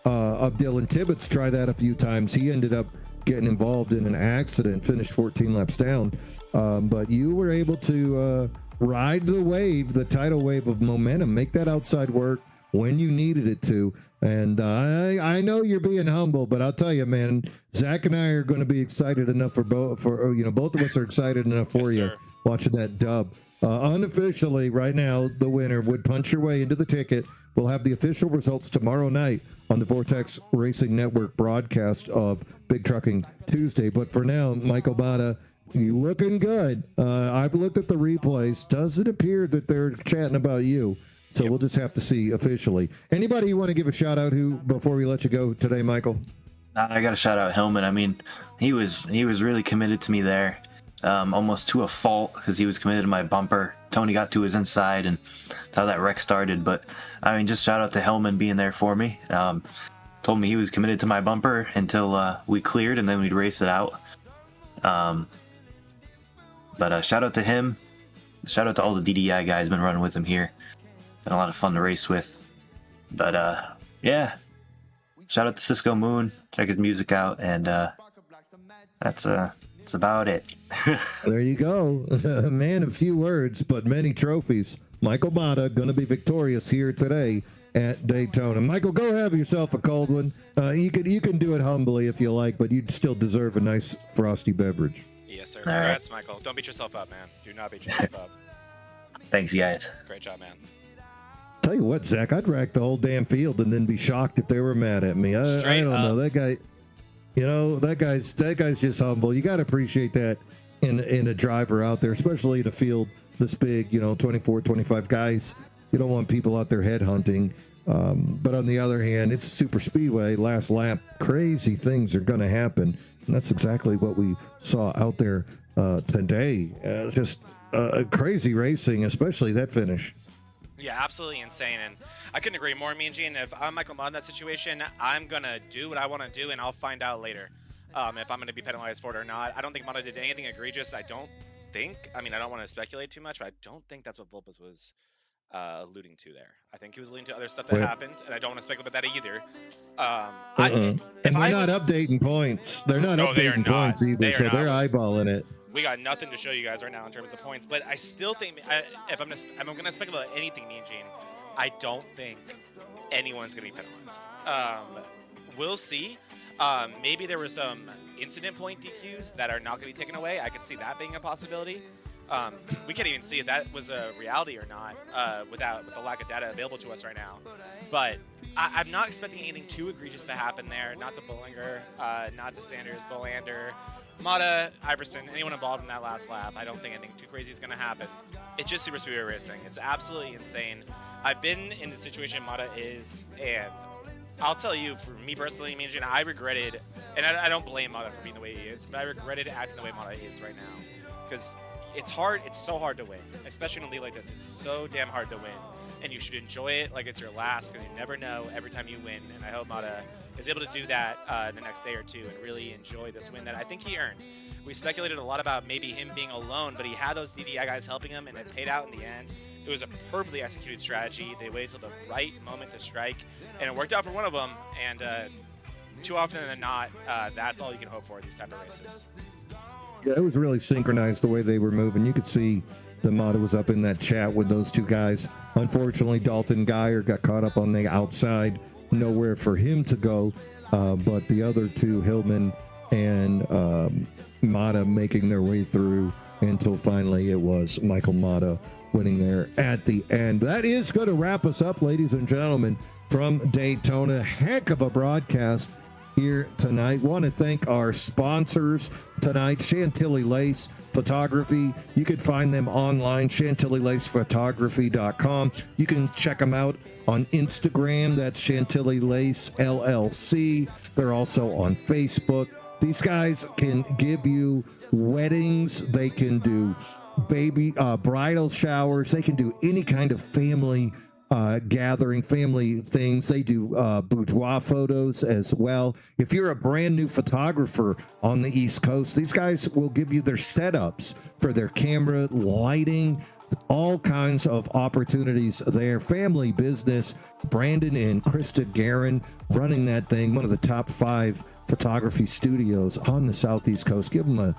of Dylan Tibbetts try that a few times. He ended up getting involved in an accident, finished 14 laps down. But you were able to ride the wave, the tidal wave of momentum, make that outside work when you needed it to. And I know you're being humble, but I'll tell you, man, Zach and I are going to be excited enough for both of us are excited enough for you watching that dub. Unofficially, right now, the winner would punch your way into the ticket. We'll have the official results tomorrow night on the Vortex Racing Network broadcast of Big Trucking Tuesday. But for now, Michael Mata, you looking good. I've looked at the replays. Doesn't appear that they're chatting about you. So we'll just have to see officially. Anybody you want to give a shout out who before we let you go today, Michael? I got to shout out Hillman. I mean, he was really committed to me there, almost to a fault because he was committed to my bumper. Tony got to his inside, and that's how that wreck started. But I mean, just shout out to Hillman being there for me. Told me he was committed to my bumper until we cleared, and then we'd race it out. But shout out to him. Shout out to all the DDI guys been running with him here. Been a lot of fun to race with. But yeah. Shout out to Cisco Moon. Check his music out, and that's about it. There you go. Man, a few words, but many trophies. Michael Mata going to be victorious here today at Daytona. Michael, go have yourself a cold one. You can do it humbly if you like, but you'd still deserve a nice frosty beverage. Yes, sir. Congrats, Michael. Don't beat yourself up, man. Do not beat yourself up. Thanks, guys. Great job, man. Tell you what, Zach, I'd rack the whole damn field and then be shocked if they were mad at me. I don't know. That guy, that guy's just humble. You got to appreciate that in a driver out there, especially in a field this big, 24, 25 guys. You don't want people out there headhunting. But on the other hand, it's a super speedway, last lap. Crazy things are going to happen. And that's exactly what we saw out there today. Just crazy racing, especially that finish. Yeah, absolutely insane, and I couldn't agree more. Me and Gene, if I'm Michael Mudd in that situation, I'm gonna do what I want to do, and I'll find out later if I'm gonna be penalized for it or not. I don't think Mudd did anything egregious. I don't want to speculate too much, but I don't think that's what Vulpes was alluding to there. I think he was alluding to other stuff that happened, and I don't want to speculate about that either. And they're not updating points. They're not updating points either, so they're eyeballing it. We got nothing to show you guys right now in terms of points, but I still think if I'm gonna speculate about anything, me and Gene, I don't think anyone's gonna be penalized. We'll see. Maybe there were some incident point DQs that are not gonna be taken away. I could see that being a possibility. We can't even see if that was a reality or not with the lack of data available to us right now. But I'm not expecting anything too egregious to happen there. Not to Bullinger, not to Sanders, Bolander, Mata, Iverson, anyone involved in that last lap. I don't think anything too crazy is going to happen. It's just super speedway racing. It's absolutely insane. I've been in the situation Mata is, and I'll tell you, for me personally, I regretted, and I don't blame Mata for being the way he is, but I regretted acting the way Mata is right now. Because it's hard. It's so hard to win, especially in a league like this. It's so damn hard to win, and you should enjoy it like it's your last, because you never know every time you win. And I hope Mata is able to do that the next day or two and really enjoy this win that I think he earned. We speculated a lot about maybe him being alone, but he had those DDI guys helping him, and it paid out in the end. It was a perfectly executed strategy. They waited till the right moment to strike, and it worked out for one of them. And too often than not, that's all you can hope for in these type of races. Yeah, it was really synchronized the way they were moving. You could see the Mata was up in that chat with those two guys. Unfortunately, Dalton Geyer got caught up on the outside. Nowhere for him to go. But the other two, Hillman and Mata, making their way through until finally it was Michael Mata winning there at the end. That is going to wrap us up, ladies and gentlemen, from Daytona. Heck of a broadcast here tonight. Want to thank our sponsors tonight, Chantilly Lace Photography. You can find them online, chantillylacephotography.com. You can check them out on Instagram. That's Chantilly Lace LLC. They're also on Facebook. These guys can give you weddings. They can do bridal showers. They can do any kind of family gathering, family things. They do boudoir photos as well. If you're a brand new photographer on the East Coast, these guys will give you their setups for their camera, lighting, all kinds of opportunities there. Family business. Brandon and Krista Guerin running that thing, one of the top 5 photography studios on the Southeast Coast. Give them a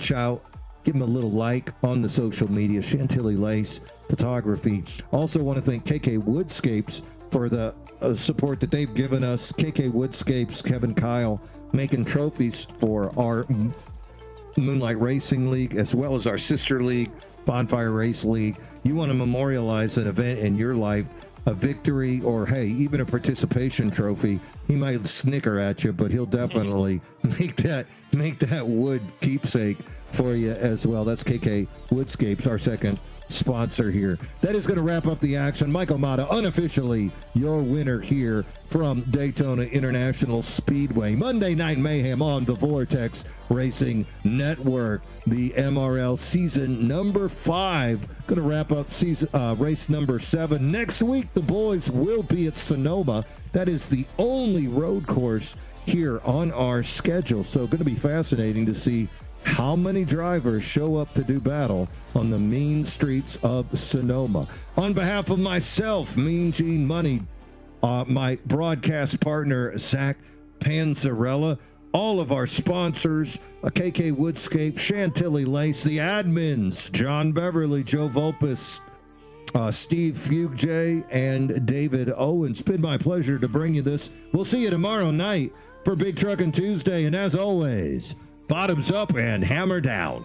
shout. Give them a little like on the social media, Chantilly Lace Photography. Also want to thank KK Woodscapes for the support that they've given us. KK Woodscapes, Kevin Kyle, making trophies for our Moonlight Racing League, as well as our sister league, Bonfire Race League. You want to memorialize an event in your life, a victory, or hey, even a participation trophy. He might snicker at you, but he'll definitely make that wood keepsake for you as well. That's KK Woodscapes, our second sponsor here. That is going to wrap up the action. Mike Omada, unofficially your winner here from Daytona International Speedway. Monday Night Mayhem on the Vortex Racing Network. The MRL season number 5. Going to wrap up season race number 7. Next week, the boys will be at Sonoma. That is the only road course here on our schedule. So going to be fascinating to see how many drivers show up to do battle on the mean streets of Sonoma. On behalf of myself, Mean Gene Money, my broadcast partner, Zach Panzarella, all of our sponsors, KK Woodscape, Chantilly Lace, the admins, John Beverly, Joe Volpus, Steve Fugej, and David Owens. It's been my pleasure to bring you this. We'll see you tomorrow night for Big Truckin' Tuesday, and as always, bottoms up and hammer down.